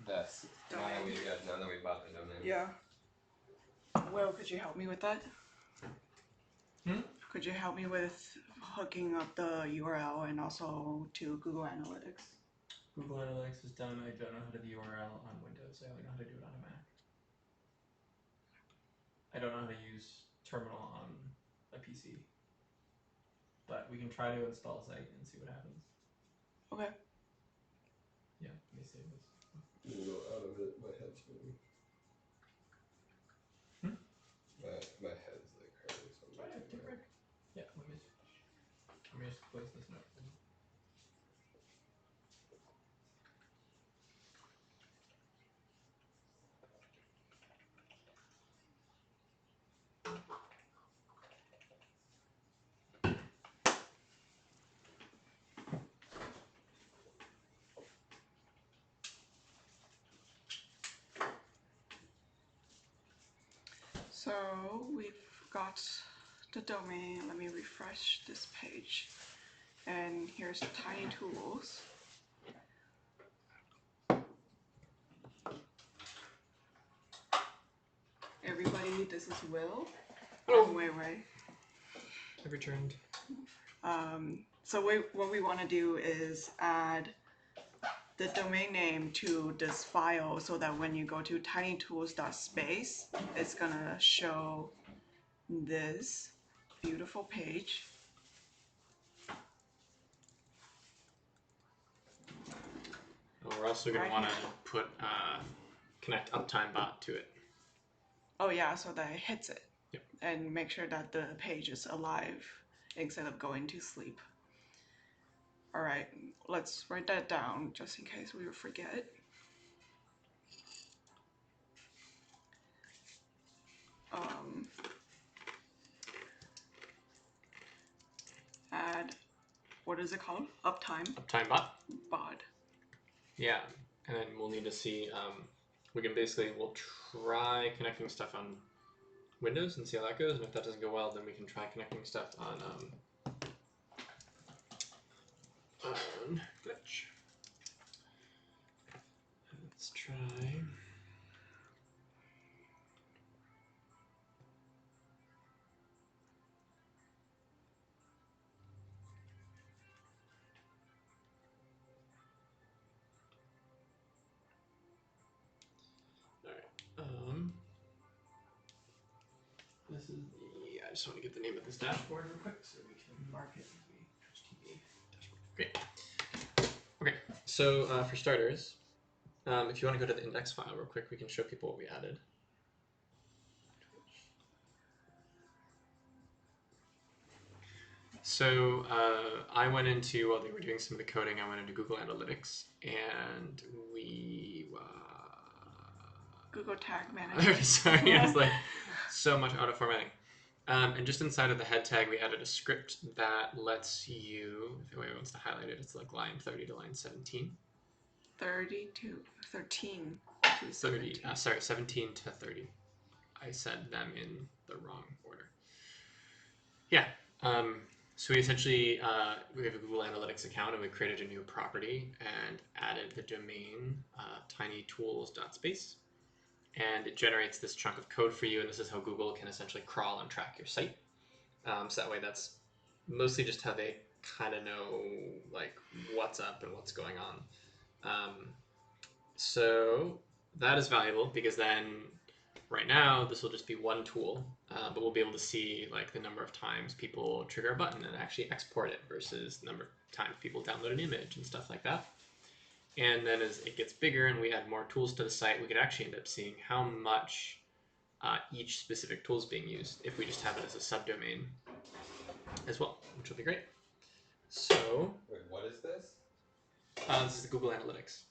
That's now that we bought the domain. Yeah. Will, could you help me with that? Could you help me with hooking up the URL and also to Google Analytics? Google Analytics is done. I don't know how to do the URL on Windows. I only know how to do it on a Mac. I don't know how to use Terminal on a PC. But we can try to install Zite and see what happens. Okay. Yeah, let me save this. I'm gonna go out of it. My head's moving. My head's like hurting. So I'm Yeah, take a break. Yeah, let me just place this note. So we've got the domain. Let me refresh this page. And here's the Tiny Tools. Everybody, this is Will. Hello. Wei Wei. I've returned. So what we want to do is add the domain name to this file so that when you go to tinytools.space, it's gonna show this beautiful page. We're also going Right to want to here. put connect Uptime Bot to it. Oh yeah, so that it hits it. Yep. And make sure that the page is alive instead of going to sleep. All right, let's write that down just in case we forget. Add, what is it called? Uptime Uptime Bot. Bot. Yeah, and then we'll need to see. We'll try connecting stuff on Windows and see how that goes. And if that doesn't go well, then we can try connecting stuff on Glitch. Let's try. This is the. I just want to get the name of this dashboard real quick so we can mark it as we Twitch TV dashboard. Great. Okay. So for starters, if you want to go to the index file real quick, we can show people what we added. So I went into, while they were doing some of the coding, I went into Google Analytics and we... Google Tag Manager. Sorry, I was like, so much auto formatting. And just inside of the head tag, we added a script that lets you, if anyone wants to highlight it, it's like line 30 to line 17. 30 to 13 to 30, sorry, 17 to 30. I said them in the wrong order. Yeah. So we essentially, we have a Google Analytics account and we created a new property and added the domain tinytools.space. And it generates this chunk of code for you, and this is how Google can essentially crawl and track your site. So that way that's mostly just how they kind of know like what's up and what's going on. So that is valuable because then right now this will just be one tool but we'll be able to see like the number of times people trigger a button and actually export it versus the number of times people download an image and stuff like that. And then as it gets bigger and we add more tools to the site, we could actually end up seeing how much each specific tool is being used if we just have it as a subdomain as well, which will be great. So Wait, what is this? this is the Google Analytics.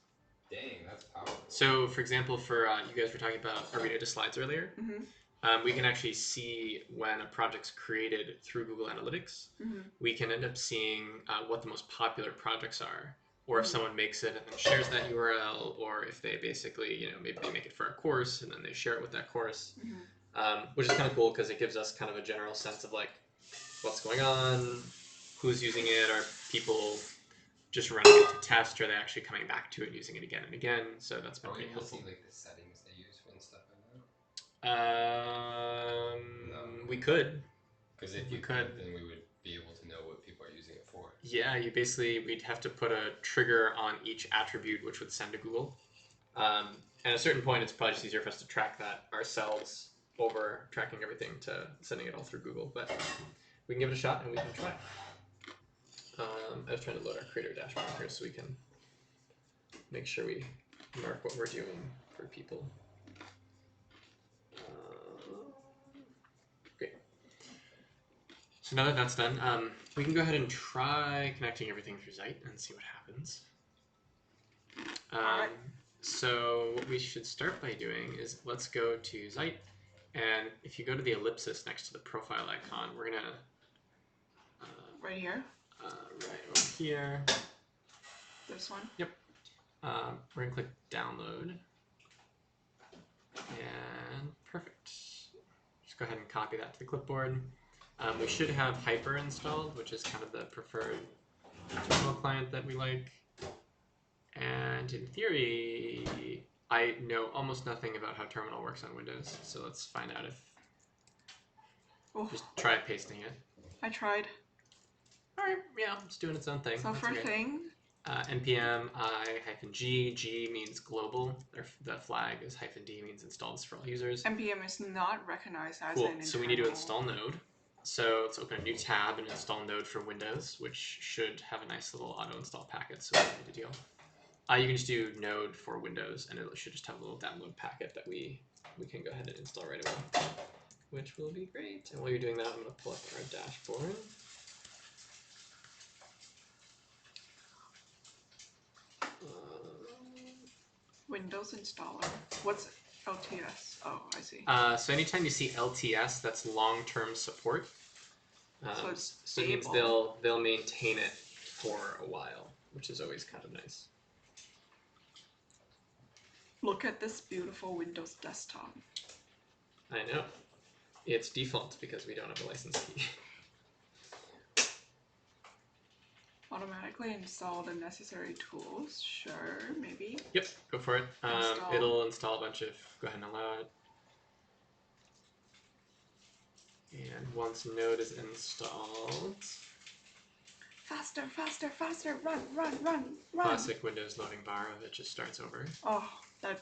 Dang, that's powerful. So for example, for you guys were talking about our data slides earlier. We can actually see when a project's created through Google Analytics. We can end up seeing what the most popular projects are, or if someone makes it and then shares that URL, or if they basically, you know, maybe they make it for a course and then they share it with that course, which is kind of cool because it gives us kind of a general sense of like what's going on, who's using it, are people just running it to test, or are they actually coming back to it, using it again and again. So that's been pretty helpful. See like the settings they use for and stuff like that. We could. Because if you could, then we would be able to know what people are using it for. Yeah, we'd have to put a trigger on each attribute, which would send to Google. And at a certain point, it's probably just easier for us to track that ourselves over tracking everything to sending it all through Google. But we can give it a shot and we can try. I was trying to load our creator dashboard here so we can make sure we mark what we're doing for people. Great. So now that that's done, we can go ahead and try connecting everything through Zeit and see what happens. Alright. So what we should start by doing is let's go to Zeit, and if you go to the ellipsis next to the profile icon, we're gonna Right here. right over here. This one. Yep. We're gonna click download, and perfect. Just go ahead and copy that to the clipboard. We should have Hyper installed, which is kind of the preferred terminal client that we like. And in theory, I know almost nothing about how terminal works on Windows, so let's find out if. Just try pasting it. I tried. All right, yeah, it's doing its own thing. So That's first okay. thing, npm i-g, G means global. The flag is -d means installed for all users. npm is not recognized as Cool. an So we need to internal- install Node. So let's open a new tab and install Node for Windows, which should have a nice little auto install packet. So no big deal. You can just do Node for Windows, and it should just have a little download packet that we can go ahead and install right away, which will be great. And while you're doing that, I'm going to pull up our dashboard. Windows installer. What's LTS? Oh, I see. So anytime you see LTS, that's long-term support. So it's so it means stable. they'll maintain it for a while, which is always kind of nice. Look at this beautiful Windows desktop. I know. It's default because we don't have a license key. Automatically install the necessary tools. Sure, maybe. Yep, go for it. Install. It'll install a bunch of. Go ahead and allow it. And once Node is installed, Faster, faster, faster! Run, run, run, run! classic Windows loading bar that just starts over. Oh, that.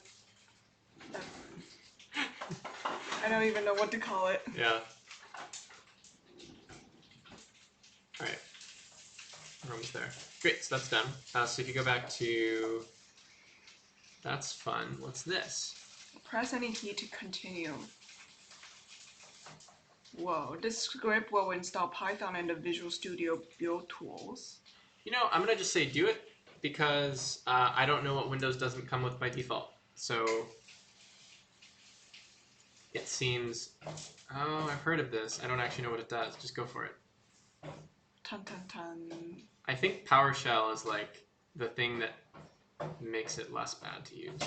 I don't even know what to call it. Yeah. All right. We're almost there. Great, so that's done. So if you go back to, that's fun. What's this? Press any key to continue. Whoa, this script will install Python and the Visual Studio build tools. You know, I'm gonna just say do it because I don't know what Windows doesn't come with by default. So it seems, oh, I've heard of this. I don't actually know what it does. Just go for it. Ton, ton, ton. I think PowerShell is like the thing that makes it less bad to use.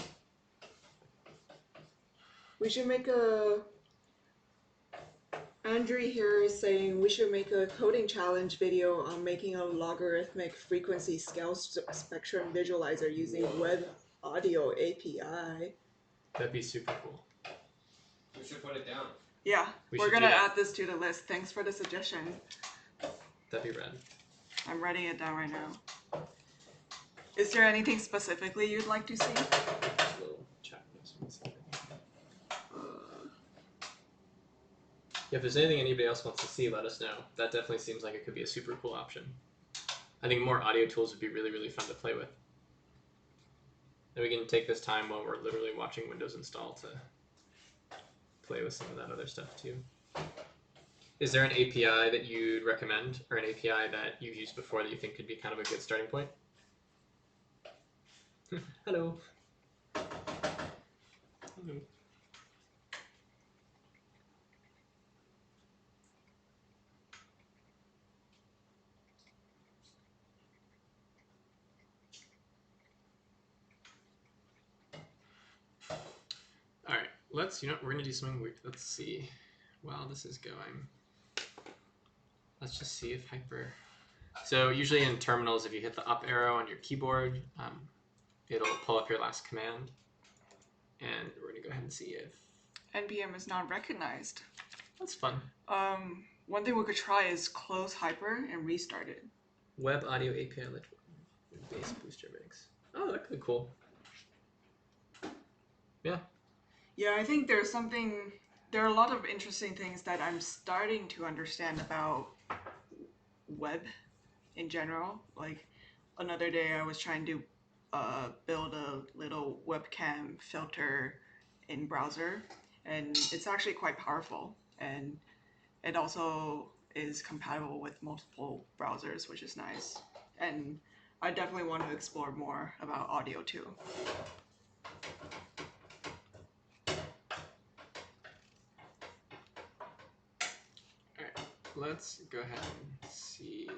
We should make a... Andrew here is saying we should make a coding challenge video on making a logarithmic frequency scale spectrum visualizer using Web Audio API. That'd be super cool. We should put it down. Yeah, We we're should do gonna that. add this to the list. Thanks for the suggestion. That'd be rad. I'm writing it down right now. Is there anything specifically you'd like to see? Just a little chat notes. 1 second. If there's anything anybody else wants to see, let us know. That definitely seems like it could be a super cool option. I think more audio tools would be really, really fun to play with. And we can take this time while we're literally watching Windows install to play with some of that other stuff too. Is there an API that you'd recommend, or an API that you've used before that you think could be kind of a good starting point? Hello. Hello. All right, we're gonna do something weird. Let's see. While this is going, let's just see if Hyper. So usually in terminals, if you hit the up arrow on your keyboard, it'll pull up your last command. And we're gonna go ahead and see if NPM is not recognized. that's fun. One thing we could try is close Hyper and restart it. Web audio API base booster mix. Oh, that could be cool. Yeah. Yeah, I think there are a lot of interesting things that I'm starting to understand about web in general. Like another day I was trying to build a little webcam filter in browser, and it's actually quite powerful, and it also is compatible with multiple browsers, which is nice. And I definitely want to explore more about audio too. Let's go ahead and see.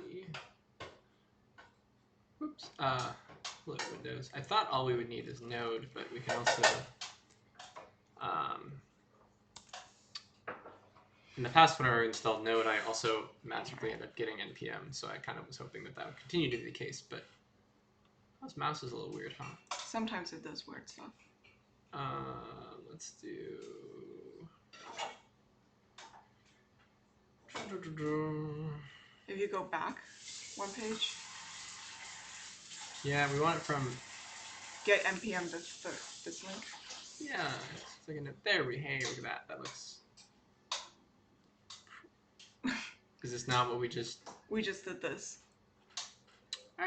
Whoops. Load Windows. I thought all we would need is Node, but we can also. In the past, whenever I installed Node, I also magically ended up getting NPM, so I kind of was hoping that would continue to be the case. But this mouse is a little weird, huh? Sometimes it does weird stuff. Let's do. If you go back one page. Yeah, we want it from. Get NPM this link. Yeah, there we. Hey, look at that. That looks. Is this not what we just? We just did this. All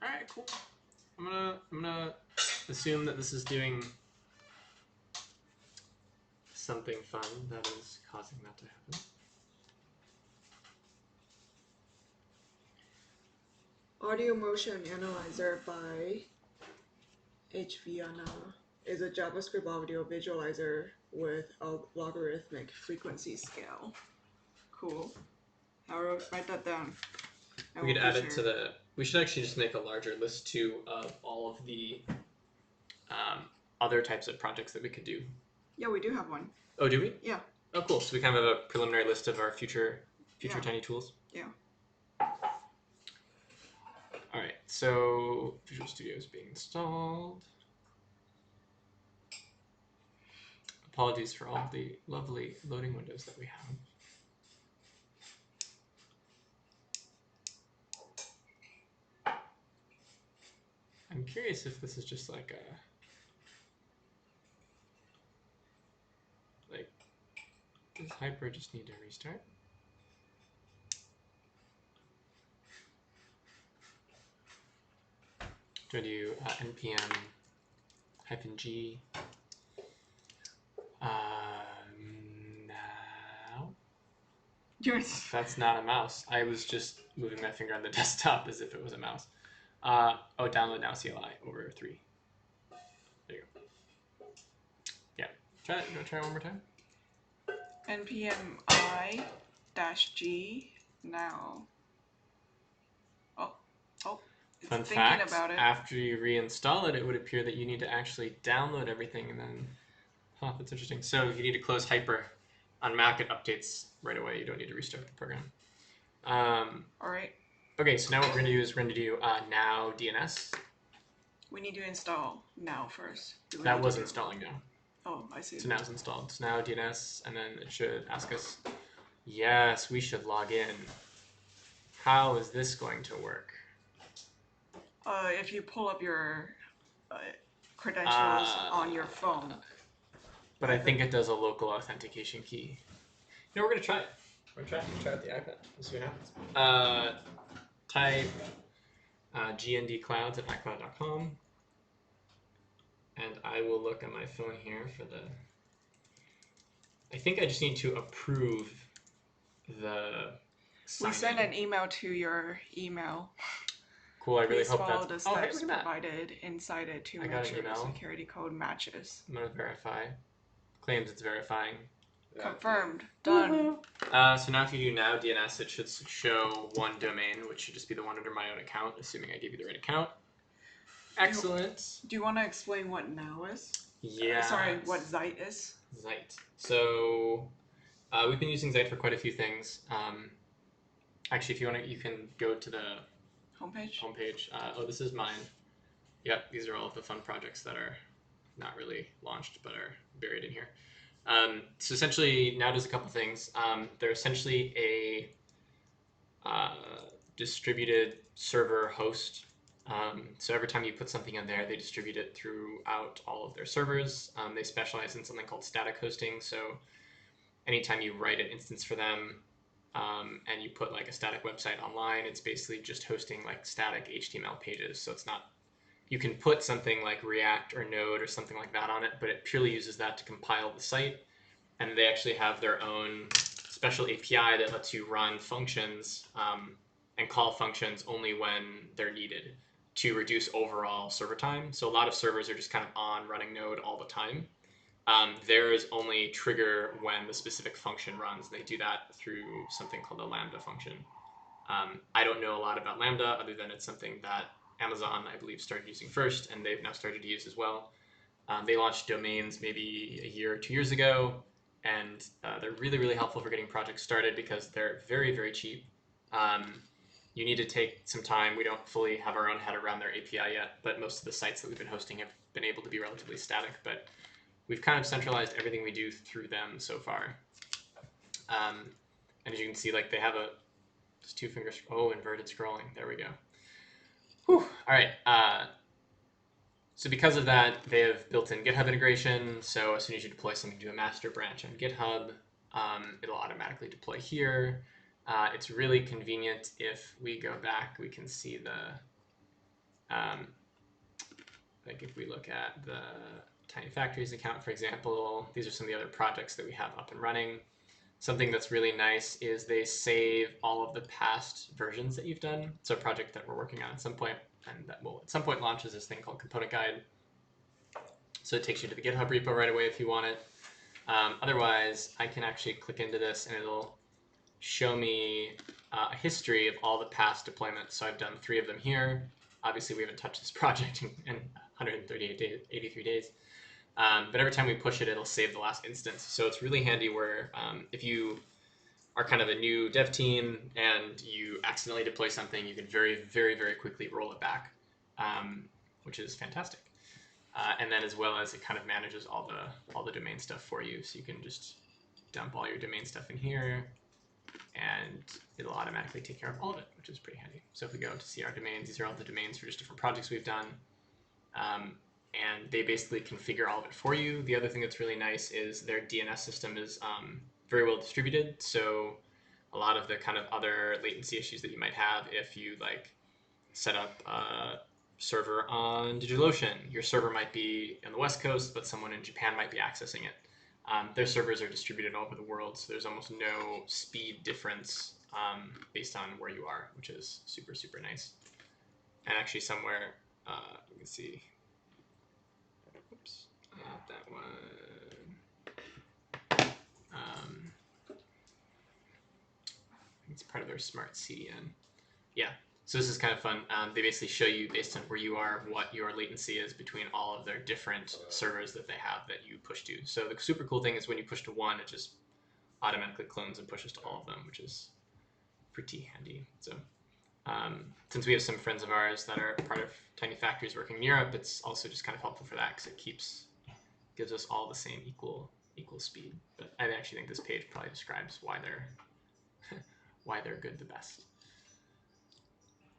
right, cool. I'm gonna assume that this is doing something fun that is causing that to happen. Audio Motion Analyzer by HVANA is a JavaScript audio visualizer with a logarithmic frequency scale. Cool. I'll write that down. We could add it to the. We should actually just make a larger list too of all of the other types of projects that we could do. Yeah, we do have one. Oh, do we? Yeah. Oh, cool. So we kind of have a preliminary list of our future Yeah. tiny tools. Yeah. All right. So Visual Studio is being installed. Apologies for all the lovely loading windows that we have. I'm curious if this is just like a does Hyper just need to restart? Do I do npm -g now? That's not a mouse. I was just moving my finger on the desktop as if it was a mouse. Download now CLI over 3. There you go. Yeah. Try it. You want to try it one more time? npm i-g now. It's Fun thinking fact, about it. after you reinstall it, it would appear that you need to actually download everything and then... Huh, that's interesting. So you need to close Hyper. On Mac, it updates right away. You don't need to restart the program. All right. Okay, so now what we're going to do is we're going to do now DNS. We need to install now first. That was installing now. Oh, I see. So now it's installed. So now DNS, and then it should ask us, yes, we should log in. How is this going to work? If you pull up your credentials on your phone. But I think it does a local authentication key. No, we're gonna try it. We're gonna try it with the iPad. We'll see what happens. Type gndclouds@icloud.com, and I will look on my phone here for the. I think I just need to approve the. We sent sign-in. an email to your email. Cool. I really Please hope follow that's. the Oh, hey, steps look at that. provided inside it to I got make an sure the email. security code matches. I'm gonna verify. Claims it's verifying. Confirmed. Done. So now if you do now DNS, it should show one domain, which should just be the one under my own account, assuming I gave you the right account. Excellent. Do you want to explain what now is? Yeah. Sorry, what Zeit is? Zeit. So we've been using Zeit for quite a few things. Actually, if you want to, you can go to the Homepage? Oh, this is mine. Yep, these are all of the fun projects that are not really launched but are buried in here. So essentially, now does a couple things. They're essentially a distributed server host. So every time you put something in there, they distribute it throughout all of their servers. They specialize in something called static hosting. So anytime you write an instance for them and you put like a static website online, it's basically just hosting like static HTML pages. So it's not, you can put something like React or Node or something like that on it, but it purely uses that to compile the site. And they actually have their own special API that lets you run functions and call functions only when they're needed to reduce overall server time. So a lot of servers are just kind of on running Node all the time. Theirs only trigger when the specific function runs. They do that through something called a Lambda function. I don't know a lot about Lambda other than it's something that Amazon, I believe, started using first, and they've now started to use as well. They launched domains maybe a year or 2 years ago, and they're really, really helpful for getting projects started because they're very, very cheap. You need to take some time. We don't fully have our own head around their API yet, but most of the sites that we've been hosting have been able to be relatively static, but we've kind of centralized everything we do through them so far. And as you can see, like they have just 2 fingers, inverted scrolling. There we go. Whew. All right. So because of that, they have built-in GitHub integration. So as soon as you deploy something to a master branch on GitHub, it'll automatically deploy here. It's really convenient. If we go back, we can see the, like if we look at the Tiny Factories account, for example, these are some of the other projects that we have up and running. Something that's really nice is they save all of the past versions that you've done. It's a project that we're working on at some point, and that will at some point launch as this thing called Component Guide. So it takes you to the GitHub repo right away if you want it. Otherwise, I can actually click into this and it'll show me a history of all the past deployments. So I've done 3 of them here. Obviously, we haven't touched this project in 138 days, 83 days. But every time we push it, it'll save the last instance. So it's really handy where if you are kind of a new dev team and you accidentally deploy something, you can very, very, very quickly roll it back, which is fantastic. And then as well as it kind of manages all the domain stuff for you. So you can just dump all your domain stuff in here and it'll automatically take care of all of it, which is pretty handy. So if we go to see our domains, these are all the domains for just different projects we've done. And they basically configure all of it for you. The other thing that's really nice is their DNS system is very well distributed. So a lot of the kind of other latency issues that you might have if you like set up a server on DigitalOcean, your server might be on the West Coast, but someone in Japan might be accessing it. Their servers are distributed all over the world, so there's almost no speed difference based on where you are, which is super, super nice. And actually somewhere, you can see, oops, not that one. It's part of their smart CDN. Yeah, so this is kind of fun. They basically show you based on where you are what your latency is between all of their different servers that they have that you push to. So the super cool thing is when you push to one, it just automatically clones and pushes to all of them, which is pretty handy. So since we have some friends of ours that are part of Tiny Factories working in Europe, it's also just kind of helpful for that because it gives us all the same equal speed. But I actually think this page probably describes why they're why they're good the best.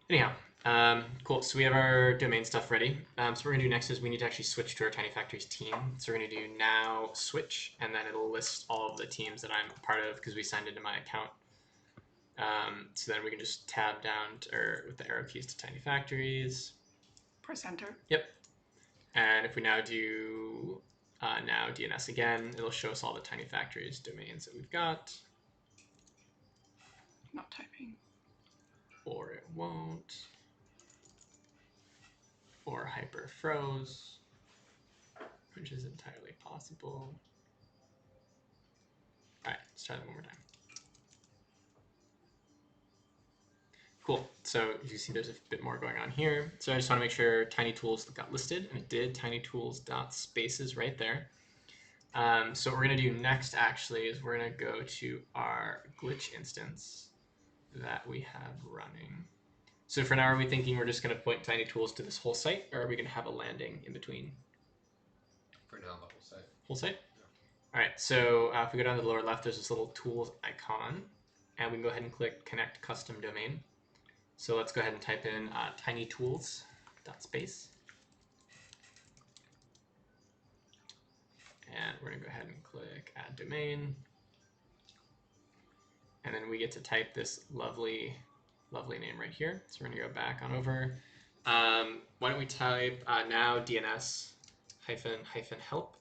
Anyhow, cool. So we have our domain stuff ready. So what we're gonna do next is we need to actually switch to our Tiny Factories team. So we're gonna do now switch, and then it'll list all of the teams that I'm a part of because we signed into my account. So then we can just tab down or with the arrow keys to Tiny Factories. Press enter. Yep. And if we now do now DNS again, it'll show us all the Tiny Factories domains that we've got. Not typing. Or it won't. Or hyper froze, which is entirely possible. All right, let's try that one more time. Cool. So you see there's a bit more going on here. So I just want to make sure Tiny Tools got listed, and it did. TinyTools.spaces right there. So what we're going to do next actually is we're going to go to our glitch instance that we have running. So for now, are we thinking we're just going to point Tiny Tools to this whole site, or are we going to have a landing in between? For now, the whole site. Whole site? All right, so if we go down to the lower left, there's this little tools icon, and we can go ahead and click connect custom domain. So let's go ahead and type in tinytools.space. And we're gonna go ahead and click add domain. And then we get to type this lovely name right here. So we're gonna go back on over. Why don't we type now DNS hyphen help.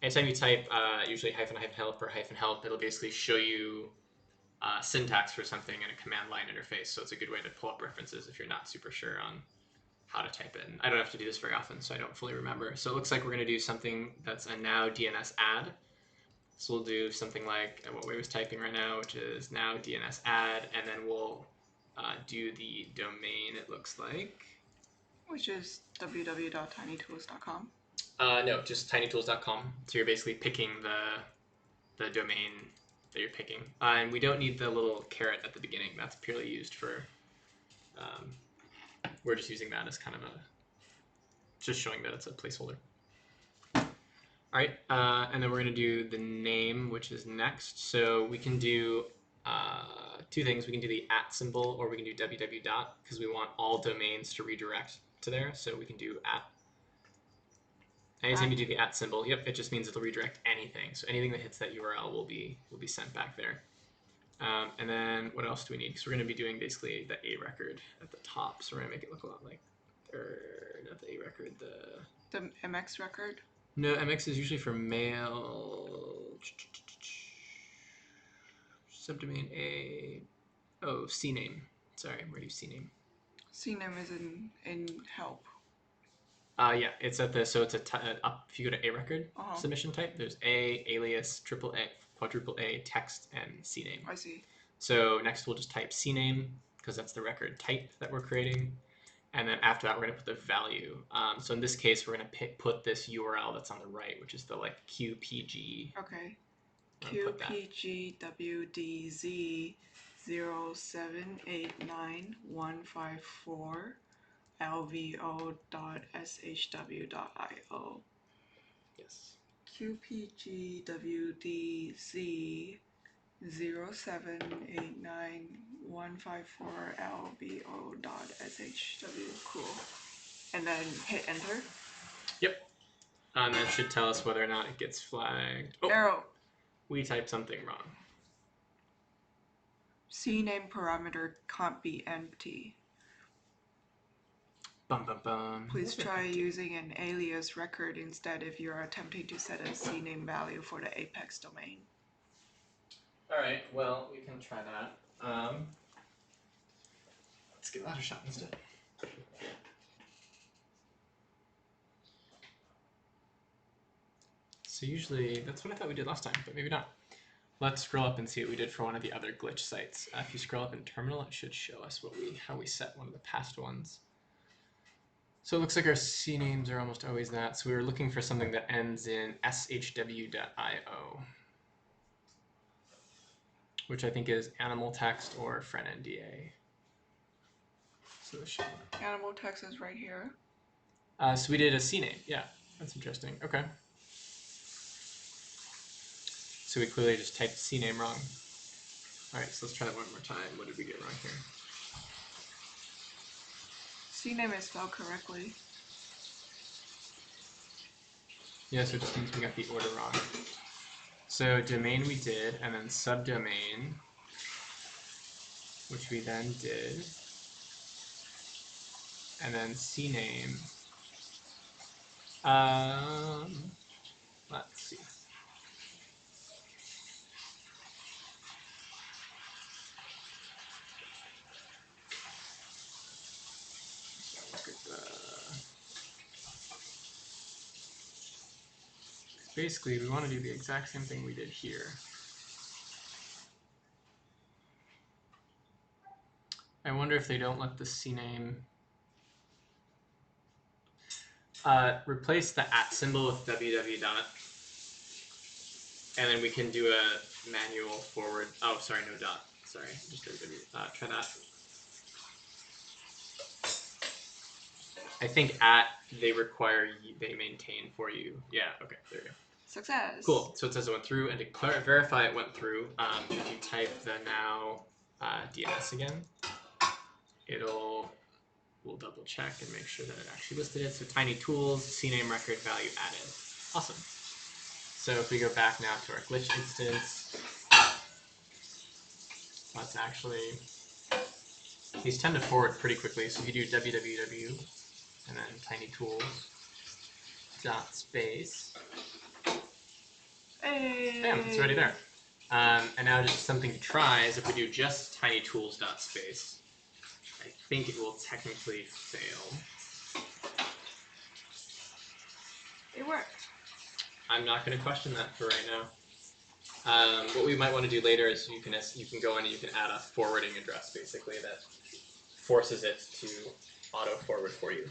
Anytime you type usually hyphen help or hyphen help, it'll basically show you syntax for something in a command line interface. So it's a good way to pull up references if you're not super sure on how to type in. I don't have to do this very often, so I don't fully remember. So it looks like we're going to do something that's a now DNS add. So we'll do something like what Wei was typing right now, which is now DNS add, and then we'll do the domain, it looks like. Which is www.tinytools.com. No, just tinytools.com. So you're basically picking the domain that you're picking. And we don't need the little caret at the beginning. That's purely used for, we're just using that as kind of just showing that it's a placeholder. All right, and then we're gonna do the name, which is next. So we can do two things. We can do the @ symbol, or we can do www. Because we want all domains to redirect to there. So we can do @. Anytime you do the @ symbol, yep, it just means it'll redirect anything. So anything that hits that URL will be sent back there. And then what else do we need? Because we're going to be doing basically the A record at the top. So we're going to make it look a lot like, not the A record, The MX record. No, MX is usually for mail. Subdomain A. Oh, CNAME. Sorry, where do you CNAME? CNAME is in help. Yeah, it's at the, so it's up, if you go to A record submission type, there's A, alias, triple A, quadruple A, text, and CNAME. I see. So next we'll just type CNAME, because that's the record type that we're creating. And then after that, we're going to put the value. So in this case, we're going to put this URL that's on the right, which is the like QPG. Okay. QPGWDZ 0789154 lvo.shw.io. Yes. QPGWDZ 0789154 lvo.shw. Cool. And then hit enter. Yep. And that should tell us whether or not it gets flagged. Oh, Arrow. we typed something wrong. CNAME parameter can't be empty. Bum, bum, bum. Please try using an alias record instead if you are attempting to set a CNAME value for the Apex domain. All right, well, we can try that. Let's give that a shot instead. So usually, that's what I thought we did last time, but maybe not. Let's scroll up and see what we did for one of the other glitch sites. If you scroll up in terminal, it should show us how we set one of the past ones. So it looks like our CNAMEs are almost always that. So we were looking for something that ends in shw.io, which I think is animal text or FriendNDA. So Animal text is right here. So we did a CNAME. Yeah, that's interesting. Okay. So we clearly just typed CNAME wrong. All right, so let's try that one more time. What did we get wrong here? CNAME is spelled correctly. Yeah, so it just means we got the order wrong. So domain we did, and then subdomain, which we then did, and then CNAME. Let's see. Look at basically, we want to do the exact same thing we did here. I wonder if they don't let the CNAME replace the @ symbol with www dot, and then we can do a manual forward. Oh, sorry, no dot. Sorry, just www. Try that. I think they require they maintain for you. Yeah. Okay. There you go. Success. Cool. So it says it went through, and to verify it went through, if you type the now DNS again, we'll double check and make sure that it actually listed it. So tiny tools, CNAME record value added. Awesome. So if we go back now to our glitch instance, let's actually, these tend to forward pretty quickly. So if you do www and then tiny tools dot space, Hey. bam, it's already there. And now just something to try is if we do just tiny tools dot space, I think it will technically fail. It worked. I'm not going to question that for right now. What we might want to do later is you can go in and you can add a forwarding address basically that forces it to auto forward for you.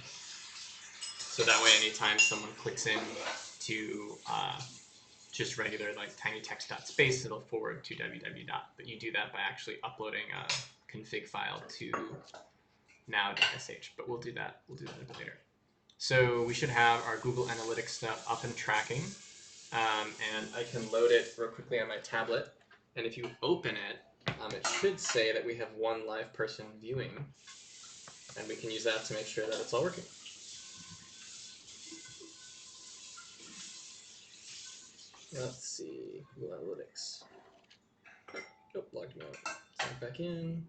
So that way, anytime someone clicks in to just regular like tiny text dot space, it'll forward to www dot. But you do that by actually uploading a config file to now.sh. But we'll do that. We'll do that a bit later. So we should have our Google Analytics stuff up and tracking. And I can load it real quickly on my tablet. And if you open it, it should say that we have one live person viewing. And we can use that to make sure that it's all working. Let's see, Google Analytics. Oh, logged me out. Log back in.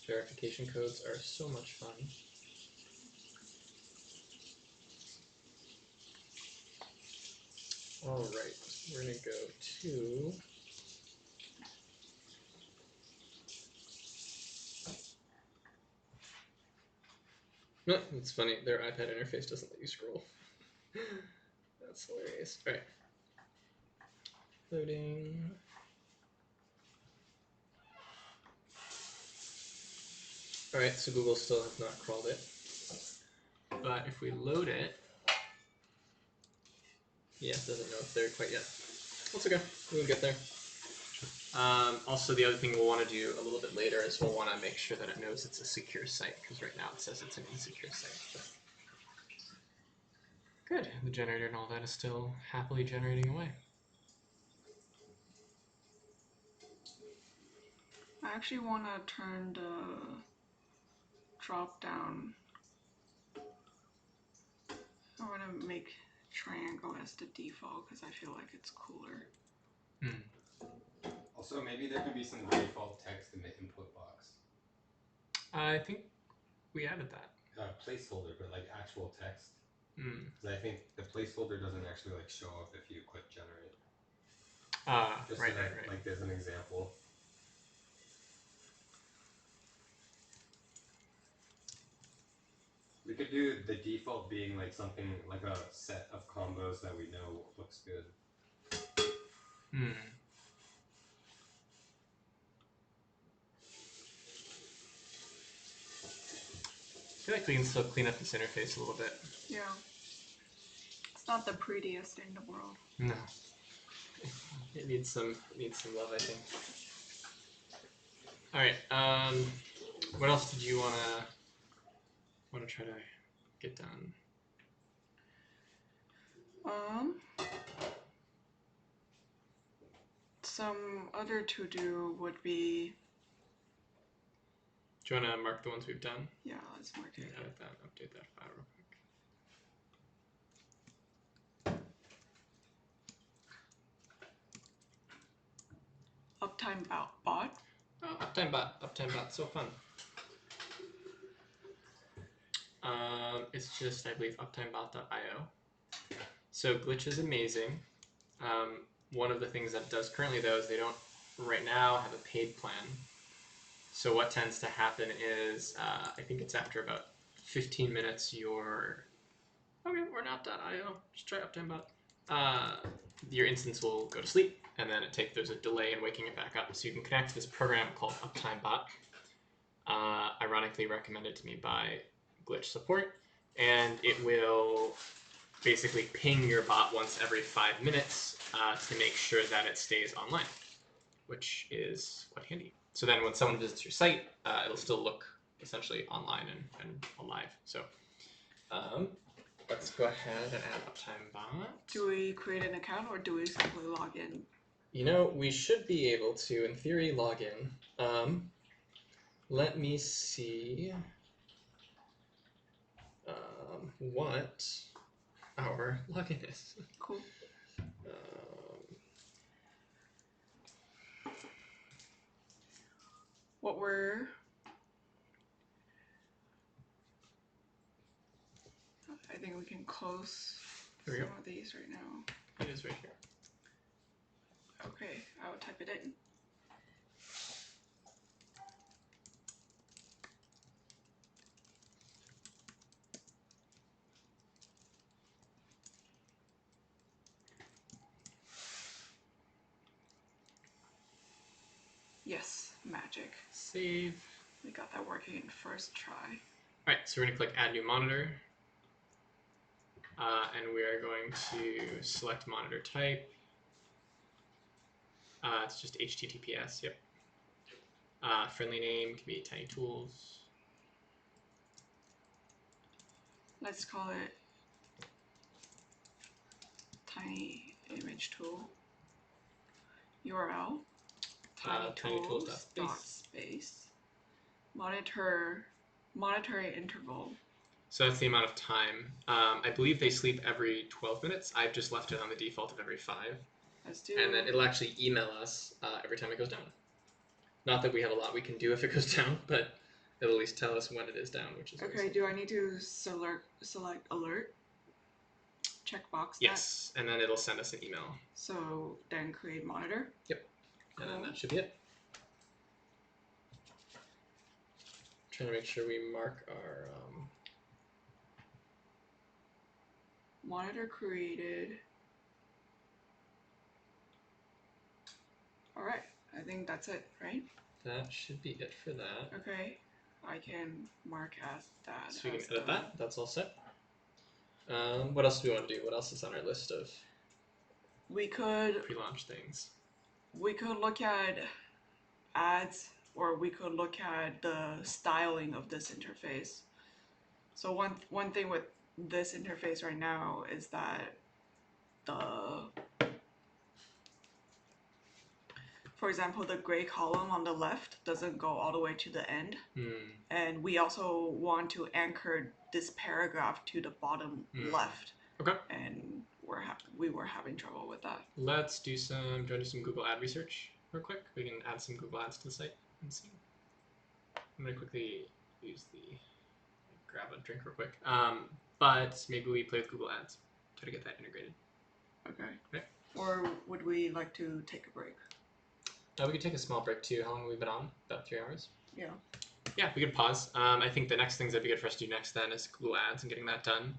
Verification codes are so much fun. All right, we're gonna go to no, it's funny, their iPad interface doesn't let you scroll. That's hilarious. All right. Loading. All right, so Google still has not crawled it. But if we load it, yeah, it doesn't know it's there quite yet. That's okay, we'll get there. Also, the other thing we'll want to do a little bit later is we'll want to make sure that it knows it's a secure site, because right now it says it's an insecure site. But good, the generator and all that is still happily generating away. I actually want to turn the drop down. I want to make triangle as the default because I feel like it's cooler. Also, maybe there could be some default text in the input box. I think we added that. Placeholder, but like actual text. Because I think the placeholder doesn't actually like show up if you click generate. Just right. Like there's an example. We could do the default being like something like a set of combos that we know looks good. I feel like we can still clean up this interface a little bit. Yeah. It's not the prettiest in the world. No. It needs some love, I think. All right. What else did you wanna try to get done? Some other to do would be, Do you want to mark the ones we've done? yeah, let's mark it. Edit that, update that file real quick. Uptime bot. Oh, Uptime bot, so fun. It's just, I believe, uptimebot.io. So Glitch is amazing. One of the things that it does currently, though, is they don't right now have a paid plan. So what tends to happen is, I think it's after about 15 minutes, your okay, or not.io, just try uptimebot. Your instance will go to sleep, and then there's a delay in waking it back up. So you can connect to this program called UptimeBot, ironically recommended to me by Glitch support, and it will basically ping your bot once every 5 minutes to make sure that it stays online, which is quite handy. So then when someone visits your site, it'll still look essentially online and alive. So let's go ahead and add UptimeBot. Do we create an account or do we simply log in? You know, we should be able to, in theory, log in. Let me see what our login is. Cool. What we're I think we can close Here we some go. of these right now. It is right here. Okay, I will type it in. Yes, magic. Save. We got that working in first try. All right, so we're gonna click Add New Monitor, and we are going to select monitor type. It's just HTTPS. Yep. Friendly name can be Tiny Tools. Let's call it Tiny Image Tool. URL tinytools.space. Monitoring interval. So that's the amount of time. I believe they sleep every 12 minutes. I've just left it on the default of every 5. Let's do. And then it'll actually email us every time it goes down. Not that we have a lot we can do if it goes down, but it'll at least tell us when it is down, which is okay. Do I need to select alert? Checkbox. Yes, and then it'll send us an email. So then create monitor. Yep. Cool. And then that should be it. Trying to make sure we mark our monitor created. All right, I think that's it, right? that should be it for that. Okay, I can mark as that. So we can as edit the- that. That's all set. What else do we want to do? What else is on our list of We could pre-launch things? look at ads, or we could look at the styling of this interface. So one thing with this interface right now is that for example, the gray column on the left doesn't go all the way to the end. And we also want to anchor this paragraph to the bottom left. Okay. And we were having trouble with that. Let's do some. Do you want to do some Google ad research real quick? We can add some Google ads to the site and see. I'm gonna quickly grab a drink real quick. But maybe we play with Google Ads, try to get that integrated. Okay. Okay. Or would we like to take a break? We could take a small break too. How long have we been on? About 3 hours. Yeah. Yeah, we could pause. I think the next things that'd be good for us to do next then is Google Ads and getting that done.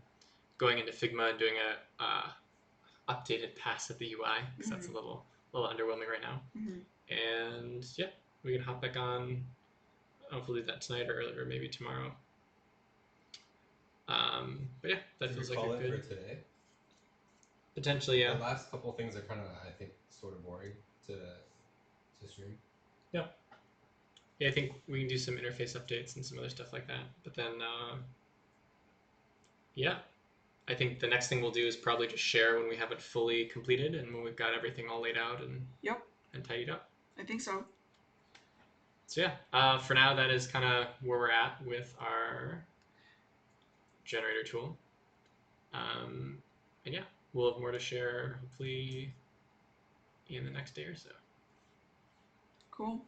Going into Figma and doing a updated pass of the UI because that's a little underwhelming right now. And yeah, we can hop back on. Hopefully that tonight or maybe tomorrow. But yeah, that feels like a good. For today. Potentially, yeah. The last couple things are kind of, I think, sort of boring to stream. Yeah, I think we can do some interface updates and some other stuff like that. But then, yeah, I think the next thing we'll do is probably just share when we have it fully completed and when we've got everything all laid out and Yep, and tidied up. I think so. So yeah, for now that is kind of where we're at with our generator tool. And yeah, we'll have more to share hopefully in the next day or so. Cool.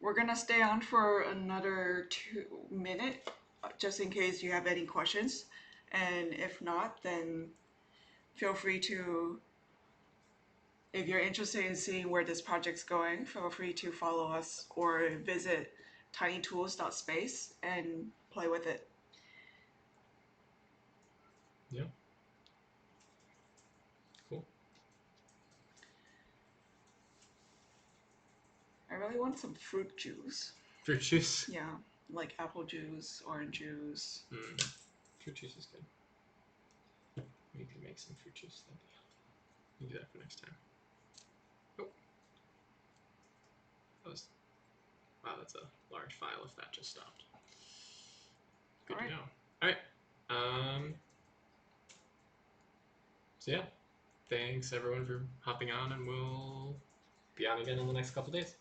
We're gonna stay on for another 2 minutes, just in case you have any questions. And if not, then feel free to, if you're interested in seeing where this project's going, feel free to follow us or visit tinytools.space and play with it. Yeah. Cool. I really want some fruit juice. Fruit juice. Yeah, like apple juice, orange juice. Fruit juice is good. We can make some fruit juice. We'll do that for next time. Oh. Wow, that's a large file if that just stopped. Good to know. Alright. So yeah. Thanks everyone for hopping on, and we'll be on again in the next couple days.